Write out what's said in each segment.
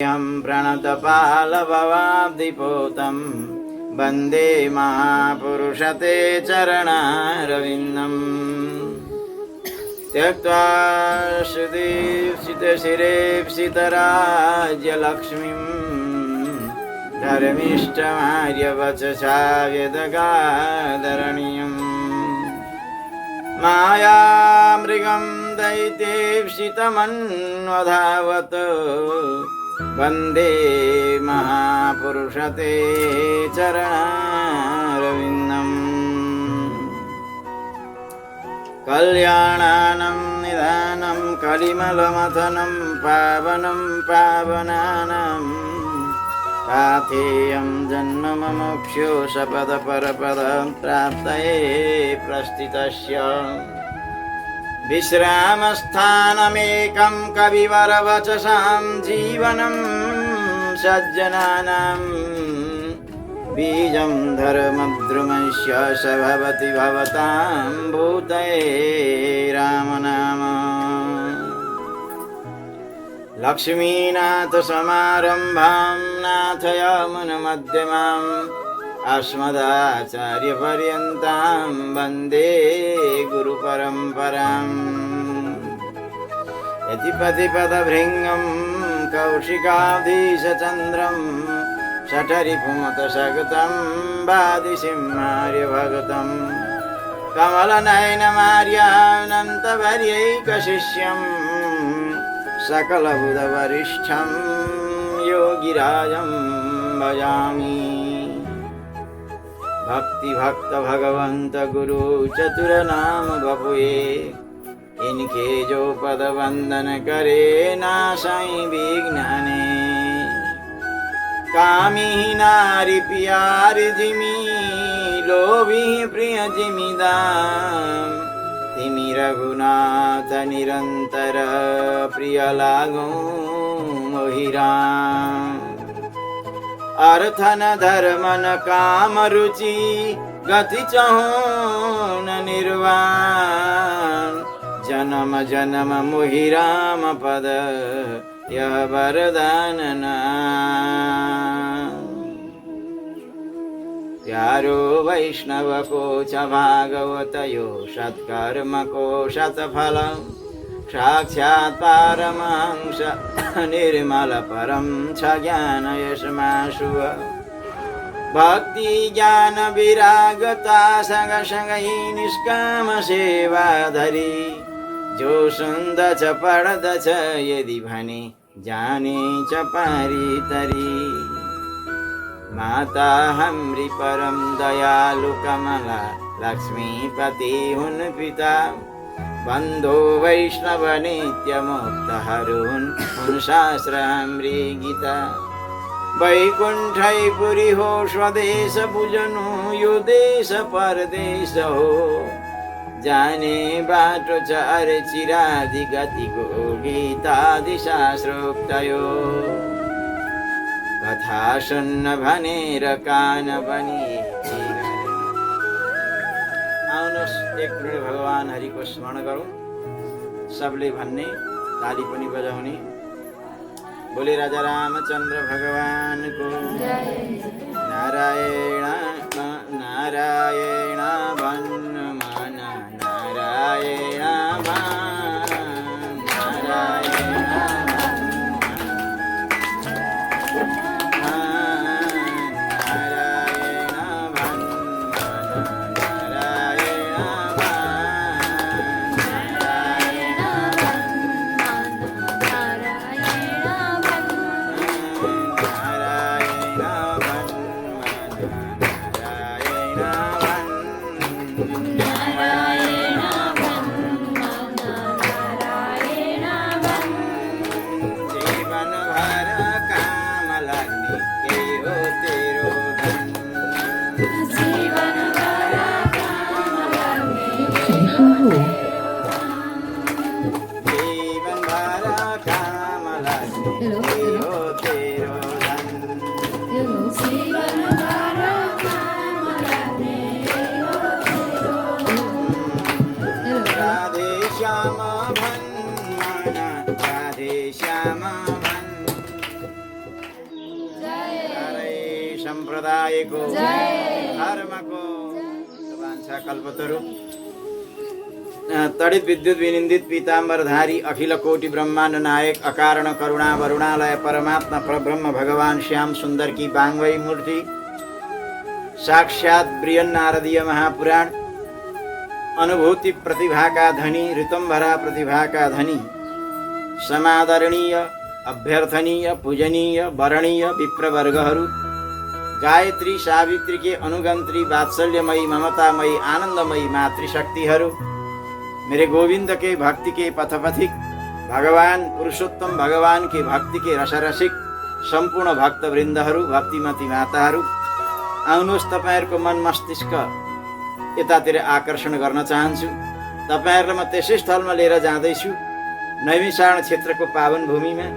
प्रणतपालभवाब्धिपोतं वन्दे महापुरुषते चरणारविन्दम् त्यक्त्वा श्रुतिप्सितशिरेप्सितराज्यलक्ष्मीं धर्मिष्ठमार्यवचसा व्यदगादरणीयम् मायामृगं दैत्येप्सितमन्वधावत् वन्दे महापुरुषते चरणारविन्दम् कल्याणानं निधानं कलिमलमथनं पावनं पावनानां पाथेयं जन्म मुमुक्षु सपदपरपदं प्राप्तये प्रस्थितस्य विश्रामस्थानमेकं कविवरवचसां जीवनं सज्जनानां बीजं धर्मद्रुमस्य स भवति भवतां भूतये रामनाम लक्ष्मीनाथसमारम्भां नाथयामुनमध्यमाम् अस्मदाचार्यपर्यन्तां वन्दे गुरुपरम्पराम् यतिपतिपदभृङ्गं कौशिकाधीशचन्द्रं शठरिपुमतसगतं वादिसिंहार्यभगतं कमलनयनमार्यानन्तवर्यैकशिष्यं सकलबुधवरिष्ठं योगिराजं भजामि भक्ति भक्त भगवंत गुरु चतुर नाम बपुए इनके जो पद वंदन करे नासाई विघ्नाने कामी नारी प्यार जिमी लोभी प्रिय जिमीदाम तिमी रघुनाथ निरंतर प्रिय लागो मोहिराम अर्थन धर्मन काम रुचि गति चहुन निर्वाण जन्म जन्म मोहि राम पद यह वरदान प्यारो वैष्णव को च भागवतयो सत्कर्म को शतफलम् साक्षात् पारमहंस निर्मल परम छ ज्ञान यशमाशु भक्ति ज्ञान विरागता संग संग ही निष्काम सेवा धरी जो सुंद च पढ़द च यदि भने जाने च पारी तरी माता हमरी परम दयालु कमला लक्ष्मीपति हुन पिता बंधो वैष्णव नित्य मुक्त हरुन शास्त्रामृ गीता वैकुंठपुरी हो स्वदेश बुजनु यो देश परदेश हो जाने बाटो चार चिरादि गति को गीतादि शास्त्रोक्तयो कथा सुन्न भनेर कान बनी एक मिनट भगवान हरि को स्मरण गरौँ सबले भन्ने ताली पनि बजाउने बोले राजा रामचन्द्र भगवान को नारायण नारायण भन्न मन नारायण सम्प्रदायको धर्मको वाञ्छा कल्पतरु तडित विद्युत विनिन्दित पीताम्बरधारी अखिल कोटि ब्रह्मांड नायक अकारण करुणा वरुणालय परमात्मा परब्रह्म भगवान श्याम सुंदर की बांगवई मूर्ति साक्षात ब्रियन नारदीय महापुराण अनुभूति प्रतिभा का धनी ऋतंभरा प्रतिभा का धनी समादरणीय अभ्यर्थनीय पूजनीय वरणीय विप्रवर्गहरू गायत्री सावित्री के अनुगंत्री वात्सल्यमयी ममतामयी आनंदमयी मातृशक्तिहरू मेरे गोविंद के भक्ति के पथपथिक भगवान पुरुषोत्तम भगवान के भक्ति के रसरसिक संपूर्ण भक्त वृन्दहरू भक्तिमती माताहरू आउनुहोस् तपाईहरुको मन मस्तिष्क यतातिर आकर्षण गर्न चाहन्छु। तपाईहरुलाई म त्यसै स्थलमा लिएर जाँदैछु नैमिषारण क्षेत्रको पावन भूमिमा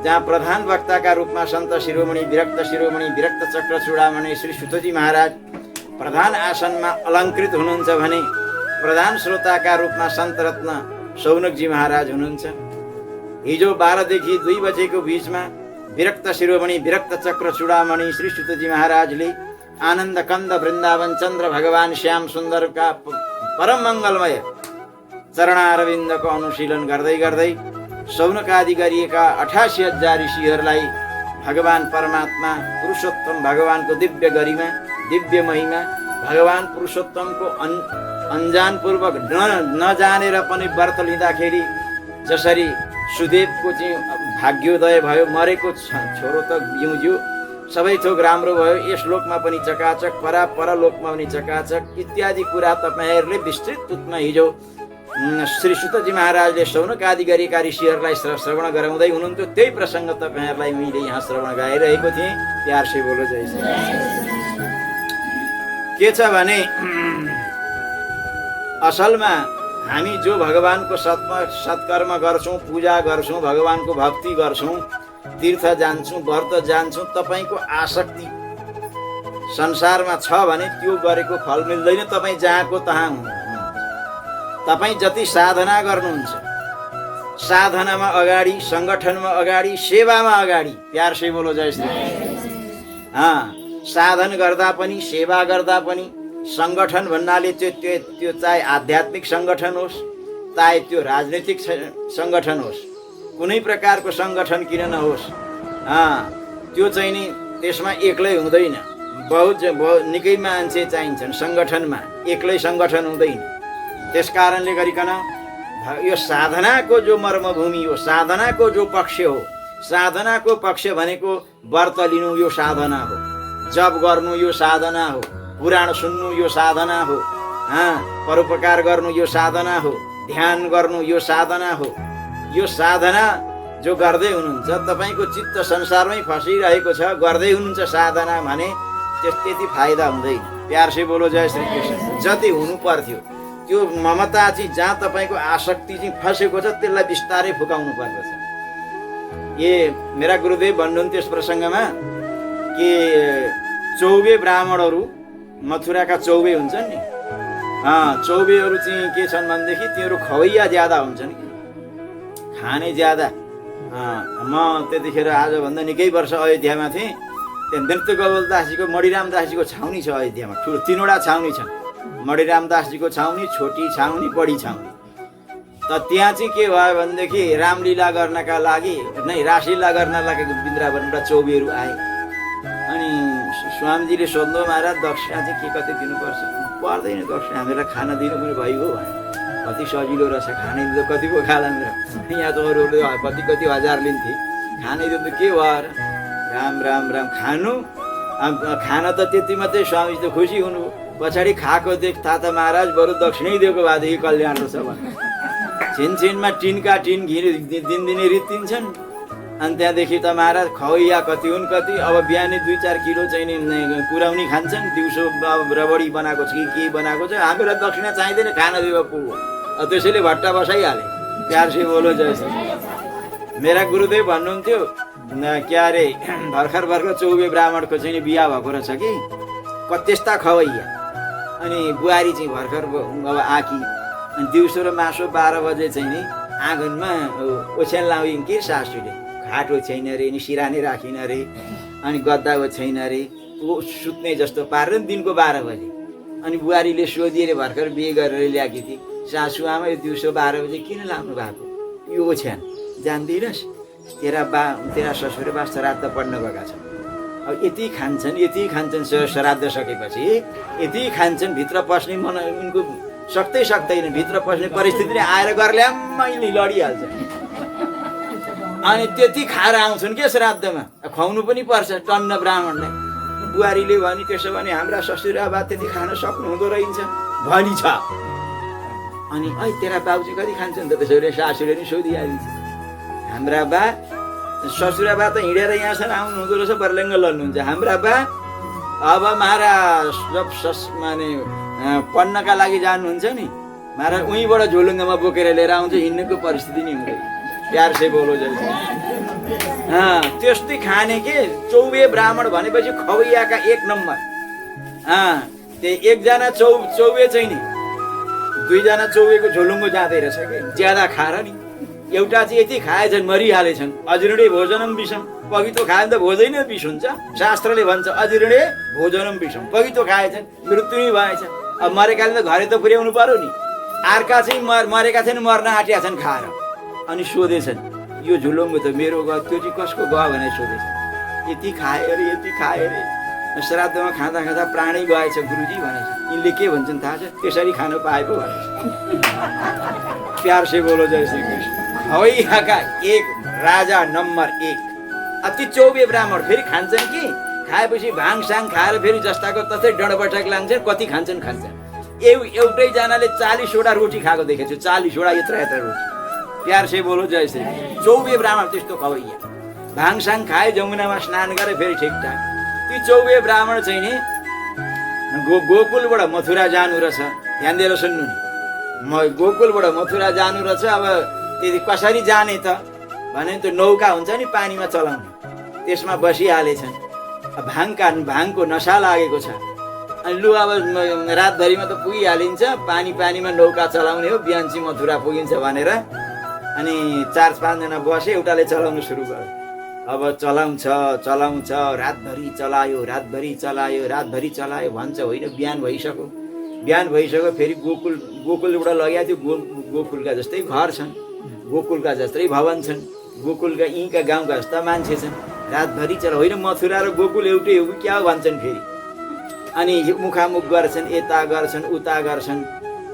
जहाँ प्रधान वक्ताका रूपमा सन्त शिरोमणि विरक्त चक्र चूडामणि श्री सुतजी महाराज प्रधान आसनमा अलङ्कृत हुनुहुन्छ भने प्रधान श्रोताका रूपमा सन्त रत्न सौनकजी महाराज हुनुहुन्छ। हिजो 12 देखि 2 बजेको बीचमा विरक्त शिरोमणि विरक्त चक्र चूडामणि श्री सुतजी महाराजले आनन्द कंद वृन्दावन चन्द्र भगवान श्याम सुन्दर का परम मंगलमय चरणारविन्दको अनुशीलन गर्दै गर्दै सौनकादि गरिएका 88,000 ऋषिहरूलाई भगवान परमात्मा पुरुषोत्तम भगवानको दिव्य गरिमा दिव्य महिमा भगवान पुरुषोत्तमको अनजान पूर्वक नजानेर पनि व्रत लिँदाखेरि जसरी सुदेवको चाहिँ भाग्योदय भयो मरेको छोरो त जिउँज्यू सबै थोक राम्रो भयो यस लोकमा पनि चकाचक परलोकमा पनि चकाचक इत्यादि कुरा तपाईहरुले विस्तृत रूपमा हिजो श्री सुतजी महाराजले सौनकादि गरेका ऋषिहरूलाई श्रवण गराउँदै हुनुहुन्थ्यो। त्यही प्रसंग तपाईहरुलाई मैले यहाँ श्रवण गराइरहेको थिएँ। प्यार से बोलो जय श्री के छ भने असलमा हामी जो भगवानको सत्कर्म गर्छौं पूजा गर्छौं भगवानको भक्ति गर्छौं तीर्थ जान्छौं व्रत जान्छौं तपाईको आसक्ति संसारमा छ भने त्यो गरेको फल मिल्दैन। तपाई जहाँको तहाँ हुनुहुन्छ। तपाई जति साधना गर्नुहुन्छ साधनामा अगाडि संगठनमा अगाडि सेवामा अगाडि प्यार से बोलो जय श्री साधन गर्दा पनि सेवा गर्दा पनि संगठन भन्नाले त्यो चाहे आध्यात्मिक संगठन होस् चाहे त्यो राजनीतिक संगठन होस् कुनै प्रकारको संगठन किन नहोस् त्यो चाहिँ नि त्यसमा एक्लै हुँदैन बहुत निकै मान्छे चाहिन्छन् संगठनमा एक्लै संगठन हुँदैन। त्यसकारणले गरिकन यो साधनाको जो मर्मभूमि हो साधनाको जो पक्ष हो साधनाको पक्ष भनेको व्रत लिनु यो साधना हो जप गर्नु यो साधना हो पुराण सुन्नु यो साधना हो परोपकार गर्नु यो साधना हो ध्यान गर्नु यो साधना हो। यो साधना जो गर्दै हुनुहुन्छ तपाईको चित्त संसारमै फसिरहेको छ गर्दै हुनुहुन्छ साधना भने त्यति फाइदा हुँदैन। प्यार से बोलो जय श्री कृष्ण। जति हुनु पर्थ्यो त्यो ममता चाहिँ जहाँ तपाईको आसक्ति चाहिँ फसेको छ त्यसलाई बिस्तारै फुकाउनु पर्दछ। ये मेरा गुरुदेव भन्नुहुन्थ्यो यस प्रसङ्गमा कि 24 ब्राह्मणहरू मथुराका 24 हुन्छन् नि 24हरू चाहिँ के छन् भनेदेखि तिनीहरू खवैया ज्यादा हुन्छन् कि खाने ज्यादा। म त्यतिखेर आजभन्दा निकै वर्ष अयोध्यामा थिएँ। त्यहाँ नृत्य गोपाल दासजीको मणिराम दासजीको छाउनी छ अयोध्यामा ठुलो 3वटा छाउनी छन् मणिराम दासजीको छाउनी छोटी छाउनी बडी छाउनी। त त्यहाँ चाहिँ के भयो भनेदेखि रामलीला गर्नका लागि नै रासलीला गर्न लागेको वृन्दावनबाट 24हरू आए। अनि स्वामीजीले सोध्नु महाराज दक्षिणा चाहिँ के कति दिनुपर्छ? पर्दैन दक्षिणा हामीलाई खाना दिनु पनि भइगयो कति सजिलो रहेछ खानै दिँदा कति पो खाला यहाँ त अरूले कति हजार लिन्थे खानै दिँदा के भयो र राम राम राम खाना त त्यति मात्रै स्वामीजी त खुसी हुनु पछाडि खाएको देख ताता महाराज बरु दक्षिणै दिएको भएदेखि कल्याण रहेछ भने छिनछिनमा टिनका टिन घिर दिनदिनै रित्तिन्छन्। अनि त्यहाँदेखि त महाराज खवैया कति हुन् कति अब बिहानै 2-4 किलो चाहिँ नि कुराउनी खान्छन् दिउँसो रबडी बनाएको छ कि के बनाएको छ हामीलाई दक्षिणा चाहिँदैन खाना दिएको पुग्यो त्यसैले भट्टा बसाइहाले। प्यार से बोलो जय श्री। मेरा गुरुदेव भन्नुहुन्थ्यो क्या अरे भर्खर 24 ब्राह्मणको चाहिँ बिहा भएको रहेछ कि त्यस्ता खवैया अनि बुहारी चाहिँ भर्खर अब आकी अनि दिउँसो र मासु 12 बजे चाहिँ नि आँगनमा ओछ्यान लाउँ कि सासूले खाट ओछ्याइन रे नि सिरानी राखिन रे अनि गद्दा ओछ्याइन रे सुत्ने जस्तो पारेर दिनको 12 बजे। अनि बुहारीले सोधिएर भर्खर बिहे गरेर ल्याएकी थिए, सासु आमा यो दिउँसो 12 बजे किन लानु भएको? यो ओछ्यान जान्दिनस्, तेरा ससुर बा श्राद्ध पढ्न गएका छन्। अब यति खान्छन् श्राद्ध सकेपछि यति खान्छन्, भित्र पस्ने मन उनको सक्दैन, भित्र पस्ने परिस्थितिले आएर गर्ल्याम्मै लडिहाल्छ। अनि त्यति खाएर आउँछन् के श्राद्धमा, खुवाउनु पनि पर्छ टन्न ब्राह्मणलाई। बुहारीले भने त्यसो भने हाम्रा ससुराबा त्यति खान सक्नुहुँदो रहेछ भनी छ। अनि तेरा बाबु चाहिँ कति खान्छन् त? त्यसैले सासूले नि सोधिहालिन्छ। हाम्रा बा ससुराबा त हिँडेर यहाँसम्म आउनु हुँदो रहेछ, बर्लेङ्ग लड्नुहुन्छ। हाम्रा बा अब महाराज माने पढ्नका लागि जानुहुन्छ नि, महाराज उहीँबाट झोलुङ्गामा बोकेर लिएर आउँछ, हिँड्नुको परिस्थिति नै हुँदैन। प्यार से बोलो जल्दी। त्यस्तै खाने के चौबे ब्राह्मण भनेपछि खवैयाका 1 नम्बर। त्यही एकजना चौबे चाहिँ नि 2 जना चौबेको झोलुङ्गो जाँदै रहेछ कि ज्यादा खाएर नि। एउटा चाहिँ यति खाएछन् मरिहालेछन्। अजीर्णे भोजनम विषम, पवितो खायो भने त भोजै नै विष हुन्छ। शास्त्रले भन्छ अजीर्णे भोजनम विषम, पवितो खाएछन् मृत्यु नै भएछ। अब मरेकाले त घरै त पुर्याउनु पर्यो नि। अर्का चाहिँ मरेका थिएन, मर्न आँटेका छन् खाएर। अनि सोधेछन् यो झुलुङ्गो त मेरो गयो, त्यो चाहिँ कसको गयो भनेर सोधेछन्। यति खायो अरे श्राद्धमा खाँदा प्राणै गएछ गुरुजी भनेछ। यिनले के भन्छन् थाहा छ? त्यसरी खान पाएको भनेछ। प्यार से बोलो जय श्री कृष्ण। खवैयाका 1 राजा नम्बर 1। अति चौबे ब्राह्मण फेरि खान्छन् कि खाएपछि भाङसाङ खाएर फेरि जस्ताको तस्तै डँडबटाक लान्छन्। कति खान्छन् एउटै जनाले 40वटा रोटी खाएको देखेको छु। 40वटा यत्रा रोटी। प्यार से बोलो जय श्री कृष्ण। चौबे ब्राह्मण त्यस्तो खवैया। भाङसाङ खाए, जमुनामा स्नान गरे, फेरि ठिकठाक। ती चौबे ब्राह्मण चाहिँ नि गोकुलबाट मथुरा जानु रहेछ। ध्यान दिएर सुन्नु नि, गोकुलबाट मथुरा जानु रहेछ। अब त्यति कसरी जाने त भने त्यो नौका हुन्छ नि पानीमा चलाउने, त्यसमा बसिहालेछन्। भाङको नसा लागेको छ। अनि लु अब रातभरिमा त पुगिहालिन्छ, पानीमा नौका चलाउने हो, बिहान चाहिँ मथुरा पुगिन्छ भनेर। अनि 4-5 जना बसे, एउटाले चलाउनु सुरु गर्यो। अब चलाउँछ रातभरि चलायो भन्छ। होइन, बिहान भइसक्यो। फेरि गोकुलबाट लगेको थियो। गोकुलका जस्तै घर छन्, गोकुलका जस्तै भवन छन्, गोकुलका यहीँका गाउँका जस्ता मान्छे छन्। रातभरि होइन, मथुरा र गोकुल एउटै हो क्या भन्छन् फेरि। अनि मुखामुख गर्छन्, यता गर्छन् उता गर्छन्।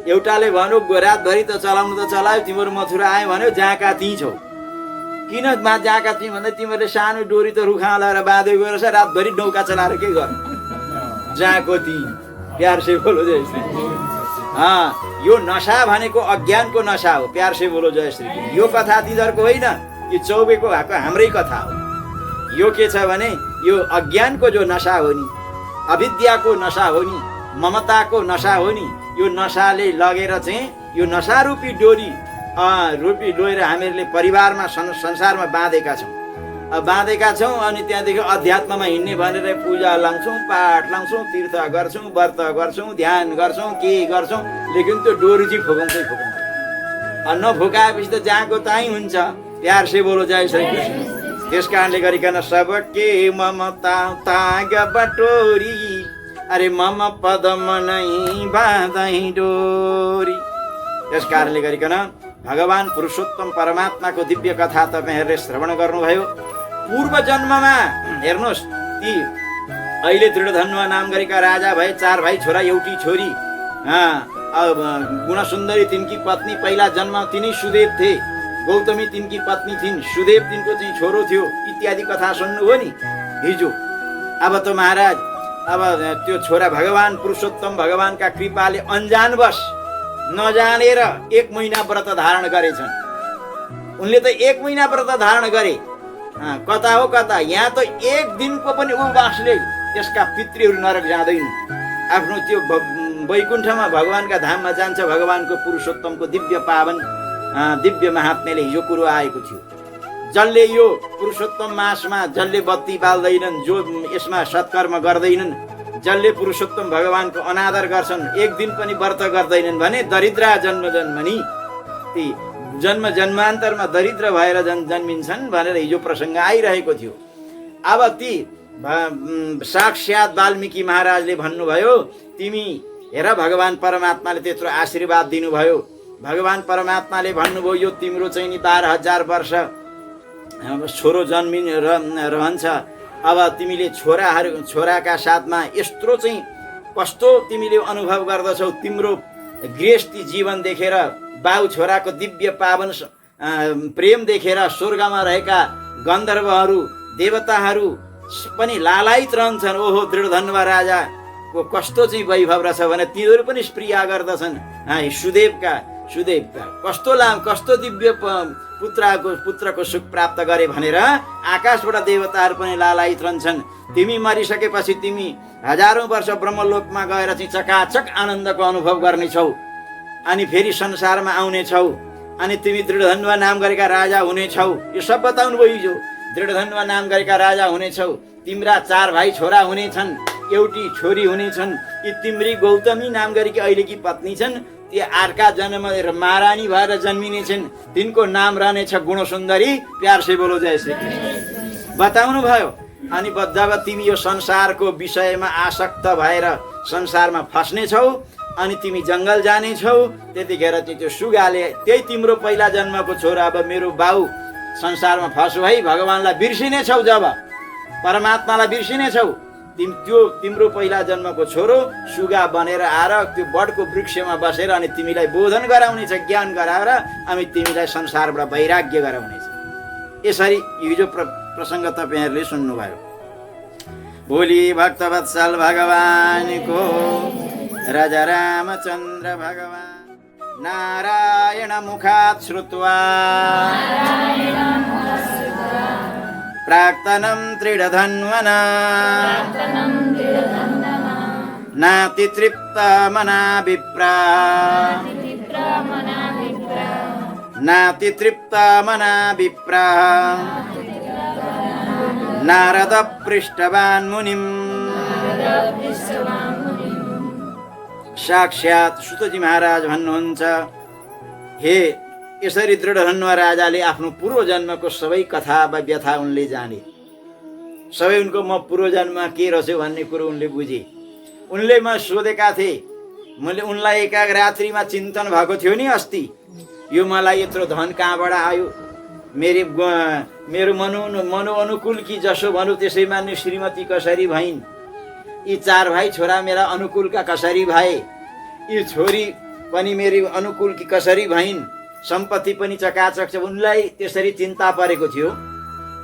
एउटाले भन्यो रातभरि त चलाउनु त चलायो, तिमीहरू मथुरा आयो भन्यो, जहाँका त्यहीँ छौ। किन जहाँका त्यहीँ भन्दा तिमीहरूले सानो डोरी त रुखा लगाएर बाँधेको रहेछ, रातभरि नौका चलाएर के गर्नु? जहाँको त्यहीँ। प्यार से बोलो जय श्री। यो नशा भनेको अज्ञानको नशा हो। प्यार से बोलो जय श्री। यो कथा तिनीहरूको होइन, यो चौबेको भएको हाम्रै कथा हो। यो के छ भने यो अज्ञानको जो नशा हो नि, अविद्याको नशा हो नि, ममताको नशा हो नि, यो नशाले लगेर चाहिँ यो नशारूपी डोरी लोएर हामीहरूले परिवारमा संसारमा बाँधेका छौँ। अनि त्यहाँदेखि अध्यात्ममा हिँड्ने भनेर पूजा लाउँछौँ, पाठ लाउँछौँ, तीर्थ गर्छौँ, व्रत गर्छौँ, ध्यान गर्छौँ, के गर्छौँ, लेकिन त्यो डोरी चाहिँ फुकाउँछौँ। नफुकाएपछि त जहाँको त्यहीँ हुन्छ। प्यार से बोलो जय श्री कृष्ण। त्यस कारणले गरिकन सबके ममता ताग बटोरी, अरे मम पदम नै बाँधै डोरी। त्यस कारणले गरिकन भगवान पुरुषोत्तम परमात्माको दिव्य कथा तपाईँहरूले श्रवण गर्नुभयो। पूर्व जन्ममा हेर्नुहोस्, ती अहिले दृढधन्वा नाम गरेका राजा भए, 4 भाइ छोरा एउटी छोरी। गुणसुन्दरी तिनकी पत्नी, पहिला जन्म तिनै सुदेव थिए। गौतमी तिनकी पत्नी थिइन्, सुदेव तिनको चाहिँ छोरो थियो, इत्यादि कथा सुन्नुभयो नि हिजो। अब त महाराज अब त्यो छोरा भगवान पुरुषोत्तम भगवानका कृपाले अन्जानवश नजानेर 1 महिना व्रत धारण गरेछन्। उनले त 1 महिना व्रत धारण गरे। कता हो कता, यहाँ त 1 दिनको पनि उपवासले त्यसका पितृहरू नरक जाँदैन। आफ्नो त्यो वैकुण्ठमा भगवानका धाममा जान्छ। भगवानको पुरुषोत्तमको दिव्य पावन दिव्य महात्म्यले हिजो कुरो आएको थियो। जसले यो पुरुषोत्तम मासमा जसले बत्ती बाल्दैनन्, जो यसमा सत्कर्म गर्दैनन्, जसले पुरुषोत्तम भगवानको अनादर गर्छन्, 1 दिन पनि व्रत गर्दैनन् भने दरिद्र जन्मनि ती जन्मान्तरमा दरिद्र भएर जन्मिन्छन् भनेर हिजो प्रसङ्ग आइरहेको थियो। अब ती साक्षात् वाल्मीकि महाराजले भन्नुभयो, तिमी हेर भगवान परमात्माले त्यत्रो आशीर्वाद दिनुभयो। भगवान परमात्माले भन्नुभयो यो तिम्रो चाहिँ नि 12,000 वर्ष छोरो रहन्छ। अब तिमीले छोराका साथमा यत्रो चाहिँ कस्तो तिमीले अनुभव गर्दछौ। तिम्रो गृहस्थी जीवन देखेर, बाउ छोराको दिव्य पावन प्रेम देखेर स्वर्गमा रहेका गन्धर्वहरू देवताहरू पनि लालायित रहन्छन्। ओहो दृढधन्वा राजाको कस्तो चाहिँ वैभव रहेछ भने तिनीहरू पनि स्प्रिया गर्दछन्। सुदेवका कस्तो दिव्य पुत्रको सुख प्राप्त गरे भनेर आकाशबाट देवताहरू पनि लालायित रहन्छन्। तिमी मरिसकेपछि तिमी हजारौं वर्ष ब्रह्मलोकमा गएर चाहिँ चकाचक आनन्दको अनुभव गर्नेछौ अनि फेरि संसारमा आउनेछौ अनि तिमी दृढधन्वा नाम गरेका राजा हुनेछौ। यो सब बताउनु भयो। हिजो दृढधन्वा नाम गरेका राजा हुनेछौ। तिम्रा 4 भाइ छोरा हुनेछन्, एउटी छोरी हुनेछन्। यी तिम्री गौतमी नाम गरेकी अहिलेकी पत्नी छन्, ती अर्का जन्म महारानी भएर जन्मिनेछन्। तिनको नाम रहनेछ गुणसुन्दरी। प्यार से बोलो जय श्री कृष्ण बताउनु भयो। अनि जब तिमी यो संसारको विषयमा आसक्त भएर संसारमा फस्नेछौ अनि तिमी जङ्गल जानेछौ, त्यतिखेर चाहिँ त्यो सुगाले त्यही तिम्रो पहिला जन्मको छोरा अब मेरो बाउ संसारमा फस्यो है भगवानलाई बिर्सिनेछौ। जब परमात्मालाई बिर्सिनेछौ, तिम्रो पहिला जन्मको छोरो सुगा बनेर आएर त्यो बडको वृक्षमा बसेर अनि तिमीलाई बोधन गराउनेछ, ज्ञान गराएर अनि तिमीलाई संसारबाट वैराग्य गराउनेछ। यसरी हिजो प्रसङ्ग तपाईँहरूले सुन्नुभयो। भोलि भक्तवत्सल भगवानको राजा रामचन्द्र भगवान नारायण मुखात् श्रुत्वा प्राक्तनं दृढधन्वना नातितृप्त मना विप्रा नारद पृष्ठवान् मुनिम्। साक्षात् सुतजी महाराज भन्नुहुन्छ, हे यसरी दृढधन्वा राजाले आफ्नो पूर्व जन्मको सबै कथा वा व्यथा उनले जाने। सबै उनको म पूर्व जन्ममा के रहेछु भन्ने कुरो उनले बुझे। उनले म सोधेका थिए, मैले उनलाई एकाग्र रात्रिमा चिन्तन भएको थियो नि अस्ति, यो मलाई यत्रो धन कहाँबाट आयो, मेरो मनो अनुकूल कि जसो भनौँ त्यसै मान्ने श्रीमती कसरी भइन्, यी 4 भाइ छोरा मेरा अनुकूलका कसरी भए, यी छोरी पनि मेरो अनुकूल कि कसरी भइन्, सम्पत्ति पनि चकाचक छ। उनलाई त्यसरी चिन्ता परेको थियो।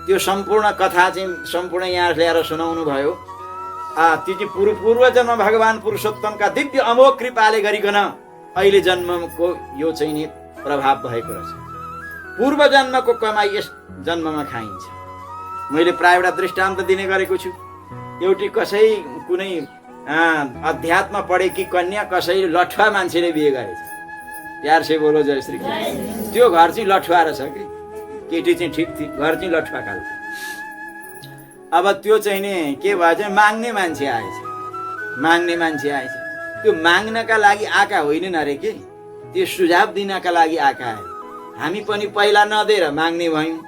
त्यो सम्पूर्ण कथा चाहिँ सम्पूर्ण यहाँ ल्याएर सुनाउनु भयो। त्यो चाहिँ पूर्व जन्म भगवान पुरुषोत्तमका दिव्य अमोघ कृपाले गरिकन अहिले जन्मको यो चाहिँ नि प्रभाव भएको रहेछ। पूर्व जन्मको कमाई यस जन्ममा खाइन्छ। मैले प्राय एउटा दृष्टान्त दिने गरेको छु। एउटी कुनै अध्यात्म पढेकी कन्या कसैले लठुवा मान्छेले बिहे गरेछ। प्यार से बोलो जय श्री कृष्ण। त्यो घर चाहिँ लठुवा रहेछ कि केटी चाहिँ ठिक थियो, घर चाहिँ लठुवा खालको। अब त्यो चाहिँ नि के भएछ, माग्ने मान्छे आएछ। त्यो माग्नका लागि आएका होइनन् अरे के, त्यो सुझाव दिनका लागि आएका अरे। हामी पनि पहिला नदिएर माग्ने भयौँ,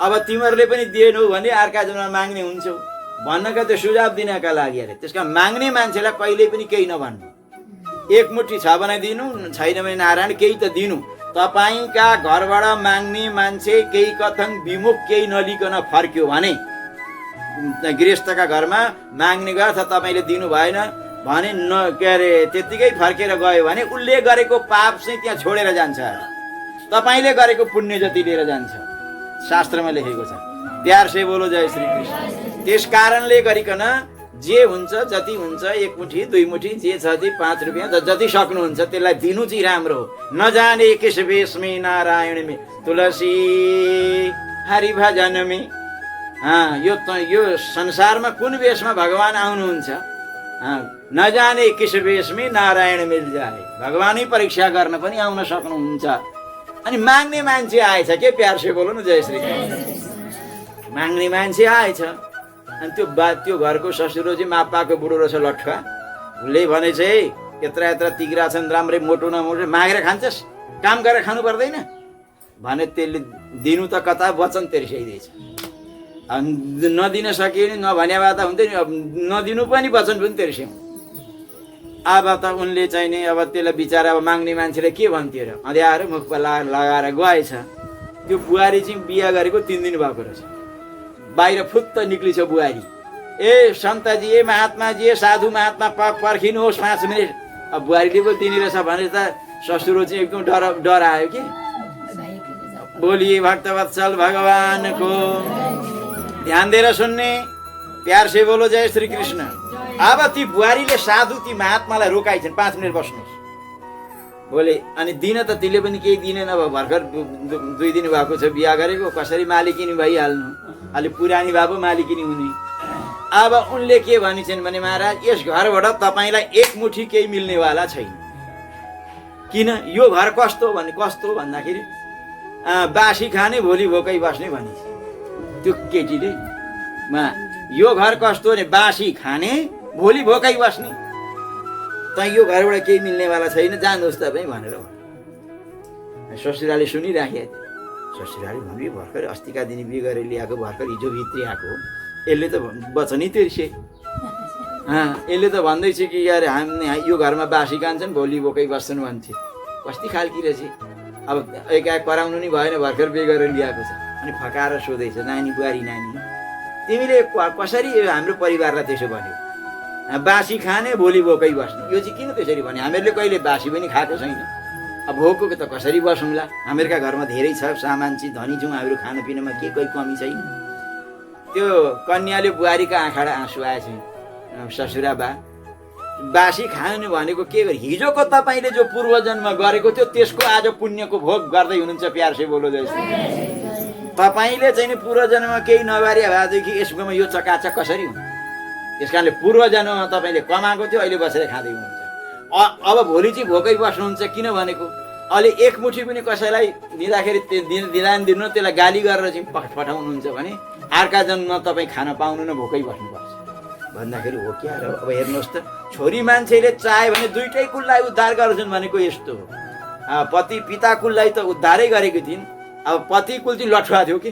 अब तिमीहरूले पनि दिएनौ भने अर्का जन्ममा माग्ने हुन्छौ भन्नका त्यो सुझाव दिनका लागि अरे। त्यसका माग्ने मान्छेलाई कहिल्यै पनि केही नभन्नु। एक मुठी छ भने दिनु, छैन भने नारायण केही त दिनु। तपाईँका घरबाट माग्ने मान्छे केही कथन विमुख केही नलिकन फर्क्यो भने, गृहस्थका घरमा माग्ने गर्छ तपाईँले दिनु भएन भने के अरे त्यत्तिकै फर्केर गयो भने उसले गरेको पाप चाहिँ त्यहाँ छोडेर जान्छ, तपाईँले गरेको पुण्य जति लिएर जान्छ, शास्त्रमा लेखेको छ। प्यार से बोलो जय श्री कृष्ण। त्यस कारणले गरिकन जे हुन्छ जति हुन्छ, 1 मुठी 2 मुठी जे छ 5 रुपियाँ जति सक्नुहुन्छ त्यसलाई दिनु चाहिँ राम्रो हो। नजाने किस वेश में नारायण में तुलसी हरि भजन में। यो संसारमा कुन वेशमा भगवान आउनुहुन्छ, नजाने किस वेश में नारायण मिल जाए। भगवानै परीक्षा गर्न पनि आउन सक्नुहुन्छ। अनि माग्ने मान्छे आएछ के, प्यार से बोलो न जय श्री कृष्ण। माग्ने मान्छे आएछ अनि त्यो घरको ससुरो चाहिँ मापाको बुढो रहेछ लठुवा। उसले भनेछ है यत्रा तिग्रा छन्, राम्रै मोटो नमोटो, मागेर खान्छस्, काम गरेर खानु पर्दैन भने त्यसले दिनु त कता वचन तेर्साइदिएछ। नदिन सकियो नि नभने भए त हुन्थ्यो नि, अब नदिनु पनि वचन पनि तेर्स्यौँ। अब त उनले चाहिँ नि अब त्यसलाई बिचारा अब माग्ने मान्छेले के भन्थ्यो र, अँध्यारो मुखमा लगाएर गएछ। त्यो बुहारी चाहिँ बिहा गरेको 3 दिन भएको रहेछ। बाहिर फुत्त निक्लिछ बुहारी, ए सन्तजी, ए महात्माजी, ए साधु महात्मा पर्खिनुहोस् 5 मिनट। अब बुहारीले पो दिने रहेछ भने त ससुरो चाहिँ एकदम डरायो कि। बोलिए भक्तवत्सल भगवान को, ध्यान दिएर सुन्ने, प्यार से बोलो जय श्री कृष्ण। अब ती बुहारीले साधु ती महात्मालाई रोकाइछन्, 5 मिनट बस्नुहोस् बोले। अनि दिन त तिले पनि केही दिनेन, अब भर्खर 2 दिन भएको छ बिहा गरेको, कसरी मालिकिनी भइहाल्नु, अलि पुरानी भए पो मालिकिनी हुने। अब उनले के भनिन्छन् भने, महाराज यस घरबाट तपाईँलाई 1 मुठी केही मिल्नेवाला छैन। किन? यो घर कस्तो भन्दाखेरि बासी खाने भोलि भोकै बस्ने भनिन्छ। त्यो केटीले यो घर कस्तो भने बासी खाने भोलि भोकै बस्ने, त यो घरबाट केही मिल्नेवाला छैन, जानुहोस् तपाईँ भनेर। ससुराले सुनिराखे। ससुराले भन्यो भर्खर अस्तिका दिन बिहे गरेर ल्याएको, भर्खर हिजो भित्री आएको, यसले त वचनै तिर्से। यसले त भन्दैछ कि यार हामी यो घरमा बासी खान्छन् भोलि बोकै बस्छन् भन्थे। कस्ती खालकी रहेछ। अब एकाएक कराउनु नि भएन, भर्खर बिहे गरेर ल्याएको छ। अनि फकाएर सोधैछ, नानी बुहारी नानी, तिमीले कसरी हाम्रो परिवारलाई त्यसो भन्यो, बासी खाने भोलि भोकै बस्ने, यो चाहिँ किन त्यसरी भन्यो? हामीहरूले कहिले बासी पनि खाएको छैन, अब भोको त कसरी बसौँला? हामीहरूका घरमा धेरै छ सामान चाहिँ, धनी छौँ, हाम्रो खानापिनामा के कोही कमी छैन। त्यो कन्याले बुहारीका आँखाबाट आँसु आएछ। ससुरा बासी खानु भनेको के गरे? हिजोको तपाईँले जो पूर्वजन्म गरेको थियो त्यसको आज पुण्यको भोग गर्दै हुनुहुन्छ। प्यार से बोलो जय श्री कृष्ण। तपाईँले चाहिँ नि पूर्वजन्ममा केही नगरे भएदेखि यसकोमा यो चकाचक कसरी हुन्छ? त्यस कारणले पूर्वजन्ममा तपाईँले कमाएको थियो, अहिले बसेर खाँदै हुनुहुन्छ। अब भोलि चाहिँ भोकै बस्नुहुन्छ। किन भनेको अहिले 1 मुठी पनि कसैलाई दिँदाखेरि दिँदैन दिनु, त्यसलाई गाली गरेर चाहिँ पठाउनुहुन्छ भने अर्का जन्ममा तपाईँ खान पाउनु न, भोकै बस्नुपर्छ भन्दाखेरि हो क्या र? अब हेर्नुहोस् त, छोरी मान्छेले चाह्यो भने 2टै कुललाई उद्धार गर्छन् भनेको यस्तो हो। पति पिता कुललाई त उद्धारै गरेको थिइन्, अब पति कुल चाहिँ लठुवा थियो कि।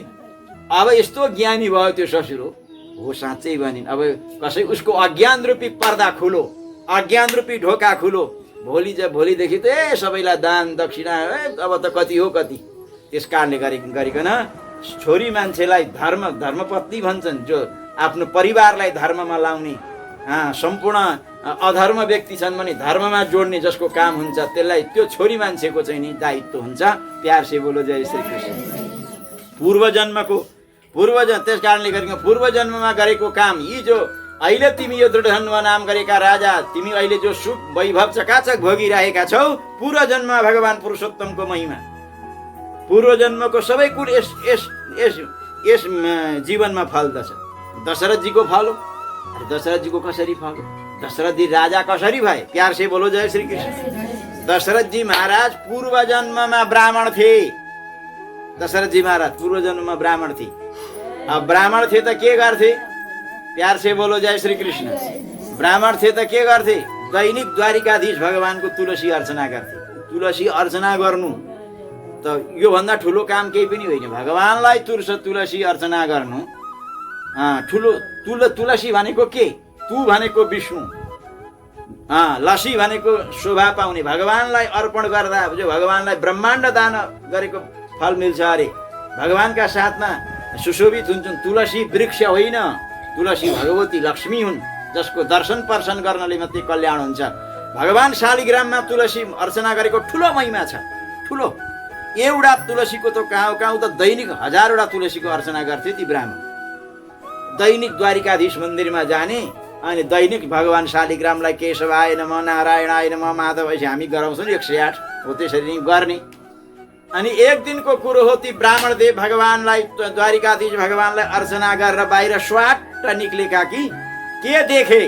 अब यस्तो ज्ञानी भयो त्यो ससुरो, हो साँच्चै भनिन्। अब कसै उसको अज्ञान रूपी पर्दा खुलो, अज्ञान रूपी ढोका खुलो, भोलिदेखि त सबैलाई दान दक्षिणा, अब त कति हो कति। त्यस कारणले गरिकन छोरी मान्छेलाई धर्मपत्नी भन्छन्, जो आफ्नो परिवारलाई धर्ममा लाउने, सम्पूर्ण अधर्म व्यक्ति छन् भने धर्ममा जोड्ने जसको काम हुन्छ त्यसलाई, त्यो छोरी मान्छेको चाहिँ नि दायित्व हुन्छ। प्यार से बोलो जय श्री कृष्ण। त्यस कारणले गरिकन पूर्वजन्ममा गरेको काम, यी जो अहिले तिमी यो दुर्योधन नाम गरेका राजा, तिमी अहिले जो सुख वैभव चकाचक भोगिरहेका छौ, पूर्वजन्ममा भगवान पुरुषोत्तमको महिमा, पूर्वजन्मको सबै कुल यस जीवनमा फल्दछ। दशरथजीको फल हो। दशरथजीको कसरी फल हो? दशरथजी राजा कसरी भए? प्यार से बोलो जय श्री कृष्ण। दशरथजी महाराज पूर्वजन्ममा ब्राह्मण थिए। दशरथजी महाराज पूर्वजन्ममा ब्राह्मण थिए। अब ब्राह्मण थिए त के गर्थे? प्यार से बोलो जय श्री कृष्ण। ब्राह्मण थिए त के गर्थे? दैनिक द्वारिकाधीश भगवानको तुलसी अर्चना गर्थे। तुलसी अर्चना गर्नु त यो भन्दा ठुलो काम केही पनि होइन। भगवानलाई तुलसी अर्चना गर्नु ठुलो। तुलसी भनेको के? तु भनेको विष्णु, लसी भनेको शोभा पाउने। भगवानलाई अर्पण गर्दा जो भगवानलाई ब्रह्माण्ड दान गरेको फल मिल्छ अरे। भगवानका साथमा सुशोभित हुन्छन्। तुलसी वृक्ष होइन, तुलसी भगवती लक्ष्मी हुन्, जसको दर्शन पर्शन गर्नले मात्रै कल्याण हुन्छ। भगवान शालिग्राममा तुलसी अर्चना गरेको ठुलो महिमा छ। ठुलो एउटा तुलसीको त कहाँ त दैनिक 1000वटा तुलसीको अर्चना गर्थे ती ब्राह्मण। दैनिक द्वारिकाधीश मन्दिरमा जाने अनि दैनिक भगवान शालिग्रामलाई केशवाय नमः, नारायणाय नमः, माधव हामी गराउँछौँ 108 हो, त्यसरी नै गर्ने। अनि एक दिनको कुरो हो, ती ब्राह्मण देव भगवानलाई, द्वारिकाधीश भगवानलाई अर्चना गरेर बाहिर स्वाट निक्लेका कि के देखे?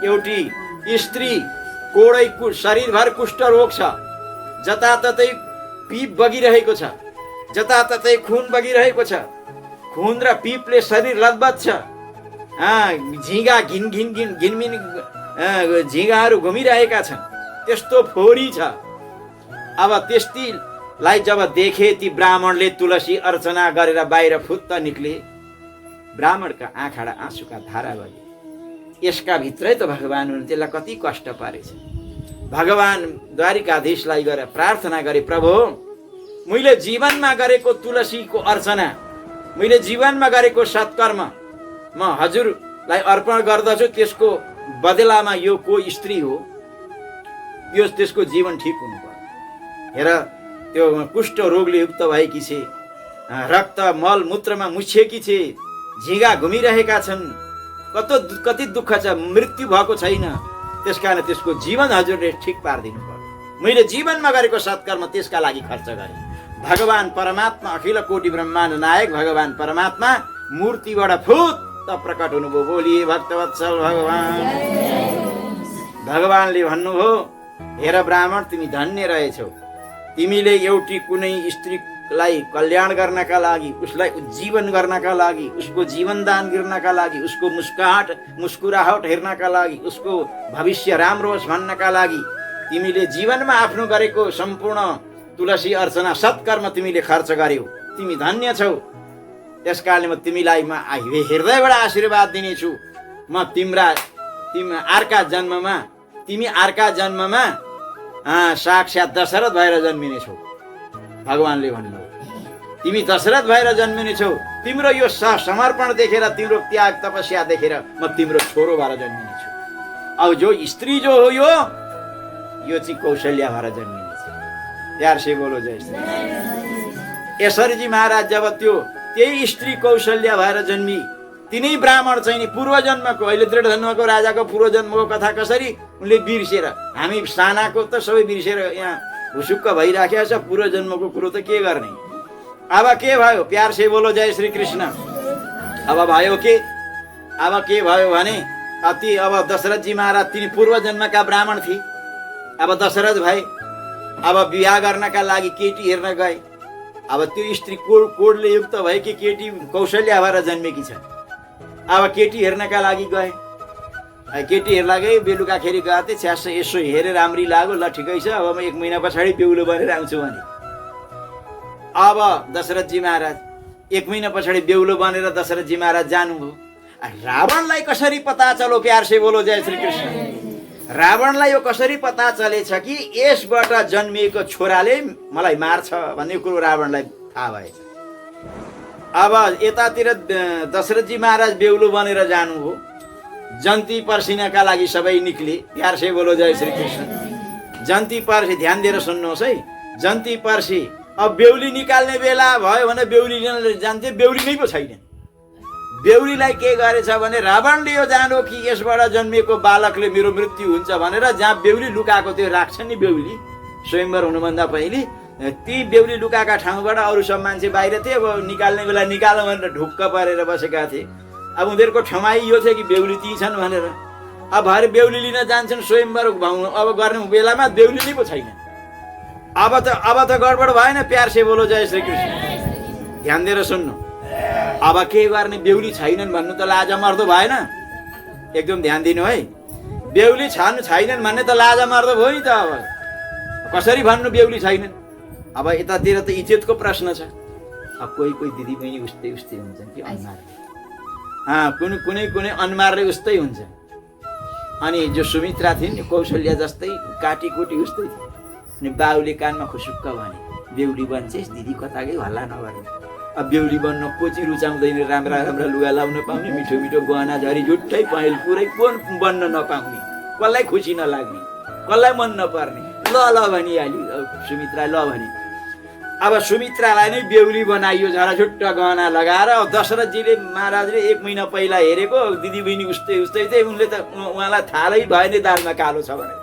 एउटी स्त्री, कोडै शरीरभर कुष्ठरोग छ, जताततै पिप बगिरहेको छ, जताततै खुन बगिरहेको छ, खुन र पिपले शरीर लतबत छ। झिँगा घिनमिन झिँगाहरू घुमिरहेका छन्, त्यस्तो फोरी छ। अब त्यस्तीलाई जब देखे ती ब्राह्मणले तुलसी अर्चना गरेर बाहिर फुत्त निक्ले। ब्राह्मणका आँखाडा आँसुका धारा बगे। यसका भित्रै त भगवान हुनु, त्यसलाई कति कष्ट पारेछ। भगवान द्वारिकाधीशलाई गएर प्रार्थना गरे, प्रभु मैले जीवनमा गरेको तुलसीको अर्चना, मैले जीवनमा गरेको सत्कर्म म हजुरलाई अर्पण गर्दछु, त्यसको बदलामा यो को स्त्री हो, यो त्यसको जीवन ठिक हुनु पर्यो। हेर त्यो कुष्ठ रोगले युक्त भएकी छे, रक्त मल मूत्रमा मुछेकी छे, झिगा घुमिरहेका छन्, कति दुःख छ, मृत्यु भएको छैन, त्यसकारण त्यसको जीवन हजुरले ठिक पारिदिनु पर्यो। मैले जीवनमा गरेको सत्कर्म त्यसका लागि खर्च गरेँ। भगवान परमात्मा अखिल कोटि ब्रह्माण्ड नायक भगवान परमात्मा मूर्तिबाट फुत्त प्रकट हुनुभयो। बोलिए भक्तवत्सल भगवान। भगवानले भन्नुभयो, हेर ब्राह्मण तिमी धन्य रहेछौ, तिमीले एउटी कुनै स्त्रीलाई कल्याण गर्नका लागि, उसलाई उज्जीवन गर्नका लागि, उसको जीवन दान गर्नका लागि, उसको मुस्कुराहट हेर्नका लागि, उसको भविष्य राम्रो होस् भन्नका लागि तिमीले जीवनमा आफ्नो गरेको सम्पूर्ण तुलसी अर्चना सत्कर्म तिमीले खर्च गर्यौ। तिमी धन्य छौ। त्यसकारणले म तिमीलाई म हृदयबाट आशीर्वाद दिनेछु। म तिमी अर्का जन्ममा साक्षात दशरथ भएर जन्मिनेछौ। भगवानले भन्नुभयो, तिमी दशरथ भएर जन्मिनेछौ। तिम्रो यो समर्पण देखेर, तिम्रो त्याग तपस्या देखेर म तिम्रो छोरो भएर जन्मिनेछु। अब जो स्त्री जो हो यो चाहिँ कौशल्या भएर जन्मिनेछ। प्यार से बोलो जय श्री। यसरीजी महाराज जब त्यही स्त्री कौशल्या भएर जन्मी, तिनै ब्राह्मण चाहिँ नि पूर्वजन्मको, अहिले दृढधनुको राजाको पूर्वजन्मको कथा कसरी उनले बिर्सेर, हामी सानाको त सबै बिर्सेर यहाँ हुसुक्क भइराखेको छ, पूर्वजन्मको कुरो त के गर्ने। अब के भयो? प्यार से बोलो जय श्री कृष्ण। अब भयो के? अब के भयो भने अब दशरथजी महाराज तिनी पूर्वजन्मका ब्राह्मण थिए। अब दशरथ भए, अब बिहा गर्नका लागि केटी हेर्न गए। अब त्यो स्त्री कोडले युक्त भएकी केटी कौशल्या भएर जन्मेकी छ। अब केटी हेर्नका लागि गए, केटी हेर्न गए, बेलुकाखेरि गएको थिएँ, छ्यास यसो हेरेर राम्री लाग्यो, ल ठिकै छ, अब म 1 महिना पछाडि बेहुलो बनेर आउँछु भने। अब दशरथजी महाराज 1 महिना पछाडि बेहुलो बनेर दशरथजी महाराज जानुभयो। रावणलाई कसरी पता चलो? प्यार से बोलो जय श्री कृष्ण। रावणलाई यो कसरी पता चलेछ कि यसबाट जन्मिएको छोराले मलाई मार्छ भन्ने कुरो रावणलाई थाहा भएछ। अब यतातिर दशरथजी महाराज बेहुलो बनेर जानुभयो। जन्ती पर्सिनका लागि सबै निक्ले। प्यार से बोलो जय श्री कृष्ण। जन्ती पर्सी, ध्यान दिएर सुन्नुहोस् है, जन्ती पर्सी। अब बेहुली निकाल्ने बेला भयो भने बेहुली जान्थे, बेहुली नै पो छैन। बेहुलीलाई के गरेछ भने रावणले यो जानो कि यसबाट जन्मिएको बालकले मेरो मृत्यु हुन्छ भनेर जहाँ बेहुली लुकाएको त्यो राख्छ नि, बेहुली स्वयंवर हुनुभन्दा पहिले ती बेहुली लुकाएका ठाउँबाट अरू सब मान्छे बाहिर थिए। अब निकाल्ने बेला निकाल्नु भनेर ढुक्क परेर बसेका थिए। अब उनीहरूको ठमाइ यो थियो कि बेहुली ती छन् भनेर। अब भरे बेहुली लिन जान्छन् स्वयंवर अब गर्ने बेलामा बेहुली नै पो छैन। अब त गडबड भएन। प्यार से बोलो जय श्री कृष्ण। ध्यान दिएर सुन्नु। अब के गर्ने? बेहुली छैनन् भन्नु त लाजा मर्दो भएन? एकदम ध्यान दिनु है। बेहुली छैनन् भन्ने त लाजा मर्दो भयो नि त। अब कसरी भन्नु बेहुली छैनन्? अब यतातिर त इज्जतको प्रश्न छ। अब कोही दिदी बहिनी उस्तै हुन्छन् कि अनुहार, कुनै अनुहारले उस्तै हुन्छ। अनि जो सुमित्रा थिइन् कौशल्या जस्तै काटी कोटी उस्तै थियो। अनि बाउले कानमा खुसुक्क भने, बेहुली बन्छेस् दिदी कताकै हल्ला नगर्ने। अब बेहुली बन्न को चाहिँ रुचाउँदैन? राम्रा लुगा लाउन पाउने, मिठो मिठो गहना झरी झुट्टै पहेँल पुरै कोन बन्न नपाउने, कसलाई खुसी नलाग्ने, कसलाई मन नपर्ने। ल भनिहाल्यो सुमित्रा, ल भने। अब सुमित्रालाई नै बेहुली बनाइयो झराझुट्ट गहना लगाएर। दशरथजीले महाराजले 1 महिना पहिला हेरेको दिदी बहिनी उस्तै थिए। उनले त उहाँलाई थालै भएन दालमा कालो छ भनेर।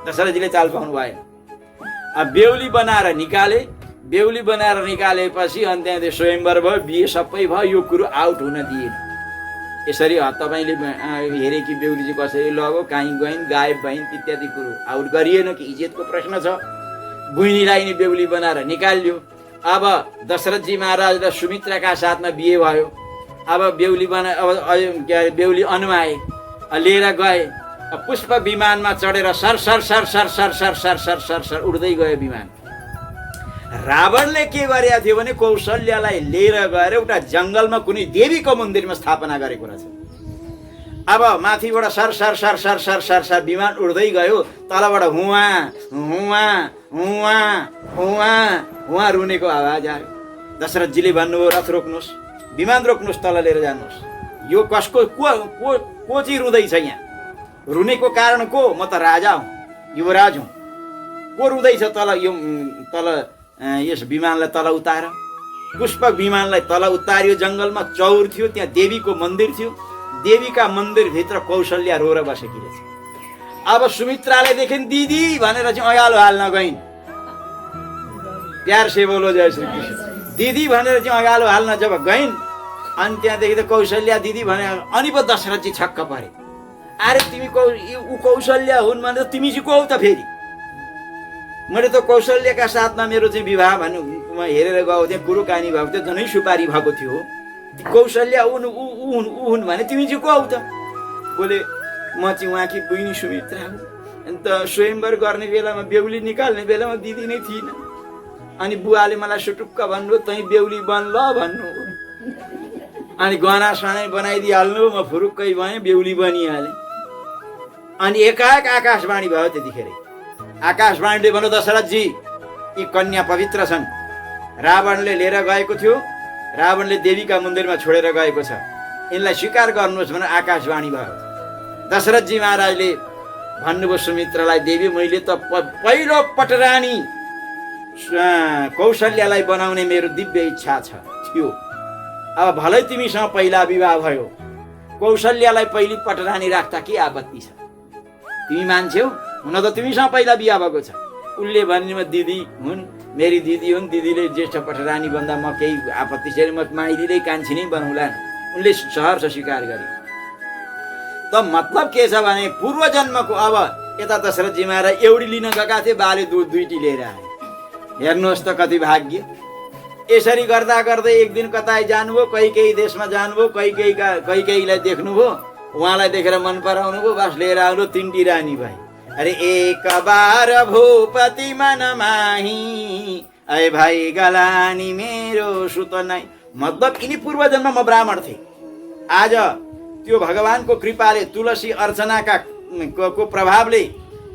दशरथजीले चाल पाउनु भएन। अब बेहुली बनाएर निकालेपछि अनि त्यहाँ स्वयंवर भयो, बिहे सबै भयो। यो कुरो आउट हुन दिएन। यसरी तपाईँले हेरे कि बेहुली चाहिँ कसरी लगो, काहीँ गइन्, गायब भइन् इत्यादि कुरो आउट गरिएन कि इज्जतको प्रश्न छ। बुइनीलाई नि बेहुली बनाएर निकाल्यो। अब दशरथजी महाराज र सुमित्राका साथमा बिहे भयो। अब बेहुली अनुमाए, लिएर गए। पुष्प विमानमा चढेर सर उड्दै गयो विमान। रावणले के गरेको थियो भने कौशल्यालाई लिएर गएर एउटा जङ्गलमा कुनै देवीको मन्दिरमा स्थापना गरेको रहेछ। अब माथिबाट sir sir sir sir sir sir sir विमान उड्दै गयो, तलबाट हुवा हुवा हुवा हुवा हुवा रुनेको आवाज आयो। दशरथजीले भन्नुभयो रथ रोक्नुहोस्, विमान रोक्नुहोस्, तल लिएर जानुहोस्। यो कसको को चाहिँ रुँदैछ यहाँ? रुनेको कारण को? म त राजा हुँ, युवराज हुँ। को रुँदैछ तल? यो तल यस विमानलाई तल उतार। पुष्पक विमानलाई तल उतारियो। जङ्गलमा चौर थियो, त्यहाँ देवीको मन्दिर थियो। देवीका मन्दिरभित्र कौशल्या रोएर बसेकी रहेछ। अब सुमित्राले देखेन् दिदी भनेर चाहिँ अँगालो हाल्न गइन्। प्यार से बोलो जय श्री कृष्ण। दिदी भनेर चाहिँ अँगालो हाल्न जब गइन्, अनि त्यहाँदेखि त कौशल्या दिदी भने, अनि पो दशरथजी छक्क परे। अरे तिमी कौशल्या हुन् भने तिमी चाहिँ को हौ त फेरि? मैले त कौशल्याका साथमा मेरो चाहिँ विवाह भन्नु हेरेर गएको थिएँ, कुरोकानी भएको थियो, जनै सुपारी भएको थियो। कौशल्या हुन् भने तिमी चाहिँ को हौ त? बोले म चाहिँ उहाँकी बहिनी सुमित्रा हुँ। अन्त स्वयंवर गर्ने बेलामा, बेहुली निकाल्ने बेलामा दिदी नै थिइन। अनि बुवाले मलाई सुटुक्क भन्नु, तै बेहुली बन ल भन्नु। अनि गहना सनै बनाइदिइहाल्नु, म फुरुक्कै भएँ, बेहुली बनिहालेँ। अनि एकाएक आकाशवाणी भयो त्यतिखेर। आकाशवाणीले भन्यो दशरथजी यी कन्या पवित्र छन्, रावणले लिएर गएको थियो, रावणले देवीका मन्दिरमा छोडेर गएको छ, यिनलाई स्वीकार गर्नुहोस् भनेर आकाशवाणी भयो। दशरथजी महाराजले भन्नुभयो सुमित्रालाई, देवी मैले त पहिलो पटरानी कौशल्यालाई बनाउने मेरो दिव्य इच्छा थियो। अब भलै तिमीसँग पहिला विवाह भयो, कौशल्यालाई पहिली पटरानी राख्दा के आपत्ति छ? तिमी मान्छे हो, हुन त तिमीसँग पहिला बिहा भएको छ। उसले भन्नेमा दिदी हुन्, मेरी दिदी हुन्, दिदीले ज्येष्ठ पटरानी भन्दा म केही आपत्ति छैन, म माइलीले कान्छी नै बनाउला। उनले सहर्ष स्वीकार गरे। त मतलब के छ भने पूर्व जन्मको, अब यता दशरथजी महाराज एउटी लिन गएका थिए, बाले दुईटी लिएर आए। हेर्नुहोस् त कति भाग्य। यसरी गर्दा गर्दै एक दिन कतै जानुभयो, कहीँ देशमा जानुभयो, कहीँलाई देख्नुभयो, उहाँलाई देखेर मन पराउनु भयो, बस लिएर आउनु, तिनटी रानी भाइ। अरे एक बार भूपति मन माही, अरे भाइ गलानी मेरो सुत नै। मतलब यिनी पूर्व जन्म म ब्राह्मण थिए। आज त्यो भगवानको कृपाले, तुलसी अर्चनाका को प्रभावले,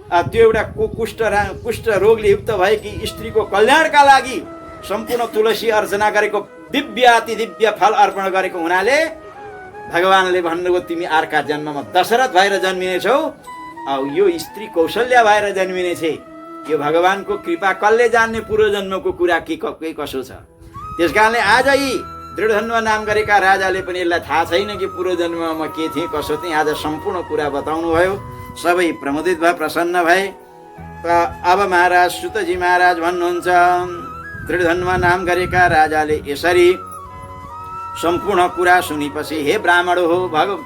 त्यो एउटा कुष्ठ रोगले युक्त भएकी स्त्रीको कल्याणका लागि सम्पूर्ण तुलसी अर्चना गरेको, दिव्य अति दिव्य फल अर्पण गरेको हुनाले भगवानले भन्नुभयो तिमी अर्का जन्ममा दशरथ भएर जन्मिनेछौ, यो स्त्री कौशल्या भएर जन्मिनेछ। यो भगवानको कृपा कसले जान्ने पूर्व जन्मको कुरा के कसो छ। त्यस कारणले आज यी दृढधन्व नाम गरेका राजाले पनि यसलाई थाहा छैन कि पूर्व जन्ममा म के थिएँ कसो थिएँ। आज सम्पूर्ण कुरा बताउनु भयो, सबै प्रमोदित भए, प्रसन्न भए। त अब महाराज सुतजी महाराज भन्नुहुन्छ, दृढधन्व नाम गरेका राजाले यसरी सम्पूर्ण कुरा सुनेपछि, हे ब्राह्मण हो,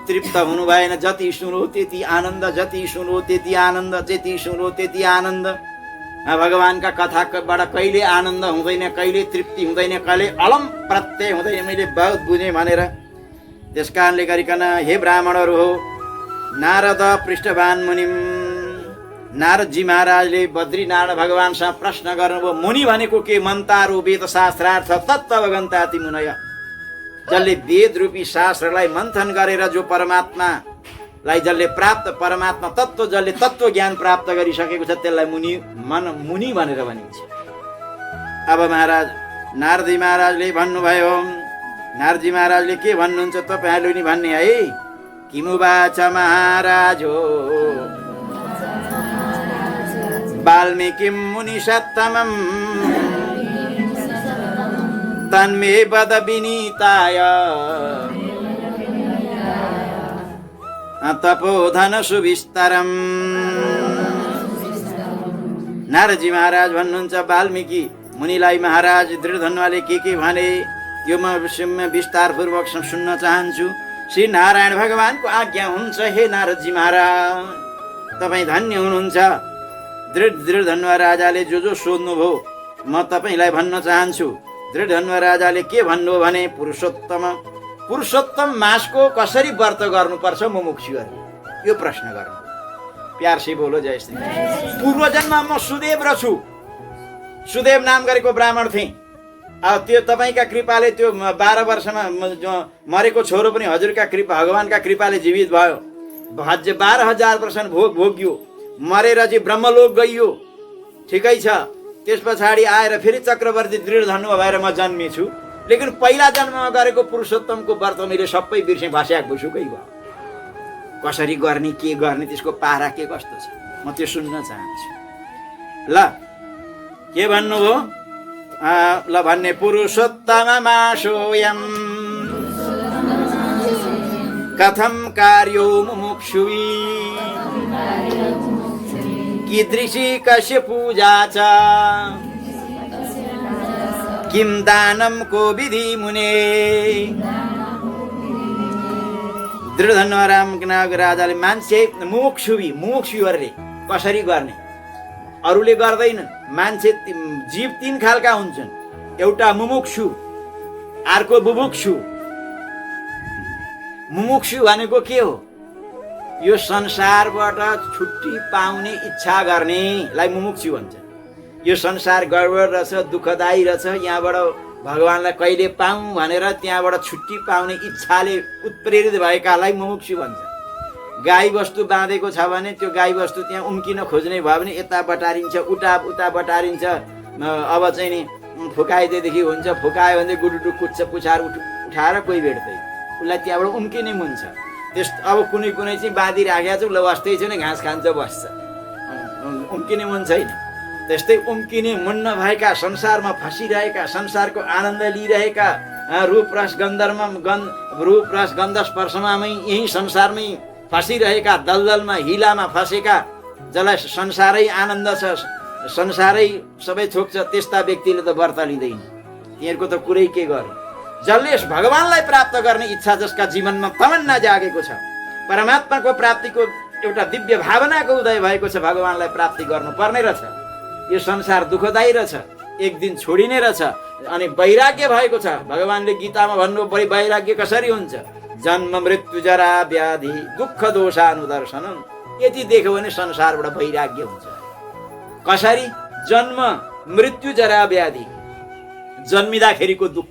तृप्त हुनु भएन। जति सुनो त्यति आनन्द, जति सुनो त्यति आनन्द, जति सुनो त्यति आनन्द। भगवानका कथाबाट कहिले आनन्द हुँदैन, कहिले तृप्ति हुँदैन, कहिले अलम प्रत्यय हुँदैन। मैले बहुत बुझेँ भनेर। त्यस कारणले गरिकन हे ब्राह्मणहरू हो, नारद पृष्ठवान मुनिम, नारदजी महाराजले बद्रीनारायण भगवानसँग प्रश्न गर्नुभयो, मुनि भनेको के? मन्तारो वेद शास्त्रार्थ तत्त्वगन्ताति मुनय। जसले वेद रूपी शास्त्रलाई मन्थन गरेर जो परमात्मालाई जसले प्राप्त, परमात्मा तत्त्व जसले तत्त्व ज्ञान प्राप्त गरिसकेको छ, त्यसलाई मुनि भनेर भनिन्छ। अब महाराज नारदी महाराजले भन्नुभयो, नारदी महाराजले के भन्नुहुन्छ तपाईँहरूले नि भन्ने है। किमुवाच महाराजो वाल्मीकिं मुनिषत्तमम् तन्मे वद विनीताय तपोधन सुविस्तरम्। नारदजी महाराज भन्नुहुन्छ, वाल्मीकि मुनिलाई महाराज दृढधन्वले के भने त्यो म विस्तार पूर्वक सुन्न चाहन्छु। श्री नारायण भगवानको आज्ञा हुन्छ। हे नारदजी महाराज, तपाईँ धन्य हुनुहुन्छ। दृढधन्व राजाले जो सोध्नुभयो म तपाईँलाई भन्न चाहन्छु। दृढधन्व राजाले के भन्नु भने, पुरुषोत्तम मासको कसरी व्रत गर्नुपर्छ मुमुक्षुहरू, यो प्रश्न गर्नु। प्यार से बोलो जय श्री। पूर्व जन्म म सुदेव छु, सुदेव नाम गरेको ब्राह्मण थिए। अब त्यो तपाईँका कृपाले त्यो 12 वर्षमा मरेको छोरो पनि हजुरका कृपा भगवानका कृपाले जीवित भयो। 12,000 वर्ष भोग भोग्यो, मरेर चाहिँ ब्रह्मलोक गइयो, ठिकै छ। त्यस पछाडि आएर फेरि चक्रवर्ती दृढ धनु भएर म जन्मेछु, लेकिन पहिला जन्ममा गरेको पुरुषोत्तमको व्रत मैले सबै बिर्सेँ, भस्याक भुसुकै भयो। कसरी गर्ने, के गर्ने, त्यसको पारा के कस्तो छ, म त्यो सुन्न चाहन्छु। ल के भन्नुभयो? ल भन्ने पुरुषोत्तममा सोऽयम् कथं कार्यो मुमुक्षुवी कीदृशी कस्य पूजा च किं दानं को विधि मुने। दृढधनुराम राजाले मान्छे मुमुक्षुहरूले कसरी गर्ने, अरूले गर्दैन। मान्छे जीव 3 खालका हुन्छन्, एउटा मुमुक्षु, अर्को बुभुक्षु। मुमुक्षु भनेको के हो? यो संसारबाट छुट्टी पाउने इच्छा गर्नेलाई मुमुक्षु भन्छ। यो संसार गडबड रहेछ, दुःखदायी रहेछ, यहाँबाट भगवानलाई कहिले पाऊँ भनेर त्यहाँबाट छुट्टी पाउने इच्छाले उत्प्रेरित भएकालाई मुमुक्षु भन्छ। गाई वस्तु बाँधेको छ भने त्यो गाई वस्तु त्यहाँ उम्किन खोज्ने भयो भने यता बटारिन्छ, उता बटारिन्छ। अब चाहिँ नि फुकाइदिएदेखि हुन्छ, फुकायो भने गुडुडु कुच्छ, पुछार उठाएर कोही भेट्दै उसलाई त्यहाँबाट उम्किने मन छ। अब कुनै चाहिँ बाँधिराखेको छ, ल बस्दै छैन, घाँस खान्छ, बस्छ, उम्किने मन छैन। त्यस्तै उम्किने मन नभएका, संसारमा फसिरहेका, संसारको आनन्द लिइरहेका, रूप रस गन्ध स्पर्शमामै यही संसारमै फसिरहेका, दलदलमा हिलामा फसेका, जसलाई संसारै आनन्द छ, संसारै सबै थोक छ, त्यस्ता व्यक्तिले त व्रत लिँदैन। तिनीहरूको त कुरै के गर्नु। जसले भगवानलाई प्राप्त गर्ने इच्छा, जसका जीवनमा तमन्ना जागेको छ, परमात्माको प्राप्तिको एउटा दिव्य भावनाको उदय भएको छ, भगवानलाई प्राप्ति गर्नुपर्ने रहेछ। यो संसार दुःखदायी रहेछ, एक दिन छोडिने रहेछ। अनि वैराग्य भएको छ। भगवानले गीतामा भन्नु, वैराग्य कसरी हुन्छ? जन्म मृत्यु जरा व्याधि दुःख दोषानुदर्शनम। यति देख्यो भने संसारबाट वैराग्य हुन्छ। कसरी? जन्म मृत्यु जरा व्याधि, जन्मिँदाखेरिको दुःख,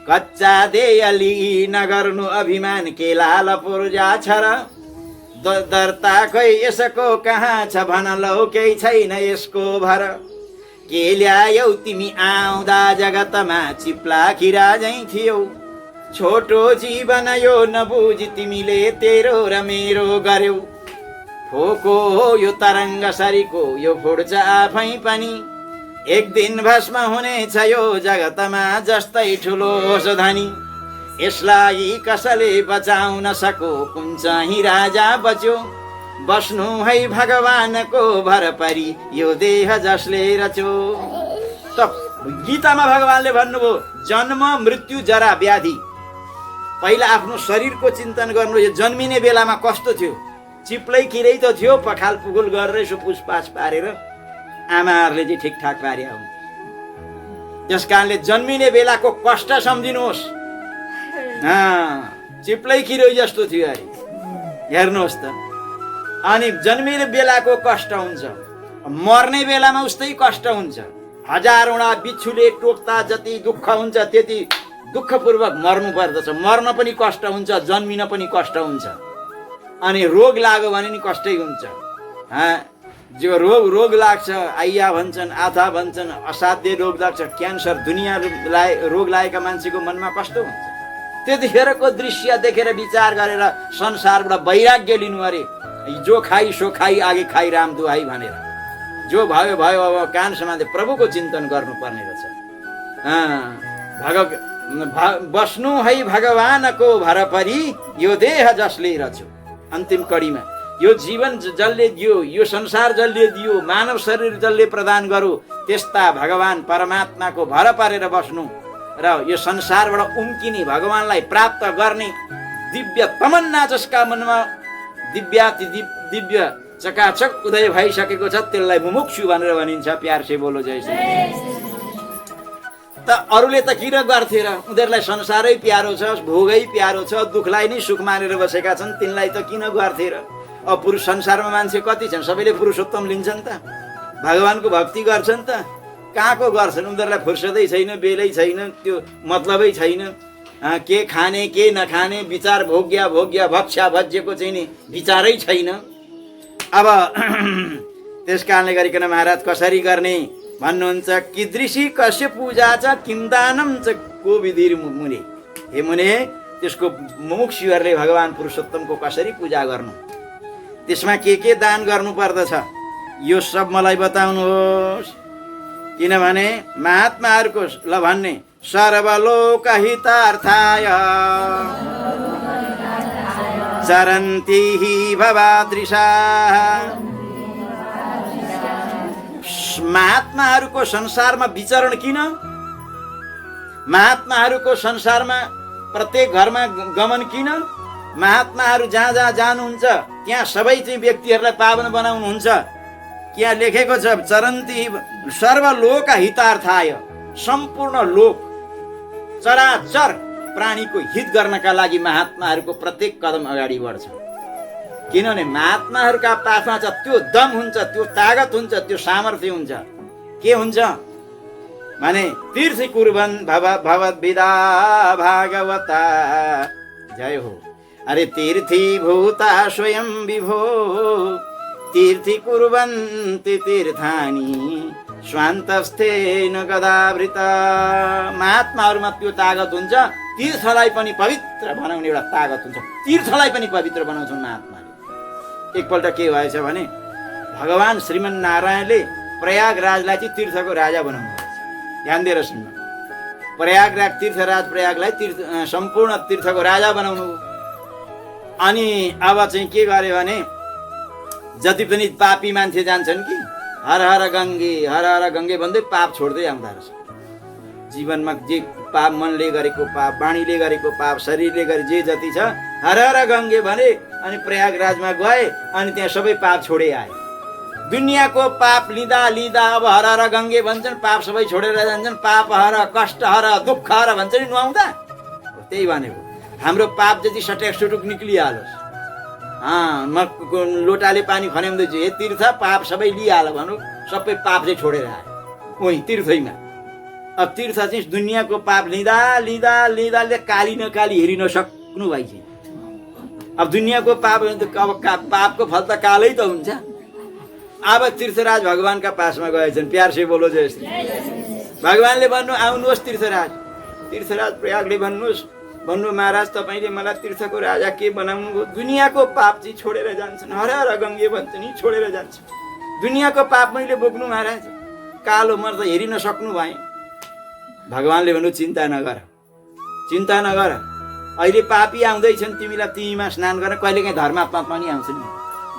कच्चा देयली नगर्नु अभिमान के लाल पुर्जा छ र, दर्ता खै यसको कहाँ छ भन लौ, केही छैन यसको भर। के ल्यायौ तिमी आउँदा जगतमा, चिप्ला खिरा झैँ थियौ, छोटो जीवन यो नबुझी तिमीले तेरो र मेरो गर्यौ। फोको हो यो तरङ्ग सरीको, यो फुट्छ आफै पनि, एक दिन भस्म हुनेछ यो जगतमा, जस्तै ठुलो होस् धनी। यसलाई कसले बचाउन सको, कुन चाहिँ राजा बच्यो, बस्नु है भगवानको भर परी, यो देह जसले रच्यो। त गीतामा भगवानले भन्नुभयो, जन्म मृत्यु जरा व्याधि। पहिला आफ्नो शरीरको चिन्तन गर्नु। यो जन्मिने बेलामा कस्तो थियो? चिप्लै किरै त थियो, पखाल पुगुल गरेर यसो पुछपाछ पारेर आमाहरूले चाहिँ ठिकठाक पारे हुन्छ। त्यस कारणले जन्मिने बेलाको कष्ट सम्झिनुहोस्। चिप्लै किरै जस्तो थियो अरे, हेर्नुहोस् त। अनि जन्मिने बेलाको कष्ट हुन्छ, मर्ने बेलामा उस्तै कष्ट हुन्छ। हजारौँडा बिच्छुले टोक्दा जति दुःख हुन्छ, त्यति दुःखपूर्वक मर्नु पर्दछ। मर्न पनि कष्ट हुन्छ, जन्मिन पनि कष्ट हुन्छ। अनि रोग लाग्यो भने नि कष्टै हुन्छ। जो रोग लाग्छ, आइया भन्छन्, आथा भन्छन्, असाध्य रोग लाग्छ, क्यान्सर, दुनियाँ रोग लागेका मान्छेको मनमा कस्तो हुन्छ। त्यतिखेरको दृश्य देखेर विचार गरेर संसारबाट वैराग्य लिनु अरे। जो खाई सो खाई, आगे खाई राम दुहाई भनेर, जो भयो भयो, अब कान समाते प्रभुको चिन्तन गर्नुपर्ने रहेछ। बस्नु है भगवानको भर परी, यो देह जसले रच्यो। अन्तिम कडीमा यो जीवन जसले दियो, यो संसार जसले दियो, मानव शरीर जसले प्रदान गरो, त्यस्ता भगवान परमात्माको भर परेर बस्नु र यो संसारबाट उम्किने, भगवानलाई प्राप्त गर्ने दिव्य तमन्ना जसका मनमा दिव्य चकाचक उदय भइसकेको छ, त्यसलाई मुमुक्षु भनेर भनिन्छ। प्यार से बोलो जय श्री। त अरूले त किन गर्थे र? उनीहरूलाई संसारै प्यारो छ, भोगै प्यारो छ, दुःखलाई नै सुख मानेर बसेका छन्, तिनलाई त किन गर्थे र? अब पुरुष संसारमा मान्छे कति छन्? सबैले पुरुषोत्तम लिन्छन् त? भगवानको भक्ति गर्छन् त कहाँको गर्छन्? उनीहरूलाई फुर्सदै छैन, बेलै छैन, त्यो मतलबै छैन। के खाने के नखाने विचार भोग्या भोग्या भक्ष्या भज्यको चाहिँ नि विचारै छैन। अब त्यस कारणले गरिकन महाराज कसरी गर्ने भन्नुहुन्छ? कीदृशी कस्य पूजा छ किन्दानम च कोविधिर मुने। हे मुने, त्यसको मुमुक्षुहरूले भगवान पुरुषोत्तमको कसरी पूजा गर्नु, त्यसमा के दान गर्नु पर्दछ, यो सब मलाई बताउनुहोस्। किनभने महात्माहरूको ल भन्ने सर्वलोक हितार्थाय चरन्ति हि भवादृशा। महात्माहरूको संसारमा विचरण किन? महात्माहरूको संसारमा प्रत्येक घरमा गमन किन? महात्माहरू जहाँ जहाँ जानुहुन्छ त्यहाँ सबै चाहिँ व्यक्तिहरूलाई पावन बनाउनुहुन्छ। त्यहाँ लेखेको छ चरन्ति सर्वलोक हितार्थाय, सम्पूर्ण लोक चराचर प्राणीको हित गर्नका लागि महात्माहरूको प्रत्येक कदम अगाडि बढ्छ। किनभने महात्माहरूका पासमा छ त्यो दम हुन्छ, त्यो तागत हुन्छ, त्यो सामर्थ्य हुन्छ। के हुन्छ भने तीर्थ कुर्बन भवद्विदा भागवता जय हो। अरे तीर्थी भूता स्वयं विभो तीर्थी कुर्वन्ति तीर्थानि स्वान्तस्थेन गदावृत। महात्माहरूमा त्यो तागत हुन्छ, तीर्थलाई पनि पवित्र बनाउने एउटा तागत हुन्छ। तीर्थलाई पनि पवित्र बनाउँछन् महात्माले। एकपल्ट के भएछ भने भगवान श्रीमन नारायणले प्रयागराजलाई चाहिँ तीर्थको राजा बनाउनु भएछ। ध्यान दिएर सुन्नु, प्रयागराज तीर्थराज प्रयागलाई सम्पूर्ण तीर्थको राजा बनाउनु। अनि अब चाहिँ के गरे भने जति पनि पापी मान्छे जान्छन् कि हर हर गङ्गे भन्दै पाप छोड्दै आउँदा रहेछ। जीवनमा जे पाप मनले गरेको पाप, वाणीले गरेको पाप, शरीरले गरे जे जति छ हर हर गङ्गे भने अनि प्रयागराजमा गए अनि त्यहाँ सबै पाप छोडे आए। दुनियाँको पाप लिँदा लिँदा अब हर हर गङ्गे भन्छन्, पाप सबै छोडेर जान्छन्। पाप हर, कष्ट हर, दुःख हर भन्छ नि नुहाउँदा। त्यही भनेको हाम्रो पाप जति सट्याक सुटुक निक्लिहालोस्। म लोटाले पानी खन्याउँदैछु, हे तीर्थ पाप सबै लिइहाल भनौँ, सबै पाप चाहिँ छोडेर आयो उही तीर्थैमा। अब तीर्थ चाहिँ दुनियाँको पाप लिँदा लिँदा लिँदा काली नकाली हेरि नसक्नु भइछ। अब दुनियाँको पाप अब पापको फल त कालै त हुन्छ। अब तीर्थराज भगवानका पासमा गएछन्। प्यार से बोलो जय श्री। भगवानले भन्नु आउनुहोस् तीर्थराज। तीर्थराज प्रयागले भन्नु महाराज तपाईँले मलाई तीर्थको राजा के बनाउनु हो? दुनियाँको पाप चाहिँ छोडेर जान्छन्, हर हर गङ्गे भन्छ नि छोडेर जान्छ। दुनियाँको पाप मैले बोक्नु महाराज, कालो मर्द हेरि नसक्नु भएँ। भगवानले भन्नु चिन्ता नगर, चिन्ता नगर। अहिले पापी आउँदैछन्, तिमीमा स्नान गर्न। कहिलेकाहीँ धर्मात्मा पनि आउँछन्,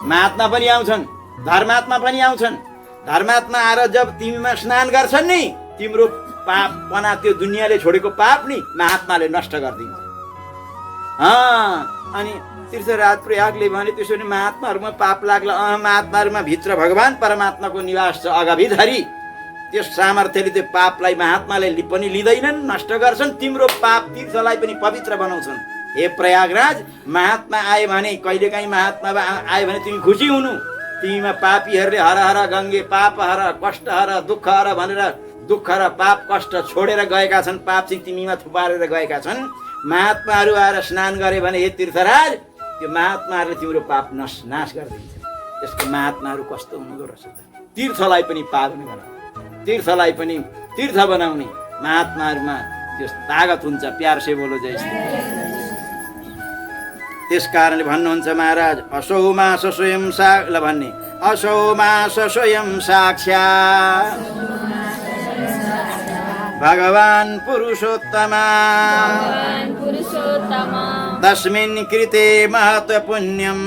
महात्मा पनि आउँछन्, धर्मात्मा पनि आउँछन्। धर्मात्मा आएर जब तिमीमा स्नान गर्छन् नि, तिम्रो पाप पना त्यो दुनियाँले छोडेको पाप नि महात्माले नष्ट गरिदिन्छ। अनि तीर्थराज प्रयागले भने त्यसो भने महात्माहरूमा पाप लाग्ला? महात्माहरूमा भित्र भगवान परमात्माको निवास छ अगाविधरि। त्यो सामर्थ्यले त्यो पापलाई महात्माले पनि लिँदैनन्, नष्ट गर्छन्। तिम्रो पाप तीर्थलाई पनि पवित्र बनाउँछन्। हे प्रयागराज, महात्मा आए भने कहिलेकाहीँ महात्मा आए भने तिमी खुसी हुनु। तिमीमा पापीहरूले हर हर गङ्गे पाप हर, कष्ट हर, दुःख हर भनेर दुःख र पाप कष्ट छोडेर गएका छन्। पाप चाहिँ तिमीमा थुपारेर गएका छन्। महात्माहरू आएर स्नान गरे भने हे तीर्थराज, त्यो महात्माहरूले तिम्रो पाप नाश गरिदिन्छ। त्यसको महात्माहरू कस्तो हुनुहुँदो रहेछ त? तीर्थलाई पनि पावन बनाउने, तीर्थलाई पनि तीर्थ बनाउने महात्माहरूमा त्यो तागत हुन्छ। प्यार से बोलो जय श्री। त्यस कारणले भन्नुहुन्छ महाराज असौ मास स्वयं ल भन्ने असौ मास स्वयं साक्षात् भगवान पुरुषोत्तमा तस्मिन् कृते महत् पुण्यं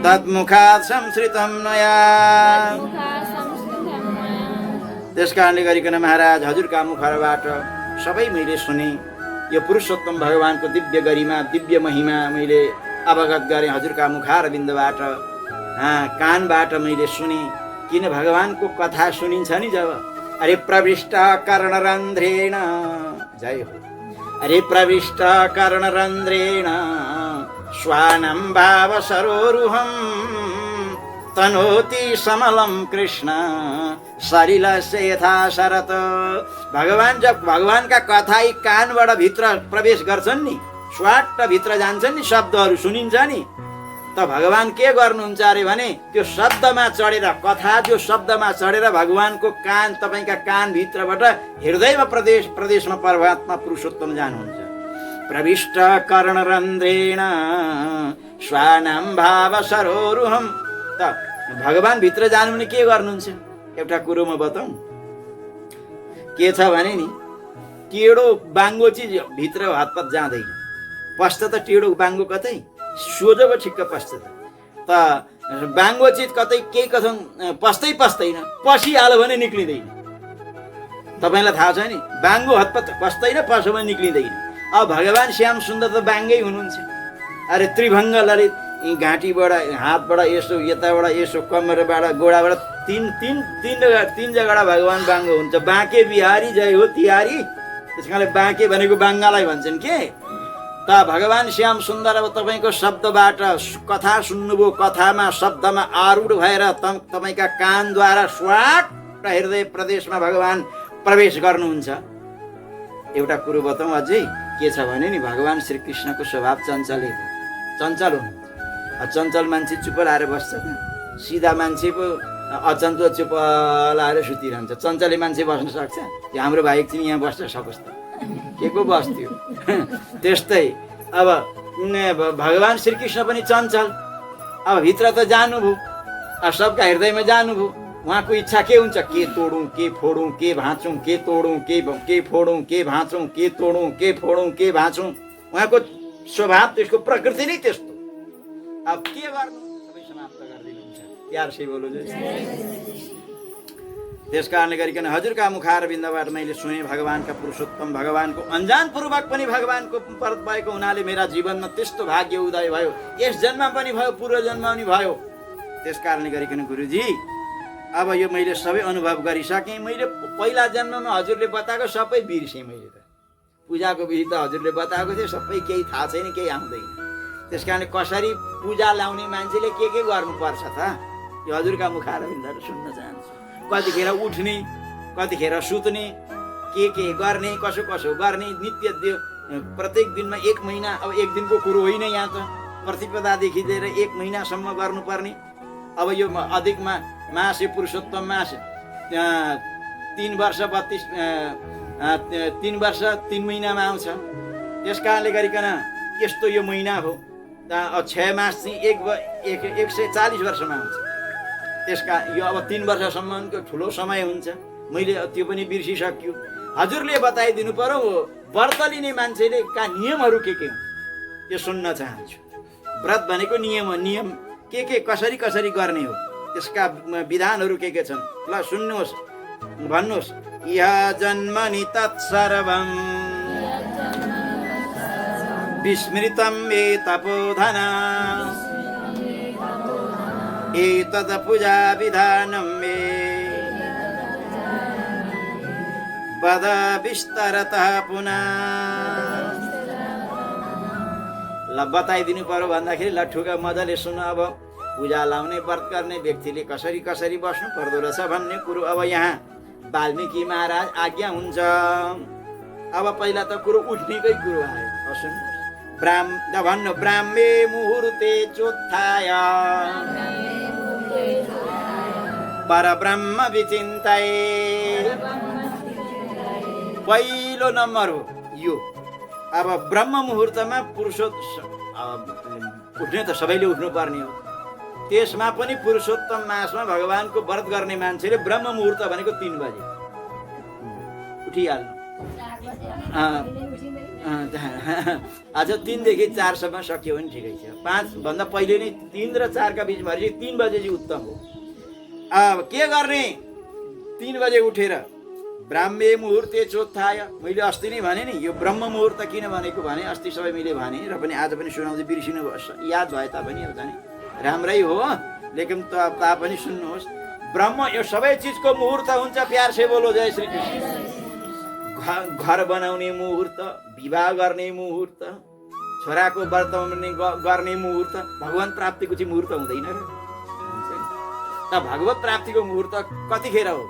तद्मुखात् संस्कृतं मया। त्यस कारणले गरिकन महाराज हजुरका मुखबाट सबै मैले सुने। यो पुरुषोत्तम भगवानको दिव्य गरिमा, दिव्य महिमा मैले अवगत गरेँ हजुरका मुखारविन्दबाट, कानबाट मैले सुने। किन भगवानको कथा सुनिन्छ नि जब, अरे प्रविष्ट कर्णरन्ध्रेण जय हो, अरे प्रविष्ट कर्णरन्ध्रेण स्वानं भाव सरोरुहं तनोति समलम कृष्ण सलिलस्य यथा शरत। भगवान जब भगवान का कथा यी कानबाट भित्र प्रवेश गर्छन् नि, स्वाट भित्र जान्छन् नि, शब्दहरू सुनिन्छ नि, त भगवान के गर्नुहुन्छ अरे भने त्यो शब्दमा चढेर, कथा जो शब्दमा चढेर भगवानको कान, तपाईँका कान भित्रबाट हृदयमा प्रदेशमा परमात्मा पुरुषोत्तम जानुहुन्छ। प्रविष्ट कर्णरन्ध्रेण स्वानाम भाव सरोरुहम। त भगवान भित्र जानु भने के गर्नुहुन्छ? एउटा कुरो म बताउँ, के छ भने नि, टेढो बाङ्गो चिज भित्र हातपात जाँदैन, पस्छ त टेढो बाङ्गो कतै, सोझो ठिक्क पस्छ त बाङ्गो चिज कतै केही कथन पस्दै पस्दैन, पसिहाल्यो भने निक्लिँदैन। तपाईँलाई थाहा छ नि, बाङ्गो हातपात पस्दैन, पस्यो भने निक्लिँदैन। अब भगवान श्याम सुन्दर त बाङ्गै हुनुहुन्छ। अरे त्रिभङ्ग ललित, यी घाँटीबाट, हातबाट यसो, यताबाट यसो, कमरबाट, गोडाबाट तीन जग्गा भगवान बाङ्गो हुन्छ। बाँके बिहारी जय हो तिहारी, त्यस कारणले बाँके भनेको बाङ्गालाई भन्छन् के। त भगवान श्याम सुन्दर अब तपाईँको शब्दबाट कथा सुन्नुभयो, कथामा शब्दमा आरूढ भएर तपाईँका कानद्वारा स्वाट हृदय प्रदेशमा भगवान प्रवेश गर्नुहुन्छ। एउटा कुरो बताउँ अझै, के छ भने नि, भगवान श्रीकृष्णको स्वभाव चञ्चल हुनुहुन्छ। चञ्चल मान्छे चुप लाएर बस्छ त, सिधा मान्छे पो अचञ्चल चुप लाएर सुतिरहन्छ। चञ्चले मान्छे बस्न सक्छ? त्यो हाम्रो भाइ एकछिन यहाँ बस्छ सकोस् त, के को बस्थ्यो। त्यस्तै अब भगवान श्रीकृष्ण पनि चञ्चल। अब भित्र त जानुभयो, अब सबका हृदयमा जानुभयो। उहाँको इच्छा के हुन्छ? के तोडौँ, के फोडौँ, के भाँचौँ, के तोडौँ, के फोडौँ, के भाँचौँ, के तोडौँ, के फोडौँ, के भाँचौँ। उहाँको स्वभाव, त्यसको प्रकृति नै त्यस्तो। अब के गर्नु, सबै समाप्त गरिदिनुहुन्छ। प्यार से बोलो जय। त्यस कारणले गरिकन हजुरका मुखार बिन्दबाट मैले सुने भगवानका पुरुषोत्तम भगवानको अनजान पूर्वक पनि भगवानको परत भएको हुनाले मेरा जीवनमा त्यस्तो भाग्य उदय भयो। यस जन्ममा पनि भयो, पूर्व जन्ममा पनि भयो। त्यस कारणले गरिकन गुरुजी, अब यो मैले सबै अनुभव गरिसकेँ। मैले पहिला जन्ममा हजुरले बताएको सबै बिर्सेँ। मैले त पूजाको विधि त हजुरले बताएको थियो, सबै केही थाहा छैन, केही आउँदैन। त्यस कारणले कसरी पूजा लाउने मान्छेले के गर्नुपर्छ त, यो हजुरका मुखार बिन्दबाट सुन्न चाहन्छु। कतिखेर उठ्ने, कतिखेर सुत्ने, के गर्ने, कसो गर्ने, नित्य प्रत्येक दिनमा 1 महिना, अब एक दिनको कुरो होइन, यहाँ त प्रतिपदादेखि लिएर 1 महिनासम्म गर्नुपर्ने। अब यो अधिक मास, यो पुरुषोत्तम मास 3 वर्ष 3 महिनामा आउँछ। त्यस कारणले गरिकन यस्तो यो महिना हो। 6 मास चाहिँ 140 वर्षमा आउँछ। त्यसका यो अब 3 वर्षसम्मको ठुलो समय हुन्छ। मैले त्यो पनि बिर्सिसक्यो। हजुरले बताइदिनु पर्यो, व्रत लिने मान्छेले का नियमहरू के हुन्, यो सुन्न चाहन्छु। व्रत भनेको नियम के कसरी गर्ने हो, त्यसका विधानहरू के छन्, ल सुन्नुहोस्, भन्नुहोस्। या जन्मनि तत्सर्वं विस्मृतं मे तपोधना एतद् पूजा विधानं मे वद विस्तरतः पुनः। ल बताइदिनु पर्यो भन्दाखेरि ल ठुका मजाले सुन। अब पूजा लाउने, व्रत गर्ने व्यक्तिले कसरी बस्नु पर्दो रहेछ भन्ने कुरो अब यहाँ वाल्मीकि महाराज आज्ञा हुन्छ। अब पहिला त कुरो उठ्नेकै कुरो आयो। सुन्नुहोस्, भन्नु ब्राह्मे मुहुर्ते चोत्थाय परब्रह्म विचिन्ताय। पहिलो नम्बर हो यो। अब ब्रह्म मुहुर्तमा उठ्ने त सबैले उठ्नु पर्ने हो। त्यसमा पनि पुरुषोत्तम मासमा भगवानको व्रत गर्ने मान्छेले ब्रह्म मुहुर्त भनेको 3 बजे उठिहाल्नु। आज 3 देखि 4 सम्म सक्यो भने ठिकै छ। 5 भन्दा पहिले नै 3 र 4 का बिचमा 3 बजे चाहिँ उत्तम हो। अब के गर्ने, 3 बजे उठेर ब्राह्मे मुहुर्ते चोत्थाय। मैले अस्ति नै भने नि, यो ब्रह्म मुहुर्त किन भनेको भने अस्ति सबै मैले भने र पनि आज पनि सुनाउँदै बिर्सिनु याद भए तापनि अब जाने राम्रै हो, लेकिन तापनि सुन्नुहोस्। ब्रह्म यो सबै चिजको मुहुर्त हुन्छ। प्यार से बोलो जय श्री कृष्ण। घर बनाउने मुहुर्त, विवाह गर्ने मुहुर्त, छोराको व्रत गर्ने मुहुर्त, भगवान प्राप्तिको चाहिँ मुहुर्त हुँदैन र। भगवत प्राप्तिको मुहुर्त कतिखेर हो?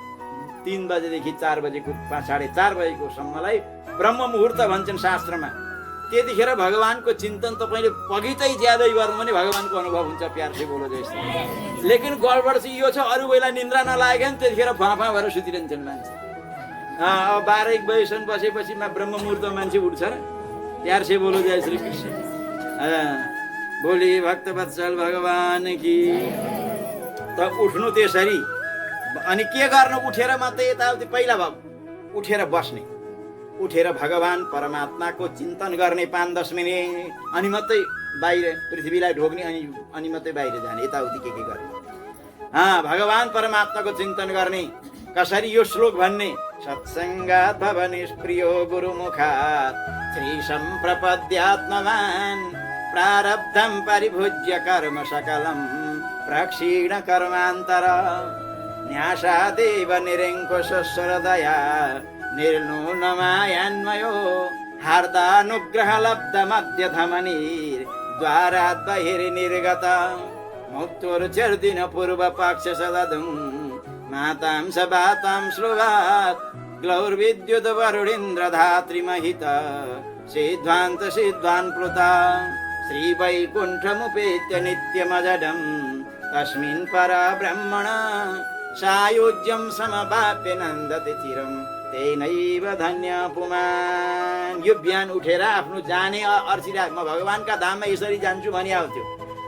3 बजेदेखि 4 बजेको 4:30 बजेको सम्मलाई ब्रह्म मुहुर्त भन्छन् शास्त्रमा। त्यतिखेर भगवानको चिन्तन तपाईँले पगितै ज्यादै गर्नु भने भगवानको अनुभव हुन्छ। प्यार से बोलो जय श्री राम। लेकिन गडबड चाहिँ यो छ, अरू बेला निन्द्रा नलागेको नि त्यतिखेर फाँफा भएर सुतिरहन्छन् मान्छे। अब 12-1 बजेसम्म बसेपछि ब्रह्म मुहुर्तमा मान्छे उठ्छ र? प्यार से बोलो जय श्री कृष्ण। बोली भक्तवत्सल भगवान की। त उठ्नु त्यसरी, अनि के गर्नु? उठेर मात्रै यताउति पहिला उठेर बस्ने, उठेर भगवान परमात्माको चिन्तन गर्ने 5-10 मिनट, अनि मात्रै बाहिर पृथ्वीलाई ढोग्ने, अनि मात्रै बाहिर जाने, यताउति के गर्ने। भगवान परमात्माको चिन्तन गर्ने। कसरी? यो श्लोक भन्ने, सत्सङ्गात् भव निष्प्रियो गुरुमुखात् श्री सम्प्रपद्यात्मवान् प्रारब्धं परिभुज्य कर्म सकलं प्रक्षीण कर्मान्तर न्यासादेव निरङ्कुशस्वरदया निर्नूनमायान्मयो हार्दानुग्रहलब्धमद्य धमनीर्द्वारात् बहिर्निर्गत मुक्तोर्चर्दिन पूर्वपक्ष सददुं मातां सबातां श्रुवात् ग्लौर्विद्युत वरुणीन्द्रधात्रिमहित सिद्ध्वान्त सिद्ध्वान् प्लुता श्रीवैकुण्ठमुपेत्य नित्यमजडं तस्मिन् परब्रह्मण सायुज्यं समवाप्य नन्दति चिरं तेनैव धन्य पुमान्। यो बिहान उठेर आफ्नो जाने अर्चिरा, म भगवानका धाममा यसरी जान्छु भनी आउँथ्यो।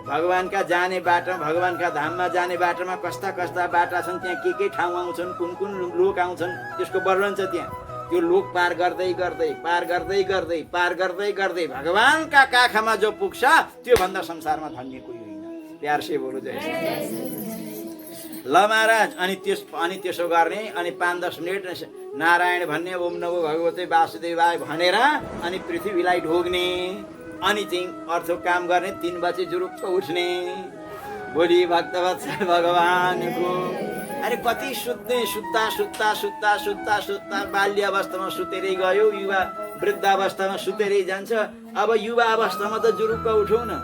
भगवानका जाने बाटो, भगवानका धाममा जाने बाटोमा कस्ता कस्ता बाटा छन्, त्यहाँ के ठाउँ आउँछन्, कुन कुन लोक आउँछन्, त्यसको वर्णन छ त्यहाँ। त्यो लोक पार गर्दै गर्दै पार गर्दै गर्दै पार गर्दै गर्दै भगवानका काखमा जो पुग्छ त्यो भन्दा संसारमा धन्य कोही होइन। प्यार से बोलो जय श्री ल महाराज। अनि त्यसो गर्ने, अनि 5-10 मिनट नारायण भन्ने, ओम नमो भगवते वासुदेवाय भनेर अनि पृथ्वीलाई ढोग्ने, अनि चाहिँ अर्थो काम गर्ने। 3 बजे जुरुक्क उठ्ने। बोली भक्तवत्सल भगवानको। अरे कति सुत्ने, सुत्ता बाल्य अवस्थामा सुतेरै गयो, युवा वृद्ध अवस्थामा सुतेरै जान्छ। अब युवा अवस्थामा त जुरुक्क उठौँ न।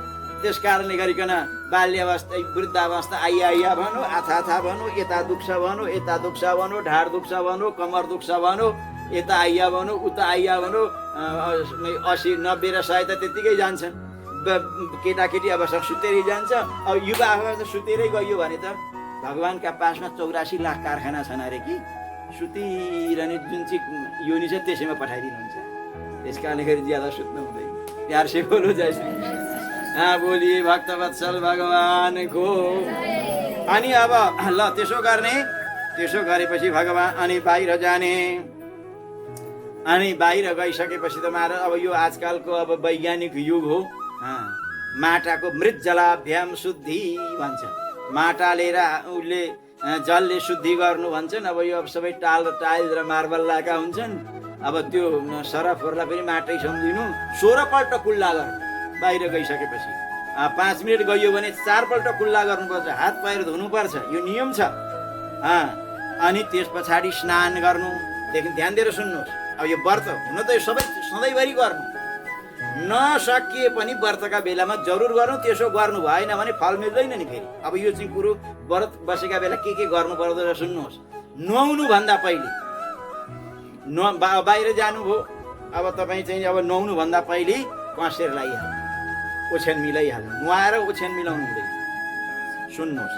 त्यस कारणले गरिकन बाल्य अवस्था, वृद्ध अवस्था आइया भनौँ, आथा भनौँ, यता दुख्छ भनौँ, यता दुख्छ भनौँ, ढाड दुख्छ भनौँ, कमर दुख्छ भनौँ, यता आइया भनौँ, उता आइया भनौँ, 80, 90 र 100 त त्यतिकै जान्छन्। केटाकेटी अवस्था सुतेरै जान्छ। अब युवा अवस्था सुतेरै गयो भने त भगवानका पासमा 84 लाख कारखाना छन् अरे कि सुतिरहने जुन चाहिँ योनि छ त्यसैमा पठाइदिनुहुन्छ। त्यस कारणले गरी ज्यादा सुत्नु हुँदैन। प्यार से बोलो जय श्री बोलिए भक्तवत्सल भगवानको। अनि अब ल त्यसो गर्ने। त्यसो गरेपछि भगवान अनि बाहिर जाने। अनि बाहिर गइसकेपछि त महाराज अब यो आजकलको अब वैज्ञानिक युग हो। माटाको मृत जलाभ्याम शुद्धि भन्छ। माटा लिएर उसले जलले शुद्धि गर्नु भन्छन्। अब यो सबै टाइल र मार्बल लगाएका हुन्छन्। अब त्यो सरफहरूलाई पनि माटै सम्झिनु। 16 पल्ट कुल्ला गर्नु। बाहिर गइसकेपछि 5 मिनट गयो भने 4 पल्ट कुल्ला गर्नुपर्छ। हात पाएर धुनुपर्छ, यो नियम छ। अनि त्यस पछाडि स्नान गर्नु। देखि ध्यान दिएर सुन्नुहोस्। अब यो व्रत हुन त यो सबै सधैँभरि गर्नु नसकिए पनि व्रतका बेलामा जरुर गर्नु। त्यसो गर्नु भएन भने फल मिल्दैन नि फेरि। अब यो चाहिँ कुरो व्रत बसेका बेला के गर्नु पर्दो रहेछ सुन्नुहोस्। नुहाउनु भन्दा पहिले बाहिर जानुभयो। अब तपाईँ चाहिँ अब नुहाउनु भन्दा पहिले कसेर लगाइहाल्नु, ओछ्यान मिलाइहाल्नु। नुहाएर ओछ्यान मिलाउनु हुँदैन। सुन्नुहोस्,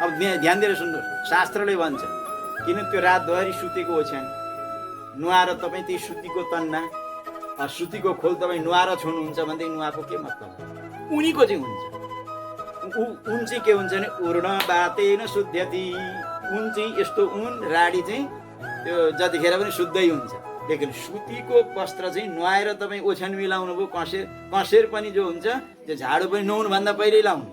अब ध्यान दिएर सुन्नुहोस्। शास्त्रले भन्छ किन त्यो रातभरि सुतेको ओछ्यान नुहाएर तपाईँ त्यही सुतीको तन्ना सुतीको खोल तपाईँ नुहाएर छोड्नुहुन्छ भने नुहाएको के मतलब? उनीको चाहिँ हुन्छ। उन चाहिँ के हुन्छ भने उर्ण बातेन शुद्धति। उन चाहिँ यस्तो उन राडी चाहिँ त्यो जतिखेर पनि शुद्धै हुन्छ। लेकिन सुतीको वस्त्र चाहिँ नुहाएर तपाईँ ओछ्यान मिलाउनु भयो। कसेर पनि जो हुन्छ त्यो झाडु पनि नुहाउनुभन्दा पहिल्यै लाउनु,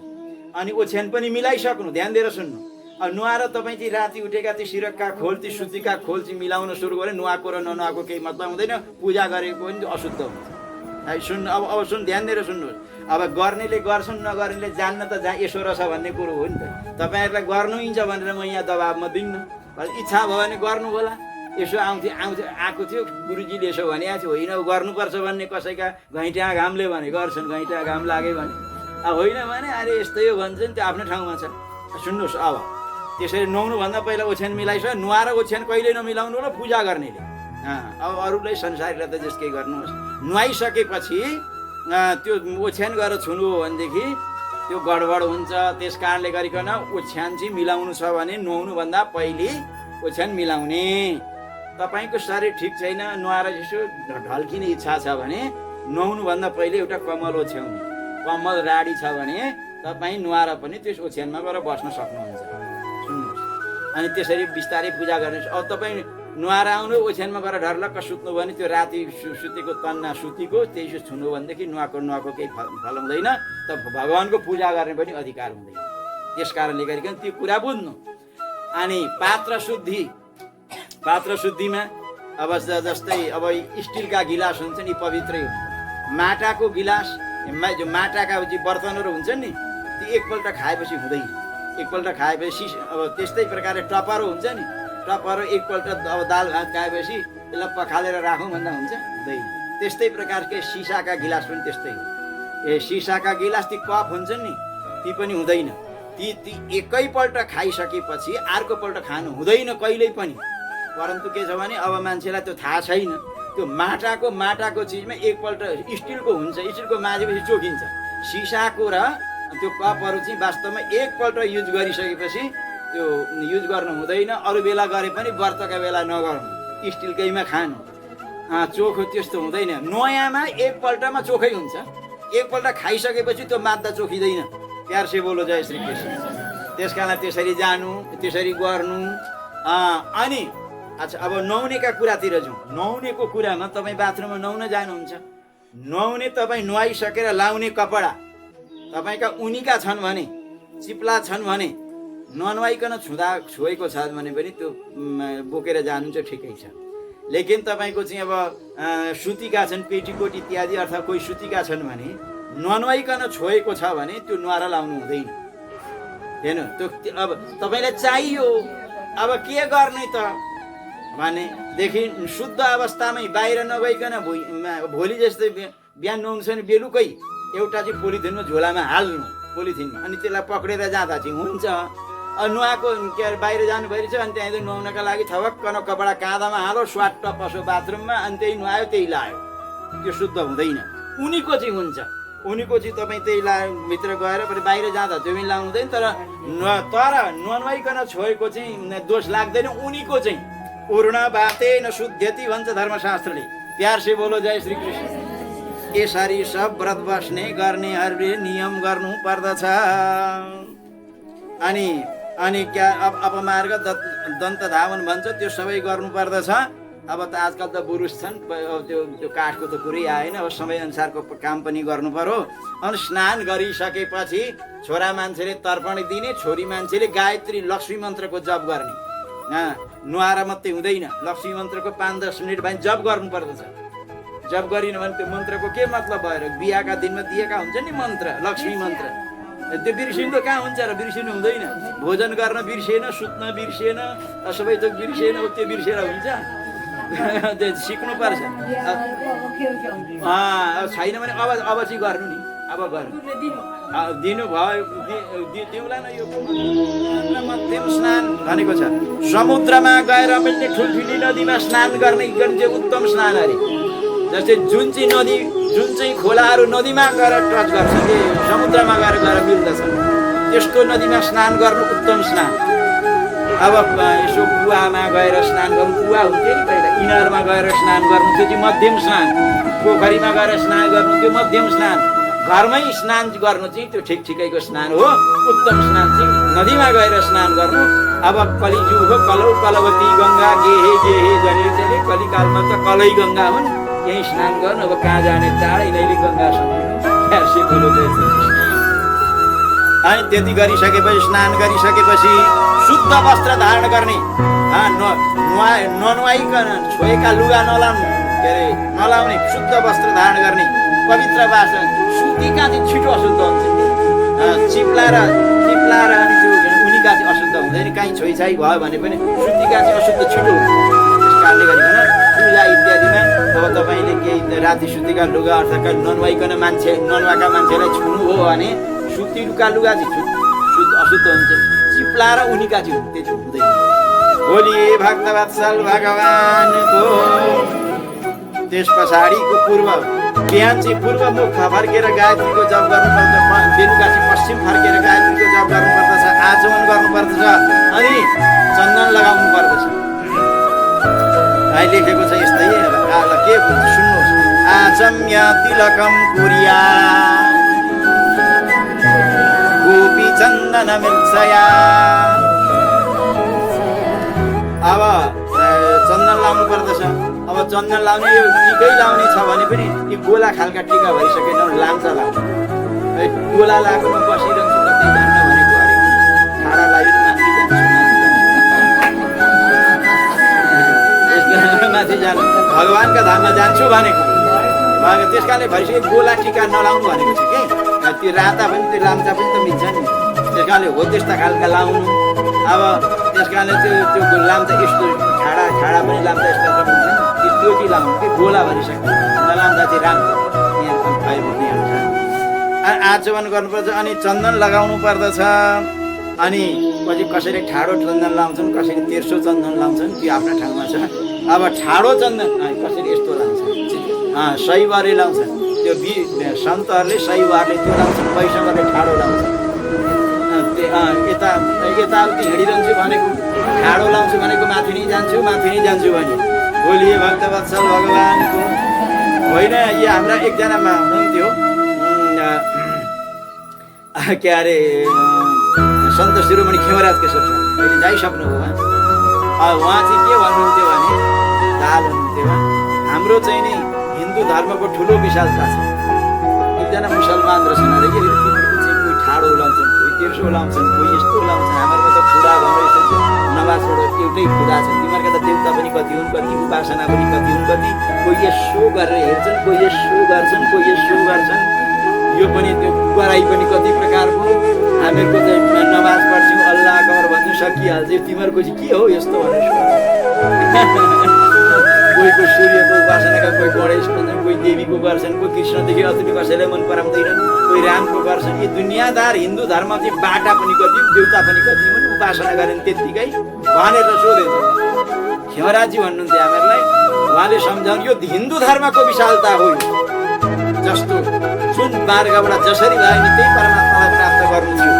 अनि ओछ्यान पनि मिलाइसक्नु। ध्यान दिएर सुन्नु। अब नुहाएर तपाईँ चाहिँ राति उठेका ती सिरकका खोल, ती सुतीका खोल चाहिँ मिलाउन सुरु गरे। नुहाएको र ननुहाएको केही मतलब हुँदैन। पूजा गरेको पनि अशुद्ध हुन्छ। सुन्नु अब सुन, ध्यान दिएर सुन्नुहोस्। अब गर्नेले गर्छन्, नगर्नेले जान्न त जहाँ यसो रहेछ भन्ने कुरो हो नि त। तपाईँहरूलाई गर्नु हुन्छ भनेर म यहाँ दबाबमा दिन्न। इच्छा भयो भने गर्नु होला। यसो आएको थियो गुरुजीले यसो भनेको थियो, होइन गर्नुपर्छ भन्ने। कसैका घैँटा घामले भने गर्छन्, घैँटा घाम लाग्यो भने। अब होइन भने अरे यस्तै हो भन्छन्, त्यो आफ्नो ठाउँमा छ। सुन्नुहोस्। अब त्यसरी नुहाउनुभन्दा पहिला ओछ्यान मिलाइसक्यो। नुहाएर ओछ्यान कहिले नमिलाउनु र पूजा गर्नेले। अब अरूलाई संसारलाई त जसकै गर्नुहोस्। नुहाइसकेपछि त्यो ओछ्यान गरेर छुनु हो भनेदेखि त्यो गडबड हुन्छ। त्यस कारणले गरिकन ओछ्यान चाहिँ मिलाउनु छ भने नुहाउनुभन्दा पहिले ओछ्यान मिलाउने। तपाईँको शरीर ठिक छैन, नुहाएर यसो ढल्किने इच्छा छ भने नुहाउनुभन्दा पहिले एउटा कम्मल ओछ्याउनु। कम्मल राडी छ भने तपाईँ नुहाएर पनि त्यस ओछ्यानमा गएर बस्न सक्नुहुन्छ। सुन्नुहोस्, अनि त्यसरी बिस्तारै पूजा गर्नुहोस्। अब तपाईँ नुहाएर आउनु ओछ्यानमा गएर ढर्लक्क सुत्नु भने त्यो राति सुतेको तन्ना सुतीको त्यही छुनु भनेदेखि नुहाएको केही फल हुँदैन, त भगवानको पूजा गर्ने पनि अधिकार हुँदैन। त्यस कारणले गरिकन त्यो कुरा बुझ्नु। अनि पात्र शुद्धिमा अब जस्तै अब स्टिलका गिलास हुन्छ नि, पवित्रै हुन्छ। माटाको गिलास, जो माटाका बर्तनहरू हुन्छन् नि, ती एकपल्ट खाएपछि हुँदैन। एकपल्ट खाएपछि अब त्यस्तै प्रकारले टपरो हुन्छ नि, टपरो एकपल्ट अब दाल भात खाएपछि त्यसलाई पखालेर राखौँ भन्दा हुन्छ, हुँदैन। त्यस्तै प्रकारकै सिसाका गिलास पनि त्यस्तै हो। सिसाका गिलास ती कप हुन्छन् नि, ती पनि हुँदैन। ती एकैपल्ट खाइसकेपछि अर्कोपल्ट खानु हुँदैन कहिल्यै पनि। परन्तु के छ भने अब मान्छेलाई त्यो थाहा छैन। त्यो माटाको चिजमा एकपल्ट स्टिलको हुन्छ, स्टिलको माझेपछि चोकिन्छ। सिसाको र त्यो कपहरू चाहिँ वास्तवमा एकपल्ट युज गरिसकेपछि त्यो युज गर्नु हुँदैन। अरू बेला गरे पनि व्रतका बेला नगर्नु, स्टिलकैमा खानु। चोखो त्यस्तो हुँदैन। नयाँमा एकपल्टमा चोखै हुन्छ, एकपल्ट खाइसकेपछि त्यो माद्दा चोखिँदैन। प्यार से बोलो जय श्री कृष्ण। त्यस कारण त्यसरी जानु, त्यसरी गर्नु। अनि अच्छा, अब नुहाउनेका कुरातिर जाउँ। नुहाउनेको कुरामा तपाईँ बाथरुममा नुहाउन जानुहुन्छ। नुहाउने तपाईँ नुहाइसकेर लाउने कपडा तपाईँका उनीका छन् भने, चिप्ला छन् भने, ननुहाइकन छोएको छ भने पनि त्यो बोकेर जानुहुन्छ, ठिकै छ। लेकिन तपाईँको चाहिँ अब सुतीका छन्, पेटीकोट इत्यादि, अर्थात् कोही सुतीका छन् भने ननुहाइकन छोएको छ भने त्यो नुहाएर लाउनु हुँदैन। हेर्नु, त्यो अब तपाईँलाई चाहियो, अब के गर्ने त भनेदेखि शुद्ध अवस्थामै बाहिर नगइकन भोलि जस्तै बिहान नुहाउनु छ भने बेलुकै एउटा चाहिँ पोलिथिनमा झोलामा हाल्नु, पोलिथिनमा, अनि त्यसलाई पक्रेर जाँदा चाहिँ हुन्छ। नुहाएको के अरे बाहिर जानुभएको छ अनि त्यहाँ नुहाउनका लागि थवक्कन कपडा काँधामा हालो, स्वाट्ट पसो बाथरुममा, अनि त्यही नुहायो त्यही लायो, त्यो शुद्ध हुँदैन। उनीको चाहिँ हुन्छ, उनीको चाहिँ तपाईँ त्यही भित्र गएर पनि बाहिर जाँदा त्यो पनि लाउनु हुँदैन। तर ननुहाइकन छोएको चाहिँ दोष लाग्दैन। उनीको चाहिँ पूर्ण बाते न शुद्धति भन्छ धर्मशास्त्रले। प्यार से बोलो जय श्री कृष्ण। यसरी सब व्रत बस्ने गर्नेहरूले नियम गर्नु पर्दछ। अनि क्या अपमार्ग दन्त धावन भन्छ, त्यो सबै गर्नु पर्दछ। अब त आजकल त पुरुष छन्, त्यो काठको त कुरै आएन। अब समयअनुसारको काम पनि गर्नु पर्यो। अनि स्नान गरिसकेपछि छोरा मान्छेले तर्पण दिने, छोरी मान्छेले गायत्री लक्ष्मी मन्त्रको जप गर्ने। नुहाएर मात्रै हुँदैन, लक्ष्मी मन्त्रको 5-10 मिनट भए जप गर्नु पर्दछ। जप गरिन भने त्यो मन्त्रको के मतलब भएर, बिहाका दिनमा दिएका हुन्छ नि मन्त्र, लक्ष्मी मन्त्र, त्यो बिर्सिनु त कहाँ हुन्छ र, बिर्सिनु हुँदैन। भोजन गर्न बिर्सिएन, सुत्न बिर्सिएन, सबै थोक बिर्सिएन, त्यो बिर्सेर हुन्छ। सिक्नु पर्छ। छैन भने अब चाहिँ गर्नु नि, अब गर्नु दिनु भयो, दिउँला न। यो मध्यम स्नान भनेको छ, समुद्रमा गएर पनि ठुल्ठुली नदीमा स्नान गर्ने चाहिँ उत्तम स्नान अरे। जस्तै जुन चाहिँ खोलाहरू नदीमा गएर टच गर्छ, समुद्रमा गएर मिल्दछ, त्यस्तो नदीमा स्नान गर्नु उत्तम स्नान। अब यसो कुवामा गएर स्नान गर्नु, कुवा हुन्थ्यो नि पहिला, इनारमा गएर स्नान गर्नु त्यो चाहिँ मध्यम स्नान। पोखरीमा गएर स्नान गर्नु त्यो मध्यम स्नान। घरमै स्नान गर्नु चाहिँ त्यो ठिकैको स्नान हो। उत्तम स्नान चाहिँ नदीमा गएर स्नान गर्नु। अब कलिजुग हो, कलौ कलवती गङ्गा गेहे जेहे जले चले, कलिकालमा त कलै गङ्गा हुन्, यही स्नान गर्नु। अब कहाँ जाने, टाढै नैली गङ्गा अनि त्यति गरिसकेपछि, स्नान गरिसकेपछि शुद्ध वस्त्र धारण गर्ने। ननुहाइकन छोएका लुगा नलाउने, शुद्ध वस्त्र धारण गर्ने, पवित्र वासन। सुतीका चाहिँ छिटो अशुद्ध हुन्छ, चिप्ला र अनि त्यो उनीका चाहिँ अशुद्ध हुँदैन। काहीँ छोइछाइ भयो भने पनि सुतीका चाहिँ अशुद्ध छिटो हुन्छ। त्यस कारणले गरिकन पूजा इत्यादिमा अब तपाईँले केही राति सुतीका लुगा अर्थात् ननुहाइकन ननुहाएका मान्छेलाई छुनु हो भने सुतीका लुगा चाहिँ अशुद्ध हुन्छ। लाएर उनीका चाहिँ त्यति हुँदैन। बोलिए भक्तवत्सल भगवानको। त्यस पछाडिको पूर्व बिहान चाहिँ पूर्वमुख फर्केर गायत्रीको जप गर्नुपर्छ, बेलुका चाहिँ पश्चिम फर्केर गायत्रीको जप गर्नुपर्दछ, आचमन गर्नुपर्दछ अनि चन्दन लगाउनु पर्दछ। अहिले लेखेको छ यस्तै। के सुन्नुहोस्, आचम्य तिलकम कुर्या गोपी चन्दन मिल्छया। अब चन्दन लाउनु पर्दछ। अब चन्दन लाउने यो टिकै लाउने छ भने पनि यी गोला खालका टिका भइसकेन, लाम्चा लाउने। गोला लगाएकोमा बसिरहन्छ कतै जान्न भनेको अरे ठाडा लाग्यो माथि जानु, भगवान्का धाममा जान्छु भनेको। त्यस कारणले भइसक्यो गोला टिका नलाउनु भनेको छ कि। त्यो राता पनि त्यो लाम्चा पनि त मिल्छ नि। त्यस कारणले हो त्यस्ता खालका लाउनु। अब त्यस कारणले त्यो लाम्चा यस्तो ठाडा पनि लाम्चा यस्तो हुन्छ नि, त्यो चाहिँ लाउनु कि गोला भनिसक्यो नलाम्दा चाहिँ राम्रो। यहाँ भयो भने आचमन गर्नुपर्छ अनि चन्दन लगाउनु पर्दछ। अनि पछि कसैले ठाडो चन्दन लाउँछन्, कसैले तेर्सो चन्दन लाउँछन्, त्यो आफ्नो ठाउँमा छ। अब ठाडो चन्दन कसैले यस्तो लाउँछ, शैवले लाउँछन्, त्यो सन्तहरूले शैवहरूले त्यो लाउँछन्, वैष्णवले ठाडो लाउँछन्। यताउति हिँडिरहन्छु भनेको ठाडो लाउँछु भनेको माथि नै जान्छु भने बोलिए भक्तवत्सल भगवानको। होइन, यो हाम्रा एकजनामा हुनुहुन्थ्यो के अरे सन्त शिरोमणि खेमराज केशव सर, अहिले जाइसक्नुभयो उहाँ चाहिँ के भन्नुहुन्थ्यो भने दाल हुनुहुन्थ्यो हाम्रो चाहिँ नि हिन्दू धर्मको ठुलो विशालता छ। एकजना मुसलमान रहेछन् अरे कि तिनीहरूको चाहिँ कोही ठाडो लाउँछन्, कोही तेर्सो लाउँछन्, कोही यस्तो लाउँछन्। हाम्रो त खुदा भन्दैछ नमाज छोडो एउटै खुदा छ। तिमीहरूका त देउता पनि कति हुन्, कति उपासना पनि कति हुन्, कति कोही यसो गरेर हेर्छन्, कोही यसो गर्छन्, कोही यसो गर्छन्। यो पनि त्यो गराइ पनि कति प्रकारको। हामीहरूको चाहिँ नमाज पढ्छौँ, अल्लाह अकबर भन्छौँ, सकिहाल्छ। तिमीहरूको चाहिँ के हो यस्तो भनेर कोहीको सूर्यको उपासनाका कोही गणेश भन्छन्, कोही देवीको गर्छन्, कोही कृष्णदेखि अतुली कसैलाई मन पराउँदैनन्, कोही रामको गर्छन्। यी दुनियाँदार हिन्दू धर्म चाहिँ बाटा पनि कति, देउता पनि कति हुन्, उपासना गरेन् त्यत्तिकै भनेर सोधेछ। खेमराजी भन्नुहुन्थ्यो हामीहरूलाई, उहाँले सम्झाउनु यो हिन्दू धर्मको विशालता हो। जस्तो जुन मार्गबाट जसरी भए नि त्यही परमात्मालाई प्राप्त गर्नु थियो।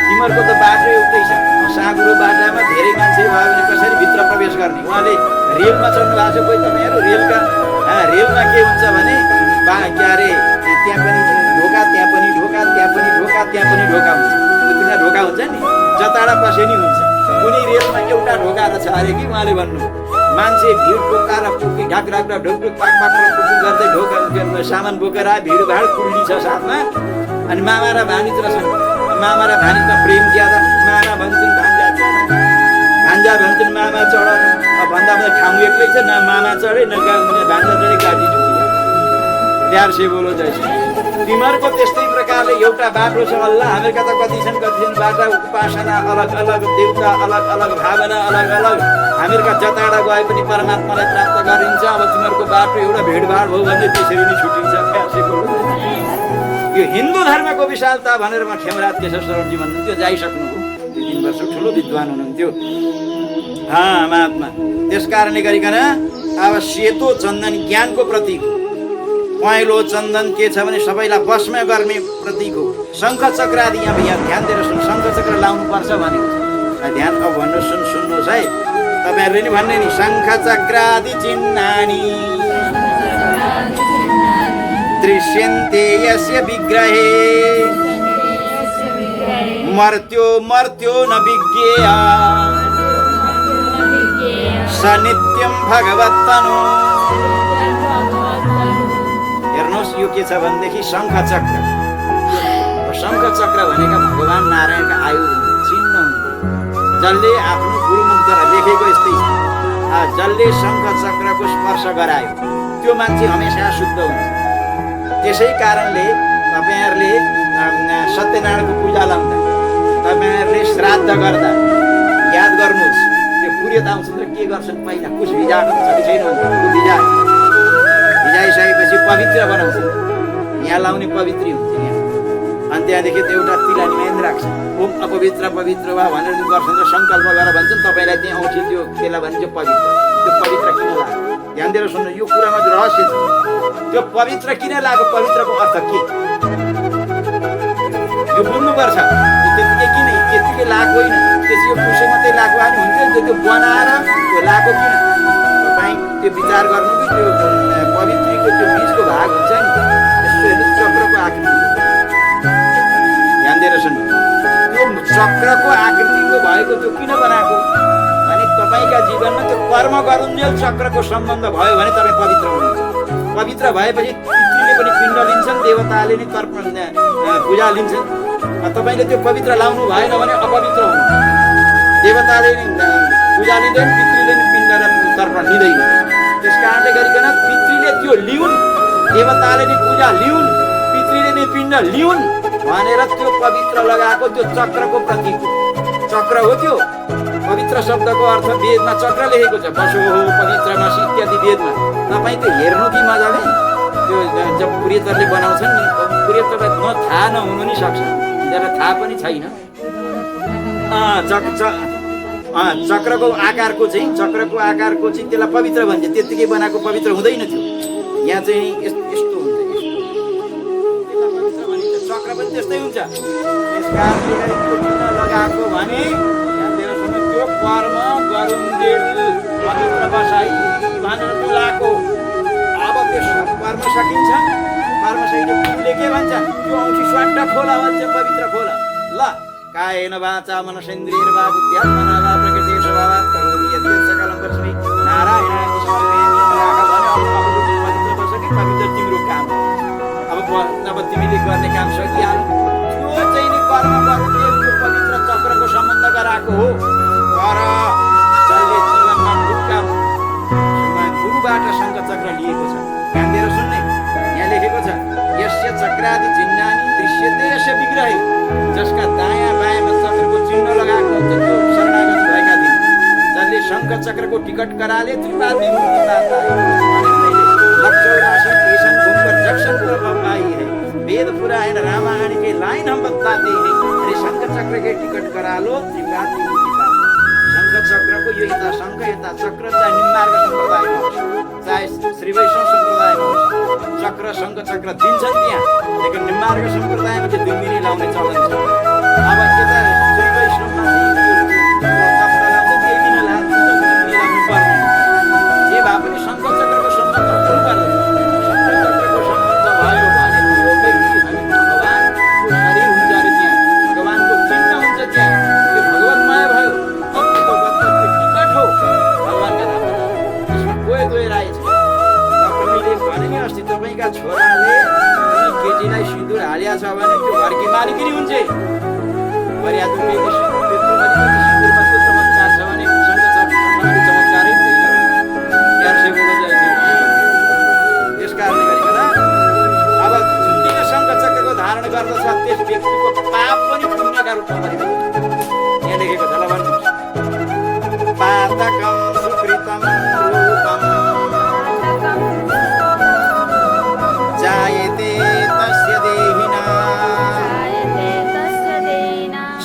तिमीहरूको त बाटो एउटै छ। साँगुरो बाटामा धेरै मान्छे भयो भने कसरी भित्र प्रवेश गर्ने? उहाँले रेलमा चढ्नु भएको छ, कोही तपाईँहरू रेलमा के हुन्छ भने के अरे त्यहाँ पनि ढोका, त्यहाँ पनि ढोका, त्यहाँ पनि ढोका, त्यहाँ पनि ढोका हुन्छ। तिनीहरू ढोका हुन्छ नि, जताडा पसे नि हुन्छ। कुनै रेलमा एउटा ढोका रहेछ अरे कि उहाँले भन्नु। मान्छे भिड बोकाएर पुग्ने ढाक राख्दा ढुकढुक पाक पुग्नु गर्दै ढोका सामान बोकेर भिडभाड कुर्ली छ साथमा। अनि मामा र भानिज रहेछन्। मामा र भानिजमा प्रेम ज्यादा। मामा भन्छन् भान्जा चढ, भान्जा भन्छन् मामा चढ। भन्दा भन्दा ठाउँ एक्लै छ, न मामा चढे न भान्जा चढे, गाडी ढुकियो। प्यार से बोलो जय श्री। तिमीहरूको त्यस्तै प्रकारले एउटा बाटो छ। अल्लाह हामीहरूका त कति छन् बाटा, उपासना अलग अलग, देउता अलग अलग, भावना अलग अलग। हामीहरूका जताडा गए पनि परमात्मालाई प्राप्त गरिन्छ। अब तिमीहरूको बाटो एउटा भिडभाड भयो भने त्यसरी नै छुटिन्छ। यो हिन्दू धर्मको विशालता भनेर म खेमराज केशव शरणजी भन्नुहुन्थ्यो, जाइसक्नुभयो। 2-3 वर्ष ठुलो विद्वान हुनुहुन्थ्यो महात्मा। त्यस कारणले गरिकन अब सेतो चन्दन ज्ञानको प्रतीक हो। पहेँलो चन्दन के छ भने सबैलाई वशमा गर्ने प्रतीक हो। शङ्ख चक्र आदि यहाँ ध्यान दिएर सुन्नु, शङ्ख चक्र लाउनु पर्छ भनेको ध्यान। अब भन्नुहोस्, सुन्नुहोस् है, तपाईँहरूले नि भन्ने नि शङ्ख चक्र आदि चिन्हानि दृश्यन्ते यस्य विग्रहे मर्त्यो मर्त्यो न विज्ञेय स नित्यं भगवत्तनु। हेर्नुहोस् यो के छ भनेदेखि शङ्ख चक्र। शङ्ख चक्र भनेका भगवान् नारायणका आयुध चिन्ह हुन्। जसले आफ्नो गुरुमुखद्वारा लेखेको यस्तै छ, जसले शङ्ख चक्रको स्पर्श गरायो त्यो मान्छे हमेसा शुद्ध हुन्छ। त्यसै कारणले तपाईँहरूले सत्यनारायणको पूजा लाउँदा, तपाईँहरूले श्राद्ध गर्दा याद गर्नुहोस्, त्यो पुर्यत आउँछन् र के गर्छन्, पहिला कुछ भिजाएको छ कि छैन भन्छ, भिजाइसकेपछि पवित्र बनाउँछन्। यहाँ लाउने पवित्री हुन्छ। यहाँ अनि त्यहाँदेखि त्यो एउटा तिलानीमा यिन राख्छ, ओम अपवित्र पवित्र वा भनेर गर्छन् र सङ्कल्प गरेर भन्छन् तपाईँलाई त्यहाँ औँठी त्यो त्यसलाई भनिन्छ पवित्र। त्यो पवित्र किन लाग्यो? ध्यान दिएर सुन्नु, यो कुरामा रहस्य छ। त्यो पवित्र किन लाग्यो? पवित्रको अर्थ के? यो बुझ्नुपर्छ। त्यतिकै किन त्यतिकै लागु होइन, त्यसो यो पुसै मात्रै लागु हाल्नु हुन्थ्यो नि, त्यो बनाएर त्यो लागु किन? तपाईँ त्यो विचार गर्नु कि त्यो पवित्रीको त्यो बीजको भाग हुन्छ नि, यस्तो हेर्नु चक्रको आकृति। ध्यान दिएर सुन्नु, त्यो चक्रको आकृतिको भएको त्यो किन बनाएको भने तपाईँका जीवनमा त्यो कर्म गरुन्जेल चक्रको सम्बन्ध भयो भने तपाईँ पवित्र हुनुहुन्छ। पवित्र भएपछि पितृले पनि पिण्ड लिन्छन्, देवताले नि तर्पण पूजा लिन्छन्। तपाईँले त्यो पवित्र लाउनु भएन भने अपवित्र हुनु। देवताले नि पूजा लिँदैन, पितृले नि पिण्ड र तर्पण लिँदैन। त्यस कारणले गरिकन पितृले त्यो लिउन्, देवताले नि पूजा लिउन्, पितृले नि पिण्ड लिउन् भनेर त्यो पवित्र लगाएको त्यो चक्रको प्रतीक हो। चक्र हो त्यो। पवित्र शब्दको अर्थ वेदमा चक्र लेखेको छ, बसो हो पवित्र मसी इत्यादि वेदमा। तपाईँ त्यो हेर्नु कि मजाले, त्यो जब पुरेतरले बनाउँछन् नि, पुरेतरलाई थाहा नहुनु नि सक्छ, त्यसलाई थाहा पनि छैन। चक्रको आकारको चाहिँ त्यसलाई पवित्र भन्छ। त्यत्तिकै बनाएको पवित्र हुँदैन थियो। यहाँ चाहिँ यस्तो हुन्छ, चक्र पनि त्यस्तै हुन्छ। त्यस कारणले त्यो किन लगाएको भने त्यो कर्म गरुन्जेल पवित्र बसाई भनेर त्यो लगाएको। अब त्यो कर्म सकिन्छ, कर्म सकिन्छ फुलले के भन्छ? त्यो औँठी स्वाट्ट खोला भन्छ, पवित्र खोला। ल कायेन वाचा मनसेन्द्रियर्वा बुद्ध्यात्मना वा प्रकृति स्वभावात् करोमि यद्यत् सकलं परस्मै नारायणाय समर्पयामि भने अब पवित्र बसके पवित्र तिम्रो काम। अब तिमीले गर्ने काम सकिहाल्यो। त्यो चाहिँ नि कर्म गरुन्जेल त्यो पवित्र चक्रको सम्बन्ध गराएको हो। तर जसले जीवनमा गुरुबाट शङ्ख चक्र लिएको छ, ध्यान दिएर सुन्ने, यहाँ लेखेको छ यस्य चक्रादि चिन्हानि दृश्यते यस्य विग्रहे। जसका दायाँ बायाँमा चक्रको चिन्ह लगाएको हुन्छ त्यो शरणागत भएका दिन। जसले शङ्ख चक्रको टिकट कराले त्रिपाद विभूति पाता है। वेद पुराण रामायण के लाइन हम बताते हैं, अरे शंख चक्र के टिकट करा लो त्रिपाद विभूति पाता। शंख चक्र को यो यता शंख यता चक्र, चाहे निम्मार्ग सम्प्रदायमा होस् चाहे श्री वैष्णव सम्प्रदायमा होस्, चक्र शंख चक्र दिन्छन् त्यहाँ। लेकिन निम्मार्ग सम्प्रदायमा चाहिँ दुर्बिनी लाउने चलन छ। अब यता श्री वैष्णवमा केही दिन लाग्छ, दुर्बिनी लाउनु पर्ने। जे भए पनि शंख चक्रको सम्बन्ध हुनुपर्छ। शंख चक्रको सम्बन्ध भयो भने त्यो व्यक्ति हामी भगवानको शरीर हुन्छ अरे, त्यहाँ भगवानको चिन्ह हुन्छ, त्यहाँ त्यो भगवन्मय भयो। टिकट हो भगवानका नाममा। यसमा गए राय छ। तपाईँले भने नि अस्ति तपाईँका छोराले केटीलाई सिन्दुर हालिया छ भने त्यो घरकी मालिकिनी हुन्छ। मर्यादा सिन्दुरमा त्यो चमत्कार छ भने चमत्कारै त्यस कारणले गरिकन अब जुनले शङ्ख चक्रको धारण गर्दछ त्यस व्यक्तिको पाप पनि पुण्यका रूपमा परिवर्तन। यहाँ लेखेको छ, ल भन्नुहोस्। पातकं सुकृतं रूपं जायते तस्य देहिना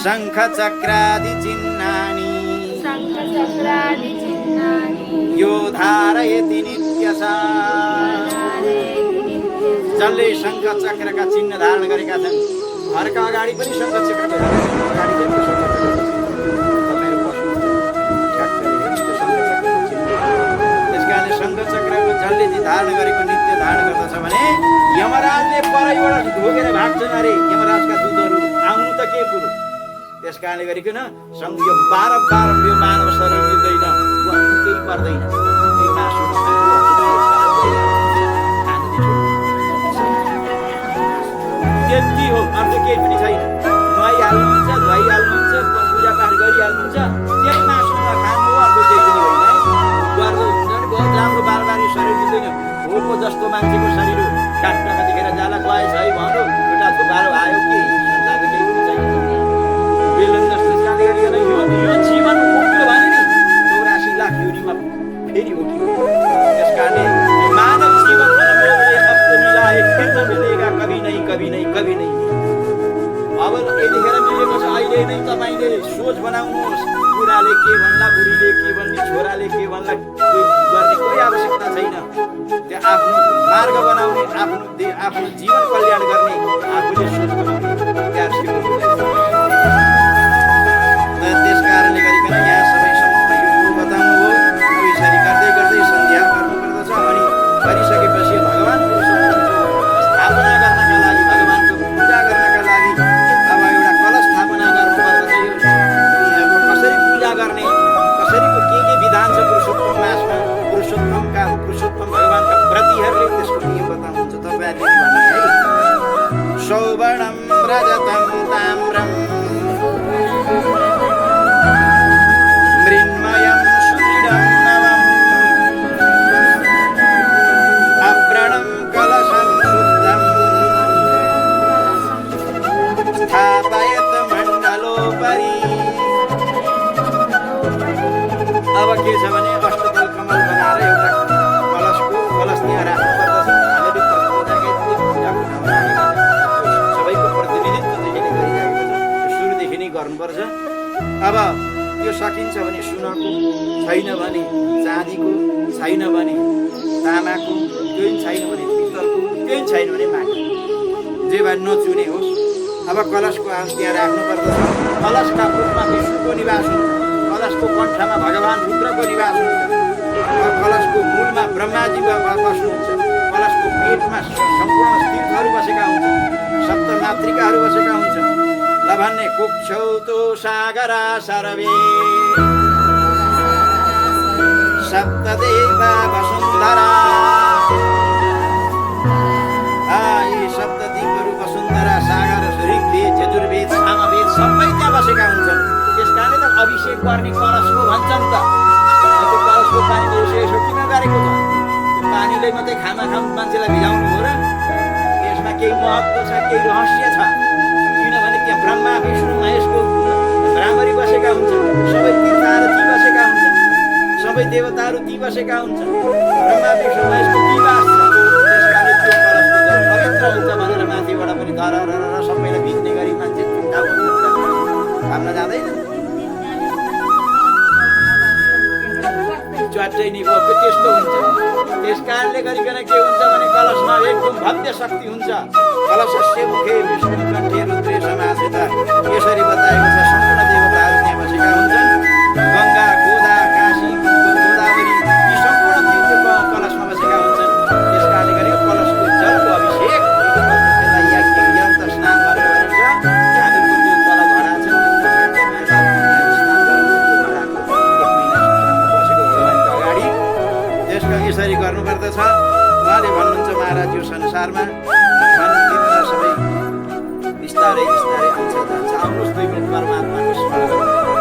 शङ्ख चक्रादि चिह्नानि यो धारयति नित्यशा। जसले शङ्ख चक्रका चिन्ह धारण गरेका छन्, घरका अगाडि पनि शङ्ख चक्रको धारण अगाडि पनि शङ्ख चक्रको चिन्ह। तपाईँहरू त्यस कारणले शङ्ख चक्रको जसले धारण गरेको नित्य धारण गर्दछ भने यमराजले परैबाट ढोगेर भाग्छन् अरे। यमराजका दूतहरू आउनु त के कुरो। त्यस कारणले गरिकन यो बारम्बार यो मानव शरीर मिल्दैन, केही पर्दैन। त्यति हो, अर्थ केही पनि छैन। नुहाइहाल्नुहुन्छ, धुवाइहाल्नुहुन्छ, पूजापाठ गरिहाल्नुहुन्छ, त्यही मासु नखानु हो, अर्थ केही पनि होइन। गर्दो हुन्छ नि बहुत राम्रो, बार यो शरीर मिल्दैन। भोको जस्तो मान्छेको शरीर हो, डाक्टरमा देखेर जाला गएछ है भन्यो, एउटा थुपारो आयो कि संसारको केही पनि छैन। बेलन जस्तो जाने गरिकन यो जीवन उठ्यो भने नि 84 लाख योनिमा फेरि उठ्यो। त्यस कारणले मानव जीवन अब तो मिला है, फिर न मिलेगा कभी नहीं, कभी नहीं, कभी नहीं। अब यतिखेर मिलेको छ। अहिले नै तपाईँले सोच बनाउनुहोस्। बुढाले के भन्ला, बुढीले के भन्ने, छोराले के भन्ला गर्ने कोही आवश्यकता छैन। त्यो आफ्नो मार्ग बनाउने, आफ्नो जीवन कल्याण गर्ने आफूले सोच बनाउने। त्यस कारणले गरिकन यहाँ सबै समूहमा यो बताउनु हो। यसरी गर्दै गर्दै सन्ध्या गर्नुपर्दछ। अनि गरिसकेपछि भगवानको स्थापना गर्नका लागि, भगवानको पूजा गर्नका लागि अब एउटा कलश स्थापना गर्नुपर्दछ। कसरी पूजा गर्ने, कसरीको के विधान छ पुरुषोत्तम मासमा, पुरुषोत्तम भगवानका व्रतीहरूले त्यसको नियम बताउनुहुन्छ। तपाईँहरूले भन्नु है, सौवर्णम रजतम ताम्रम मृण्मयं सुदृढं नवम् अव्रणं कलशं शुद्धं स्थापयत मण्डलोपरि। अब के छ भने अष्टदल कमल बनाएर एउटा कलश त्यहाँ राख्नुपर्दछ। हामीले सबैको प्रतिनिधित्व त्यसले गरिरहेको छ। सुरुदेखि नै गर्नुपर्छ। अब त्यो सकिन्छ भने सुनको, छैन भने चाँदीको, छैन भने तामाको, त्यो छैन भने पित्तलको, त्यो छैन भने माटो, जे भए नचुने होस्। अब कलशको आँस त्यहाँ राख्नुपर्दछ। कलशका मुखमा विष्णुको निवास हुन्छ। कलशको कण्ठमा भगवान रुद्रको निवास हुन्छ। कलशको मूलमा ब्रह्माजी बस्नुहुन्छ। कलशको पेटमा सम्पूर्ण तीर्थहरू बसेका हुन्छन्, सप्त मातृकाहरू बसेका हुन्छन्। ल भन्ने कुक्षौ तो सागरा सर्वे सप्तदेवा वसुन्धरा। यी सप्तद्वीपहरू, वसुन्धरा, सागर, ऋग्वेद, यजुर्वेद, सामवेद सबै त्यहाँ बसेका हुन्छन्। त्यस कारणले त अभिषेक गर्ने कलशको भन्छन् त। त्यो कलशको पानी यसो किन गरेको छ? त्यो पानीले मात्रै खाम मान्छेलाई भिजाउनु हो र? यसमा केही महत्त्व छ, केही रहस्य छ। किनभने त्यहाँ ब्रह्मा विष्णु महेशको भ्रामरी बसेका हुन्छन्। सबै तीर्थहरू ती बसेका हुन्छन्। सबै देवताहरू ती बसेका हुन्छन्। ब्रह्मा विष्णु महेशको निवास छ। त्यस कारणले त्यो कलशको जल पवित्र हुन्छ भनेर माथिबाट पनि धर सबैलाई भिज्ने गरी मान्छे भाब्न जाँदैन। च्वाट्टै नि भएको त्यस्तो हुन्छ। त्यस कारणले गरिकन के हुन्छ भने कलशमा एकदम भव्य शक्ति हुन्छ। कलशस्य मुखे विष्णु कण्ठे रुद्रे समासिता। यसरी बताएको छ। सम्पूर्ण देवताहरू त्यहाँ बसेका हुन्छन्। गङ्गा, गोदा, काशी, गोदावरी यी सम्पूर्ण तीर्थको कलशमा बसेका हुन्छन्। त्यस कारणले गरेको कलशको जलको अभिषेक यज्ञ स्नान गरेर भनिन्छ। हामीहरूको त्यो तल घडा छ, यसरी गर्नुपर्दछ। उहाँले भन्नुहुन्छ महाराज यो संसारमा सबै बिस्तारै बिस्तारै आउँछ जान्छ। आउनुहोस् 2 मिनट परमात्माको स्मरण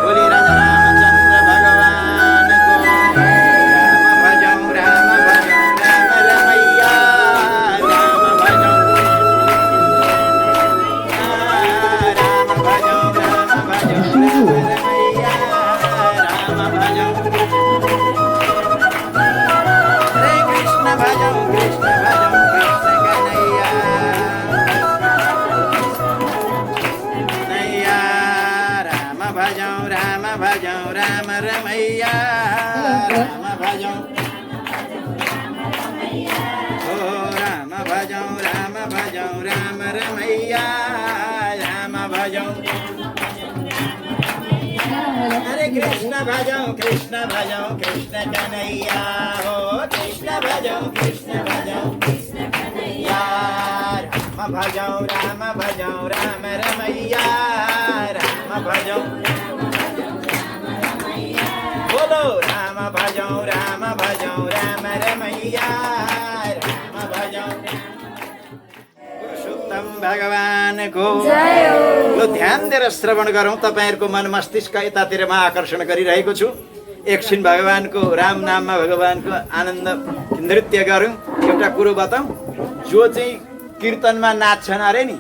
बोली राजा रामचन्द्र भगवानको राम भजौँ राम भजौँ राम रमैया राम भजौँ राम भजौँ राम भजौँ राम रमैया राम भजौँ भजौँ कृष्ण भजौँ कृष्ण कन्हैया नैया राम भजौँ राम रमैया राम भजौँ ओ राम भजौँ राम रमैया राम भजौँ। अरे कृष्ण भजौँ कृष्ण कन्हैया हो कृष्ण भजौँ कृष्ण कन्हैया राम भजौँ राम रमैया राम भजौँ बोलो राम भजौँ राम रमैया राम भजौँ। पुरुषोत्तम भगवानको ल ध्यान दिएर श्रवण गरौँ। तपाईँहरूको मन मस्तिष्क यतातिरमा आकर्षण गरिरहेको छु। एकछिन भगवानको राम नाममा भगवानको आनन्द नृत्य गरौँ। एउटा कुरो बताऊँ, जो चाहिँ कीर्तनमा नाच्छन् अरे नि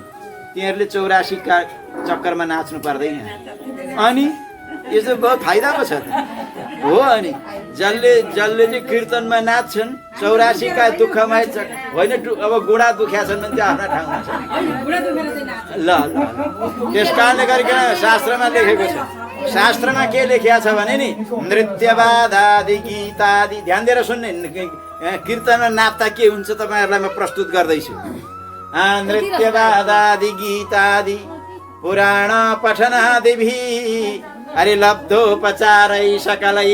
तिनीहरूले 84 का चक्करमा नाच्नु पर्दैन। अनि यस्तो बहुत फाइदा पो छ त हो। अनि जसले चाहिँ कीर्तनमा नाच्छन् 84 का दुःखमा होइन। अब गुडा दुख्या छन् भने त्यो आफ्ना ठाउँमा छ। ल त्यस कारणले गरिकन शास्त्रमा लेखेको छ। शास्त्रमा के लेखिया छ भने नि नृत्यवादादि गीतादि, ध्यान दिएर सुन्ने, कीर्तनमा नाच्दा के हुन्छ तपाईँहरूलाई म प्रस्तुत गर्दैछु। नृत्यवादादि गीतादि पुराण पठनादिभि अरे लब्धोपचारै सकलै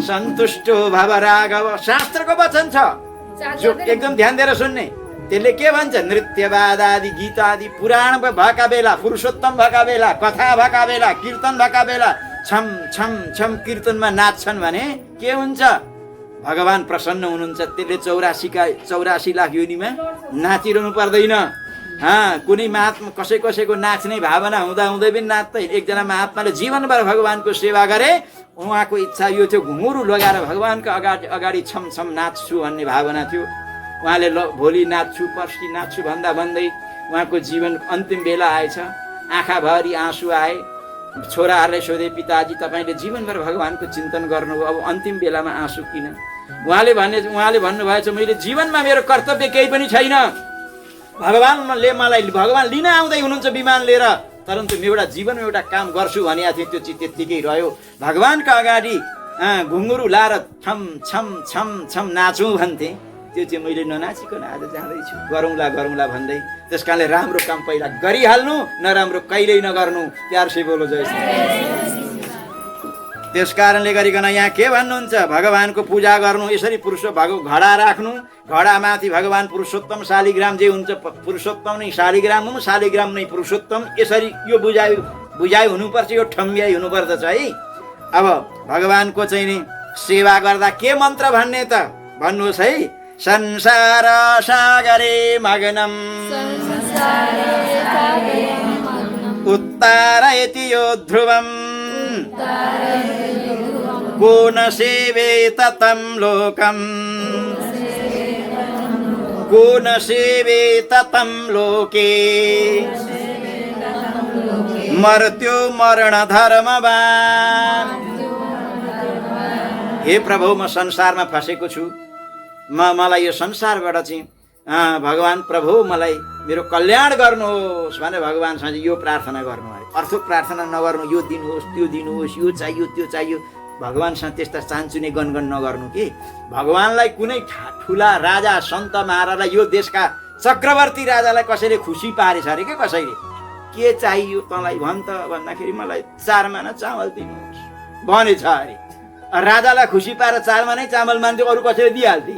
सन्तुष्टो भव राघव। शास्त्रको वचन छ जो एकदम ध्यान दिएर सुन्ने। त्यसले के भन्छ? नृत्यवादादि गीतादि, पुराण भएका बेला, पुरुषोत्तम भएका बेला, कथा भएका बेला, कीर्तन भएका बेला छम छम छम कीर्तनमा नाच्छन् भने के हुन्छ? भगवान प्रसन्न हुनुहुन्छ। त्यसले 84 लाख योनिमा नाचिरहनु पर्दैन। कुनै महात्मा कसैको नाच्ने भावना हुँदा हुँदै पनि नाच्दै एकजना महात्माले जीवनभर भगवानको सेवा गरे। उहाँको इच्छा यो थियो घुँघुरु लगाएर भगवानको अगाडि छम छम नाच्छु भन्ने भावना थियो। उहाँले भोलि नाच्छु पर्सि नाच्छु भन्दा भन्दै उहाँको जीवन अन्तिम बेला आएछ। आँखाभरि आँसु आए। छोराहरूले सोधे, पिताजी तपाईँले जीवनभर भगवानको चिन्तन गर्नुभयो, अब अन्तिम बेलामा आँसु किन? उहाँले भन्नुभएछ, मैले जीवनमा मेरो कर्तव्य केही पनि छैन। भगवानले मलाई भगवान लिन आउँदै हुनुहुन्छ विमान लिएर, परन्तु एउटा जीवनमा एउटा काम गर्छु भनेको थिएँ, त्यो चाहिँ त्यत्तिकै रह्यो। भगवानका अगाडि घुँघुरु लाएर छम छम छम छम नाचौँ भन्थे, त्यो चाहिँ मैले ननाचिकन आज जाँदैछु। गरौँला भन्दै। त्यस कारणले राम्रो काम पहिला गरिहाल्नु, नराम्रो कहिल्यै नगर्नु। प्यार से बोलो जय श्री। त्यस कारणले गरिकन यहाँ के भन्नुहुन्छ? भगवानको पूजा गर्नु, यसरी घडा राख्नु, घडामाथि भगवान पुरुषोत्तम शालिग्राम जे हुन्छ, पुरुषोत्तम नै शालिग्राम हुनु, शालिग्राम नै पुरुषोत्तम, यसरी यो बुझाइ हुनुपर्छ, यो ठम्ब्याइ हुनुपर्दछ है। अब भगवानको चाहिँ नि सेवा गर्दा के मन्त्र भन्ने त भन्नुहोस् है। संसार सागरे मग्नम उत्तारयति यो ध्रुवम को न सेवेत तं लोकम को न सेवेत तं लोके मर्त्यो मरण धर्मवान। हे प्रभु, म संसारमा फसेको छु। मलाई यो संसारबाट चाहिँ भगवान प्रभु मलाई मेरो कल्याण गर्नुहोस् भने भगवानसँग यो प्रार्थना गर्नु है। अर्थो प्रार्थना नगर्नु, यो दिनुहोस् त्यो दिनुहोस्, यो चाहियो त्यो चाहियो। भगवानसँग त्यस्ता चान्चुने गनगन नगर्नु कि भगवानलाई कुनै ठुला राजा सन्त महाराजलाई, यो देशका चक्रवर्ती राजालाई कसैले खुसी पारेछ अरे के? कसैले के चाहियो तँलाई भन् त भन्दाखेरि मलाई 4 माना चामल दिनुहोस् भनेछ अरे। राजालाई खुसी पारेर 4 मानै चामल मान्थ्यो, अरू कसैले दिइहाल्थे।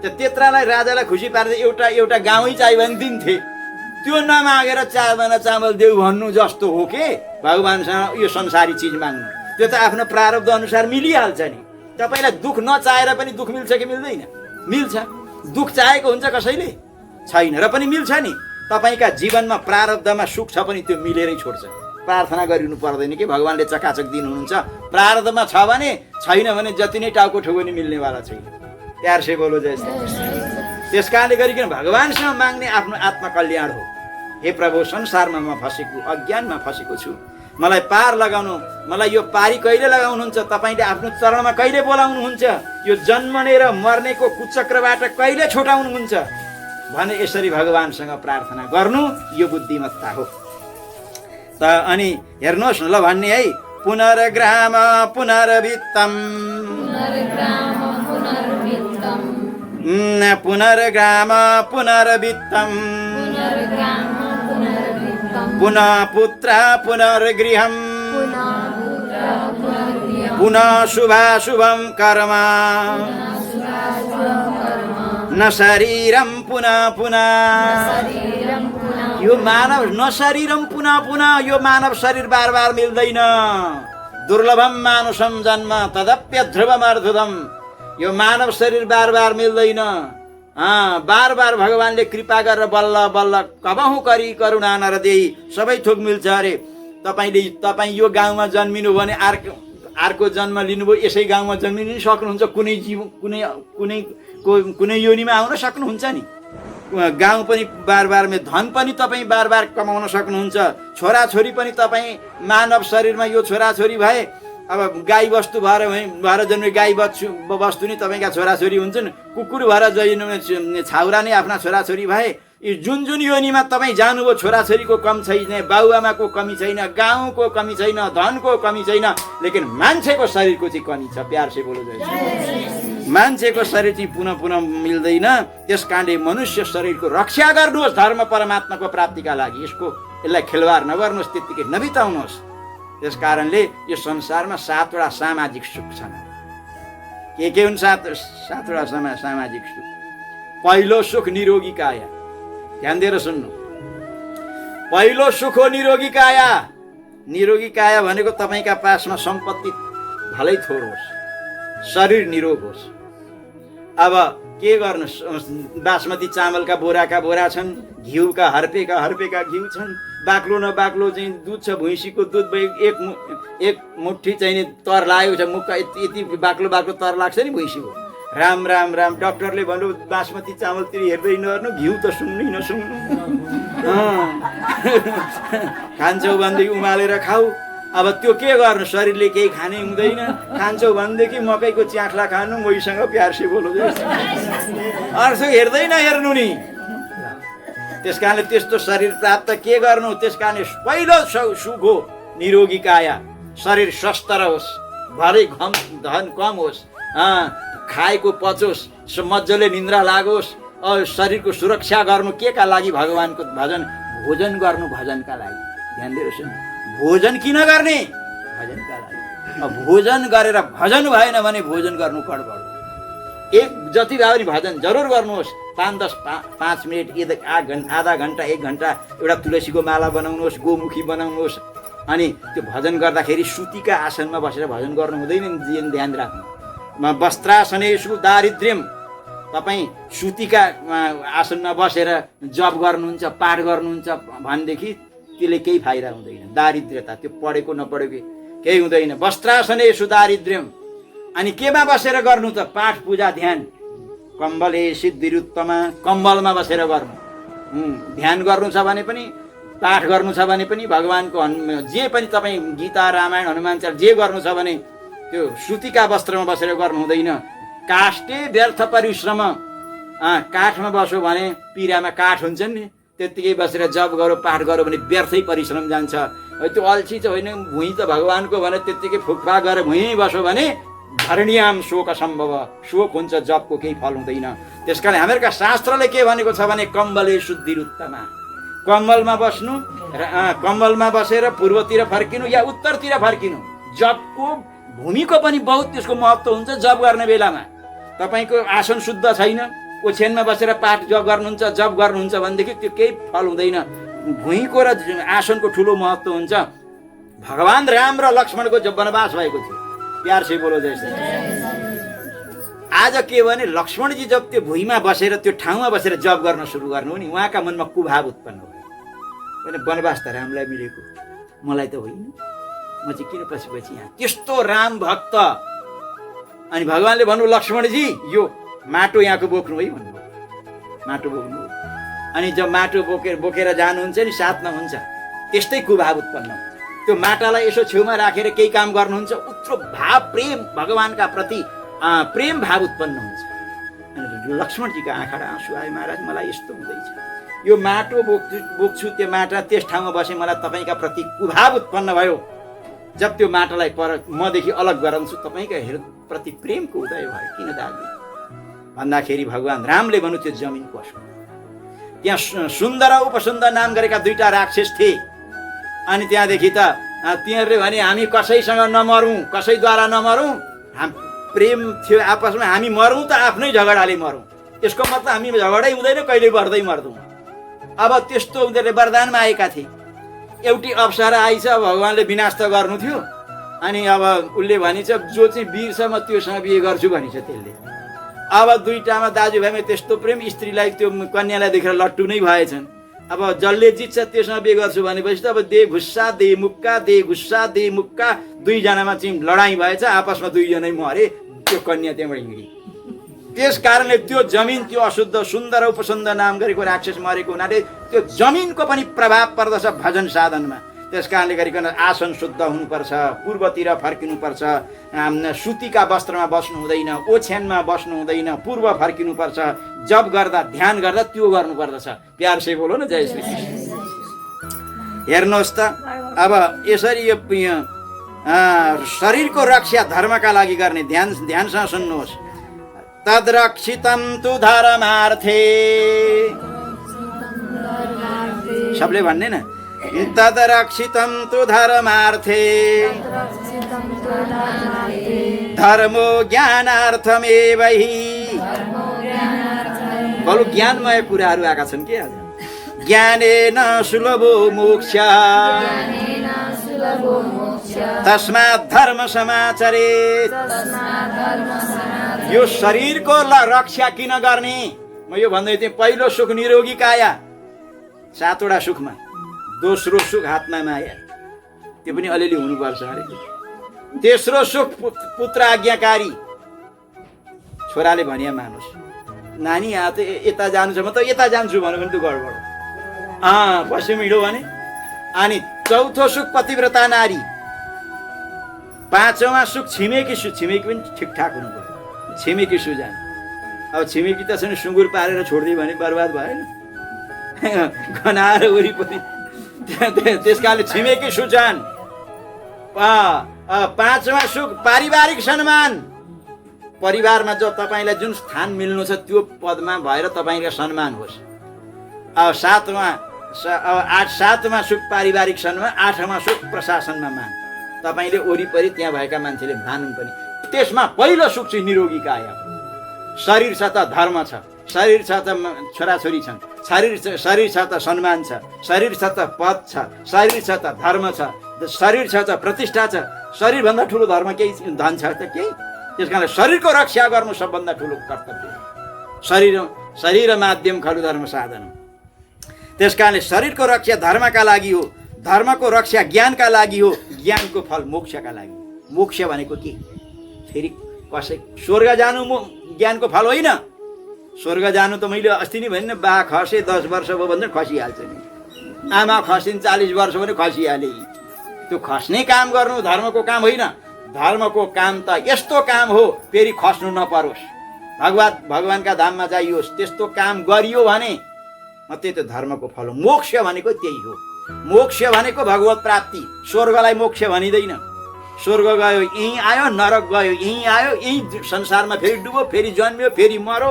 त्यत्रालाई राजालाई खुसी पारेर एउटा गाउँै चाहियो भने दिन्थे। त्यो नमागेर 4 माना चामल देऊ भन्नु जस्तो हो के भगवानसँग यो संसारी चिज माग्नु? त्यो त आफ्नो प्रारब्ध अनुसार मिलिहाल्छ नि। तपाईँलाई दुःख नचाहेर पनि दुःख मिल्छ कि मिल्दैन? मिल्छ। दुःख चाहेको हुन्छ कसैले? छैन, र पनि मिल्छ नि। तपाईँका जीवनमा प्रारब्धमा सुख छ पनि त्यो मिलेरै छोड्छ। प्रार्थना गरिनु पर्दैन कि भगवानले चकाचक दिनुहुन्छ। प्रारब्धमा छ भने, छैन भने जति नै टाउको ठोको नि मिल्नेवाला छैन। प्यार से बोलो जय श्री। त्यस कारणले गरिकन भगवानसँग माग्ने आफ्नो आत्मा कल्याण हो। हे प्रभु, संसारमा म फसेको, अज्ञानमा फसेको छु, मलाई पार लगाउनु। मलाई यो पारी कहिले लगाउनुहुन्छ? तपाईँले आफ्नो चरणमा कहिले बोलाउनुहुन्छ? यो जन्मने र मर्नेको कुचक्रबाट कहिले छुटाउनुहुन्छ भने यसरी भगवानसँग प्रार्थना गर्नु, यो बुद्धिमत्ता हो। त अनि हेर्नुहोस् न ल भन्ने है, पुनर्ग्राम पुनर्वित्तम पुनर्ग्राम पुनर्वित्तम पुनः पुत्र पुनर्गृहम पुनः शुभाशुभम कर्म न शरीरम पुनः पुनः। यो मानव न शरीरम पुनः पुनः, यो मानव शरीर बार बार मिल्दैन। दुर्लभम मानुषम जन्म तदप्य ध्रुवम अर्धुदम। यो मानव शरीर बार बार मिल्दैन। बार बार भगवानले कृपा गरेर बल्ल बल्ल कबहु करी करुणा नरदेही सबै थोक मिल्छ अरे। तपाईँ यो गाउँमा जन्मिनु भने अर्को जन्म लिनुभयो, यसै गाउँमा जन्मिनु सक्नुहुन्छ। कुनै योनिमा आउन सक्नुहुन्छ नि। गाउँ पनि बार बार, धन पनि तपाईँ बार बार कमाउन सक्नुहुन्छ। छोराछोरी पनि तपाईँ मानव शरीरमा यो छोराछोरी भए, अब गाई वस्तु भएर जन्मे गाई वस्तु नि तपाईँका छोराछोरी हुन्छन्। कुकुर भएर जन्मे छाउरा नै आफ्ना छोराछोरी भए। यो जुन जुन योनिमा तपाईँ जानुभयो, छोराछोरीको कम छैन, बाबुआमाको कमी छैन, गाउँको कमी छैन, धनको कमी छैन, लेकिन मान्छेको शरीरको चाहिँ कमी छ। प्यार से बोलो जय। मान्छेको शरीर चाहिँ पुनः पुनः मिल्दैन। त्यस कारणले मनुष्य शरीरको रक्षा गर्नुहोस् धर्म परमात्माको प्राप्तिका लागि। यसलाई खेलवाड नगर्नुहोस्, त्यत्तिकै नबिताउनुहोस्। त्यस कारणले यो संसारमा 7वटा सामाजिक सुख छन्। के हुन् 7वटा सामाजिक सुख? पहिलो सुख निरोगी काया। ध्यान दिएर सुन्नु। पहिलो सुख हो निरोगी काया। निरोगी काया भनेको तपाईँका पासमा सम्पत्ति भलै थोर होस्, शरीर निरोग होस्। अब के गर्नु? बासमती चामलका बोराका बोरा छन्, घिउका हर्पेका घिउ छन्, बाक्लो न बाक्लो चाहिँ दुध छ, भैँसीको दुध एक मुठी चाहिँ तर लागेको छ, मुखका यति बाक्लो तर लाग्छ नि भैँसीको। राम राम राम। डक्टरले भन्नु बासमती चामलतिर हेर्दै नहेर्नु, घिउ त सुन्नु नसुन्नु। खान्छौ भनेदेखि उमालेर खाऊ। अब त्यो के गर्नु? शरीरले केही खाने हुँदैन। खान्छौ भनेदेखि मकैको च्याख्ला खानु, मोहीसँग प्यारसे बोलो। अर्सो हेर्दै नहेर्नु नि। त्यस कारणले त्यस्तो शरीर प्राप्त के गर्नु? त्यस कारणले पहिलो सुख हो निरोगी काया। शरीर स्वस्थ रहोस्, भरे धन कम होस्, खाएको पचोस्, मजाले निन्द्रा लागोस्। शरीरको सुरक्षा गर्नु के का लागि? भगवानको भजन, भोजन गर्नु भजनका लागि। ध्यान दिएर सुन्नु। भोजन किन गर्ने? भजनका लागि। भोजन गरेर भजन भएन भने भोजन गर्नु गडबड। एक जति भए पनि भजन जरुर गर्नुहोस्। 5 मिनट, आधा घन्टा, 1 घन्टा एउटा तुलसीको माला बनाउनुहोस्, गोमुखी बनाउनुहोस्। अनि त्यो भजन गर्दाखेरि सुतीका आसनमा बसेर भजन गर्नु हुँदैन। ध्यान राख्नु। वस्त्रासनेषु दारिद्र्यम। तपाईँ सुतीका आसनमा बसेर जप गर्नुहुन्छ, पाठ गर्नुहुन्छ भनेदेखि त्यसले केही फाइदा हुँदैन। दारिद्र्यता, त्यो पढेको नपढेको केही हुँदैन। वस्त्रासनेषु दारिद्र्यम। अनि केमा बसेर गर्नु त? पाठ पूजा ध्यान। कम्बले सिद्धिरुत्तमा। कम्बलमा बसेर गर्नु। ध्यान गर्नु छ भने पनि, पाठ गर्नु छ भने पनि, भगवानको जे पनि तपाईँ गीता रामायण हनुमान चालिसा जे गर्नु छ भने त्यो सुतीका वस्त्रमा बसेर गर्नु हुँदैन। काष्ठे व्यर्थ परिश्रम। काठमा बस्यो भने पिरामा काठ हुन्छ नि, त्यत्तिकै बसेर जप गरौँ, पाठ गरौँ भने व्यर्थै परिश्रम जान्छ। त्यो अल्छी चाहिँ होइन, भुइँ त भगवानको भने त्यत्तिकै फुकफाक गरेर भुइँ बस्यो भने धरणीयाम शोक सम्भव। शोक हुन्छ, जपको केही फल हुँदैन। त्यस कारण हामीहरूका शास्त्रले के भनेको छ भने कम्बले शुद्धिरुत्तमा। कम्बलमा बस्नु, कम्बलमा बसेर पूर्वतिर फर्किनु या उत्तरतिर फर्किनु। जपको भूमिको पनि बहुत त्यसको महत्त्व हुन्छ। जप गर्ने बेलामा तपाईँको आसन शुद्ध छैन, ओछ्यानमा बसेर पाठ जप गर्नुहुन्छ, जप गर्नुहुन्छ भनेदेखि त्यो केही फल हुँदैन। भुइँको र आसनको ठुलो महत्त्व हुन्छ। भगवान राम र लक्ष्मणको जब वनवास भएको थियो, प्यार से बोलो जैसे। आज के भने लक्ष्मणजी जब त्यो भुइँमा बसेर त्यो ठाउँमा बसेर जप गर्न सुरु गर्नु नि, उहाँका मनमा कुभाव उत्पन्न भयो। वनवास त रामलाई मिलेको, मलाई त होइन, म चाहिँ किन पछि यहाँ? त्यस्तो राम भक्त। अनि भगवानले भन्नु लक्ष्मणजी यो माटो यहाँको बोक्नु है भन्नुभयो। माटो बोक्नु। अनि जब माटो बोकेर जानुहुन्छ नि, साथमा हुन्छ त्यस्तै कुभाव उत्पन्न। त्यो माटालाई यसो छेउमा राखेर केही काम गर्नुहुन्छ, उत्रो भाव प्रेम भगवानका प्रति प्रेम भाव उत्पन्न हुन्छ। अनि लक्ष्मणजीका आँखाबाट आँसु आयो, महाराज मलाई यस्तो हुँदैछ, यो माटो बोक्छु, त्यो माटा त्यस ठाउँमा बसे मलाई तपाईँका प्रति कुभाव उत्पन्न भयो। जब त्यो माटालाई मदेखि अलग गराउँछु, तपाईँका प्रति प्रेमको उदय भयो। किन दाजु भन्दाखेरि भगवान रामले भन्नु त्यो जमिन कसको? त्यहाँ सुन्दर उपसुन्दर नाम गरेका 2टा राक्षस थिए। अनि त्यहाँदेखि त तिनीहरूले भने हामी कसैसँग नमरौँ, कसैद्वारा नमरौँ, प्रेम थियो आपसमा, हामी मरौँ त आफ्नै झगडाले मरौँ। यसको मतलब हामी झगडै हुँदैन, कहिले बढ्दै मर्दैनौँ। अब त्यस्तो उनीहरूले वरदानमा आएका थिए। एउटी अप्सरा आइछ, भगवानले विनाश त गर्नु थियो। अनि अब उसले भनिन्छ जो चाहिँ वीर छ म त्योसँग बिहे गर्छु भनिन्छ त्यसले। अब 2टामा दाजुभाइमा त्यस्तो प्रेम, स्त्रीलाई त्यो कन्यालाई देखेर लट्टु नै भएछन्। अब जसले जित्छ त्योसँग बिहे गर्छु भनेपछि त अब दे घुस्सा दे मुक्का, दे घुस्सा दे मुक्का, 2जनामा चाहिँ लडाइँ भएछ, आपसमा 2 जनै मरे। त्यो कन्या त्यहाँबाट हिँडी। त्यस कारणले त्यो जमिन, त्यो अशुद्ध सुन्दर उपसुन्दर नाम गरेको राक्षस मरेको हुनाले त्यो जमिनको पनि प्रभाव पर्दछ भजन साधनमा। त्यस कारणले गरिकन आसन शुद्ध हुनुपर्छ, पूर्वतिर फर्किनुपर्छ, सुतीका वस्त्रमा बस्नु हुँदैन, ओछ्यानमा बस्नु हुँदैन, पूर्व फर्किनुपर्छ, जप गर्दा ध्यान गर्दा त्यो गर्नुपर्दछ। प्यार से बोलो न, जय श्री कृष्ण। हेर्नुहोस् त, अब यसरी यो शरीरको रक्षा धर्मका लागि गर्ने, ध्यानसँग सुन्नुहोस्। तद्रक्षितं तु धर्मार्थे, सबले भन्ने न, तद्रक्षितं तु धर्मार्थे धर्मो ज्ञानार्थमेव हि। बरु ज्ञानमय कुराहरू आएका छन् के आज। ज्ञानेन सुलभो मोक्ष तस्मात् धर्म समाचरेत्। यो शरीरको रक्षा किन गर्ने? म यो भन्दै थिएँ, पहिलो सुख निरोगी काया, 7वटा सुखमा दोस्रो सुख हातमा माया, त्यो पनि अलिअलि हुनुपर्छ अरे। तेस्रो सुख पुत्र आज्ञाकारी, छोराले भनिया मानुस्, नानी यहाँ त यता जानु छ, म त यता जान्छु भन्यो भने त गडबड, पश्चिम हिँडो भने। अनि चौथो सुख पतिव्रता नारी, 5औं सुख छिमेकी छिमेकी पनि ठिकठाक हुनु पर्यो, छिमेकी सुजान। अब छिमेकी त छैन, सुँगुर पारेर छोडिदियो भने बर्बाद भएन, गनाएर वरिपरि। त्यस कारणले छिमेकी सुजान। 5औं सुख पारिवारिक सम्मान, परिवारमा जो तपाईँलाई जुन स्थान मिल्नु छ त्यो पदमा भएर तपाईँलाई सम्मान होस्। अब 7वां सुख पारिवारिक सम्मान, 8वां सुख प्रशासनमा मान, तपाईँले वरिपरि त्यहाँ भएका मान्छेले मानुन् पनि। त्यसमा पहिलो सुख चाहिँ निरोगी काया। शरीर छ त धर्म छ, शरीर छ त छोराछोरी छन्, शरीर छ त सम्मान छ, शरीर छ त पद छ, शरीर छ त धर्म छ, शरीर छ त प्रतिष्ठा छ। शरीरभन्दा ठुलो धर्म केही धन छ त केही? त्यस कारणले शरीरको रक्षा गर्नु सबभन्दा ठुलो कर्तव्य। शरीर माध्यम खलु धर्म साधन। त्यस कारणले शरीरको रक्षा धर्मका लागि हो, धर्मको रक्षा ज्ञानका लागि हो, ज्ञानको फल मोक्षका लागि। मोक्ष भनेको के? फेरि कसै स्वर्ग जानु ज्ञानको फल होइन। स्वर्ग जानु त मैले अस्ति नै भने, बा खसे 10 वर्ष भयो भने खसिहाल्छ नि, आमा खसिन् 40 वर्ष भने खसिहाले। त्यो खस्ने काम गर्नु धर्मको काम होइन। धर्मको काम त यस्तो काम हो फेरि खस्नु नपरोस्, भगवानका धाममा जाइयोस्, त्यस्तो काम गरियो भने त्यही त धर्मको फल हो। मोक्ष भनेको त्यही हो। मोक्ष भनेको भगवत प्राप्ति। स्वर्गलाई मोक्ष भनिँदैन। स्वर्ग गयो यहीँ आयो, नरक गयो यहीँ आयो, यही संसारमा फेरि डुबो, फेरि जन्मियो, फेरि मरो,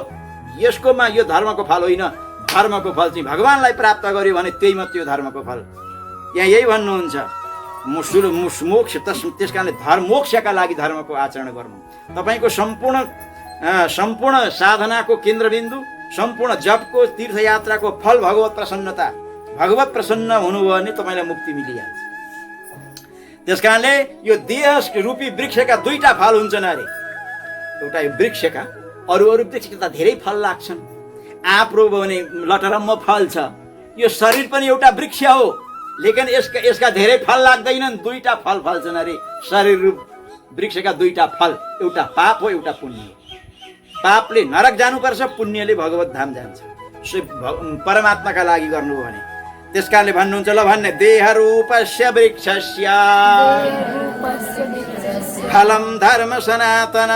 यसकोमा यो धर्मको फल होइन। धर्मको फल चाहिँ भगवानलाई प्राप्त गर्यो भने त्यही मात्रै हो धर्मको फल। यहाँ यही भन्नुहुन्छ, मोक्ष। त्यस कारणले मोक्षका लागि धर्मको आचरण गर्नु। तपाईँको सम्पूर्ण साधनाको केन्द्रबिन्दु, सम्पूर्ण जपको तीर्थयात्राको फल भगवत प्रसन्नता। भगवत प्रसन्न हुनुभयो भने तपाईँलाई मुक्ति मिलिहाल्छ। त्यस कारणले यो देह रूपी वृक्षका 2टा फल हुन्छन् अरे। एउटा यो वृक्षका, अरू वृक्षका त धेरै फल लाग्छन्। आँप रोप्यो भने लटरम्म फल छ। यो शरीर पनि एउटा वृक्ष हो, लेकिन यसका धेरै फल लाग्दैनन्। 2टा फल फल्छन् अरे शरीर रूप वृक्षका। 2टा फल, एउटा पाप हो, एउटा पुण्य हो। पापले नरक जानुपर्छ, पुण्यले भगवत धाम जान्छ, परमात्माका लागि गर्नु हो भने। त्यस कारणले भन्नुहुन्छ, ल भन्ने, देह रूपस्य वृक्षस्य फलम धर्म सनातन।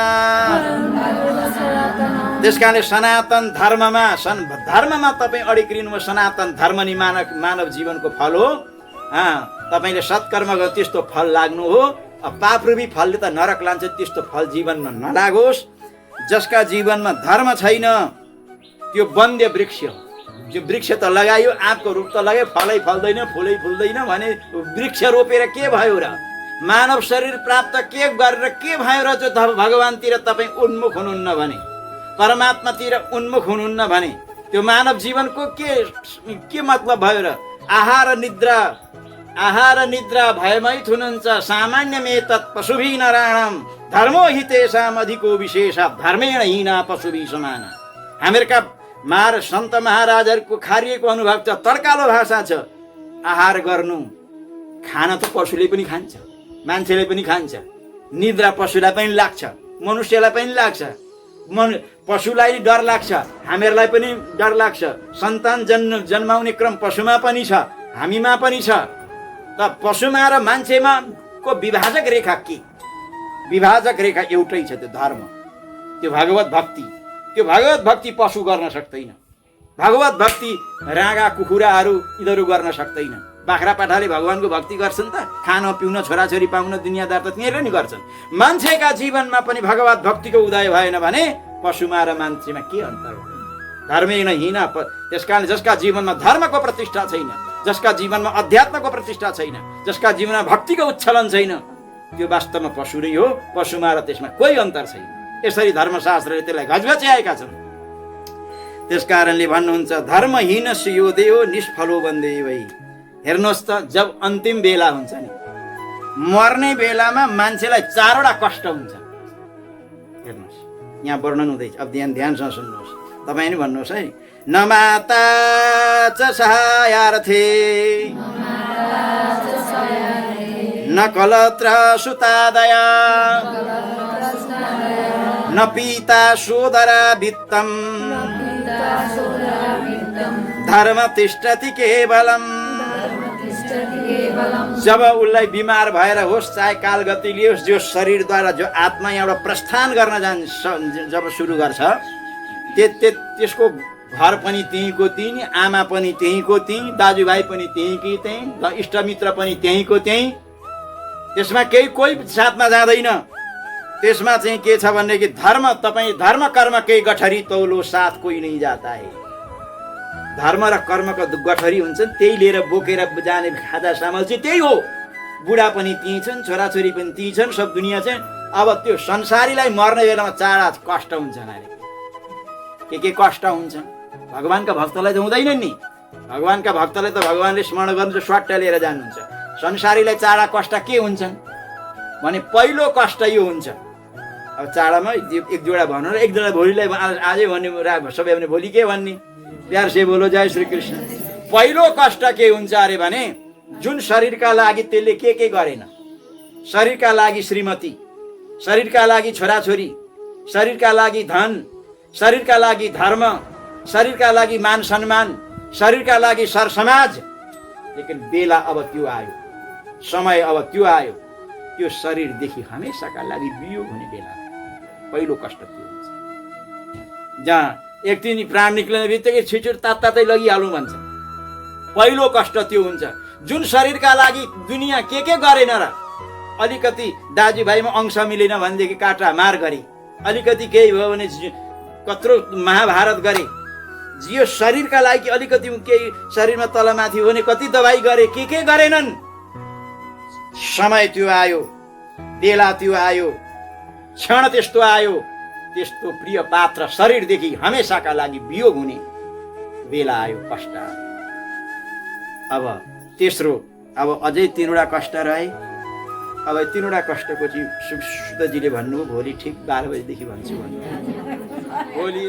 त्यस कारणले सनातन धर्ममा तपाईँ अडिक्रिनु, सनातन धर्म नै मानव जीवनको फल हो। तपाईँले सत्कर्म गर्नु, त्यस्तो फल लाग्नु हो। पापरूपी फलले त नरक लान्छ, त्यस्तो फल जीवनमा नलागोस्। जसका जीवनमा धर्म छैन त्यो वन्द्य वृक्ष हो। जो वृक्ष त लगायो, आँपको रुख त लगायो, फलै फल्दैन, फुलै फुल्दैन भने वृक्ष रोपेर के भयो र? मानव शरीर प्राप्त के गरेर के भयो र? जो भगवानतिर तपाईँ उन्मुख हुनुहुन्न भने, परमात्मातिर उन्मुख हुनुहुन्न भने त्यो मानव जीवनको के मतलब भयो र? आहार निद्रा भयमै थुनुहुन्छ, सामान्यमे तत् पशुभिः नराणाम, धर्मो हि तेषाम् अधिको विशेष, धर्मेण हीना पशुभिः समान। हामीहरूका सन्त महाराजहरूको खारिएको अनुभव छ, तड्कालो भाषा छ। आहार गर्नु, खान त पशुले पनि खान्छ, मान्छेले पनि खान्छ। निद्रा पशुलाई पनि लाग्छ, मनुष्यलाई पनि लाग्छ। पशुलाई डर लाग्छ, हामीहरूलाई पनि डर लाग्छ। सन्तान जन्माउने क्रम पशुमा पनि छ, हामीमा पनि छ। त पशुमा र मान्छेमा को विभाजक रेखा के? विभाजक रेखा एउटै छ, त्यो धर्म, त्यो भगवत भक्ति। त्यो भगवत भक्ति पशु गर्न सक्दैन। भगवत भक्ति राँगा कुखुराहरू यिनीहरू गर्न सक्दैन। बाख्रा पाठाले भगवानको भक्ति गर्छन् त, खान पिउन छोराछोरी पाउन दुनियाँदार त तिनीहरूले नि गर्छन्। मान्छेका जीवनमा पनि भगवत भक्तिको उदय भएन भने पशुमा र मान्छेमा के अन्तर हो? धर्मेण हीन। त्यसकारण जसका जीवनमा धर्मको प्रतिष्ठा छैन, जसका जीवनमा अध्यात्मको प्रतिष्ठा छैन, जसका जीवनमा भक्तिको उच्छलन छैन, त्यो वास्तवमा पशु नै हो। पशुमा र त्यसमा कोही अन्तर छैन। यसरी धर्मशास्त्रले त्यसलाई घचघच्याएका छन्। त्यसकारणले भन्नुहुन्छ धर्महीन यो देहो निष्फलो बन्दे भई। हेर्नुहोस् त, जब अन्तिम बेला हुन्छ नि, मर्ने बेलामा मान्छेलाई 4वटा कष्ट हुन्छ। हेर्नुहोस्, यहाँ वर्णन हुँदैछ। अब ध्यानसँग सुन्नुहोस्, तपाईँ नि भन्नुहोस् है। न माता च सहायार्थे न कलत्र सुतादया न पिता सोदरा वित्तम धर्म तिष्ठति केवलम। जब उसलाई बिमार भएर होस्, चाहे कालगतिले होस्, जो शरीरद्वारा जो आत्मा यहाँबाट प्रस्थान गर्न जान्छ, जब सुरु गर्छ, त्यसको घर पनि त्यहीँको त्यहीँ, आमा पनि त्यहीँको त्यहीँ, दाजुभाइ पनि त्यहीँकै त्यहीँ, इष्टमित्र पनि त्यहीँको त्यहीँ। त्यसमा केही कोही साथमा जाँदैन। त्यसमा चाहिँ के छ भनेदेखि धर्म, तपाईँ धर्म कर्म केही गठरी तौलो साथ कोही नै जाता है। धर्म र कर्मको गठरी हुन्छन्, त्यही लिएर बोकेर जाने खाजा सामल चाहिँ त्यही हो। बुढा पनि त्यहीँ छन्, छोराछोरी पनि त्यहीँ छन्, सब दुनियाँ चाहिँ। अब त्यो संसारीलाई मर्ने बेलामा 4 कष्ट हुन्छन्। अरे के कष्ट हुन्छ? भगवानका भक्तलाई त हुँदैन नि। भगवानका भक्तलाई त भगवानले स्मरण गर्नु स्वाट्ट लिएर जानुहुन्छ। संसारीलाई 4 कष्ट के हुन्छन् भने पहिलो कष्ट यो हुन्छ। अब 4मा एक जोडा भन्नु र एक जोडा भोलिलाई आजै भन्ने, सबै भने भोलि के भन्ने? प्यार से बोलो जय श्री कृष्ण। पहिलो कष्ट के हुन्छ अरे भने जुन शरीरका लागि त्यसले के गरेन, शरीरका लागि श्रीमती, शरीरका लागि छोराछोरी, शरीरका लागि धन, शरीरका लागि धर्म, शरीरका लागि मान सम्मान, शरीरका लागि सरसमाज। लेकिन बेला अब त्यो आयो, समय अब त्यो आयो, त्यो शरीरदेखि हमेसाका लागि वियोग हुने बेला। पहिलो कष्ट त्यो हुन्छ। जहाँ एक दिन प्राण निक्लिने बित्तिकै छिटो तात्तातै लगिहालौँ भन्छ। पहिलो कष्ट त्यो हुन्छ। जुन शरीरका लागि दुनियाँ के गरेन र, अलिकति दाजुभाइमा अंश मिलेन भनेदेखि काटा मार गरे, अलिकति केही भयो भने कत्रो महाभारत गरे, यो शरीरका लागि अलिकति केही शरीरमा तलमाथि हो भने कति दबाई गरे, के गरेनन्। समय त्यो आयो, बेला त्यो आयो, क्षण त्यस्तो आयो, त्यस्तो प्रिय पात्र शरीरदेखि हमेसाका लागि वियोग हुने बेला आयो, कष्ट। अब तेस्रो, अब अझै 3वटा कष्ट रहे। अब 3वटा कष्टको चाहिँ सुदजीले भन्नु, भोलि ठिक 12 बजेदेखि भन्छु भन्नु। भोलि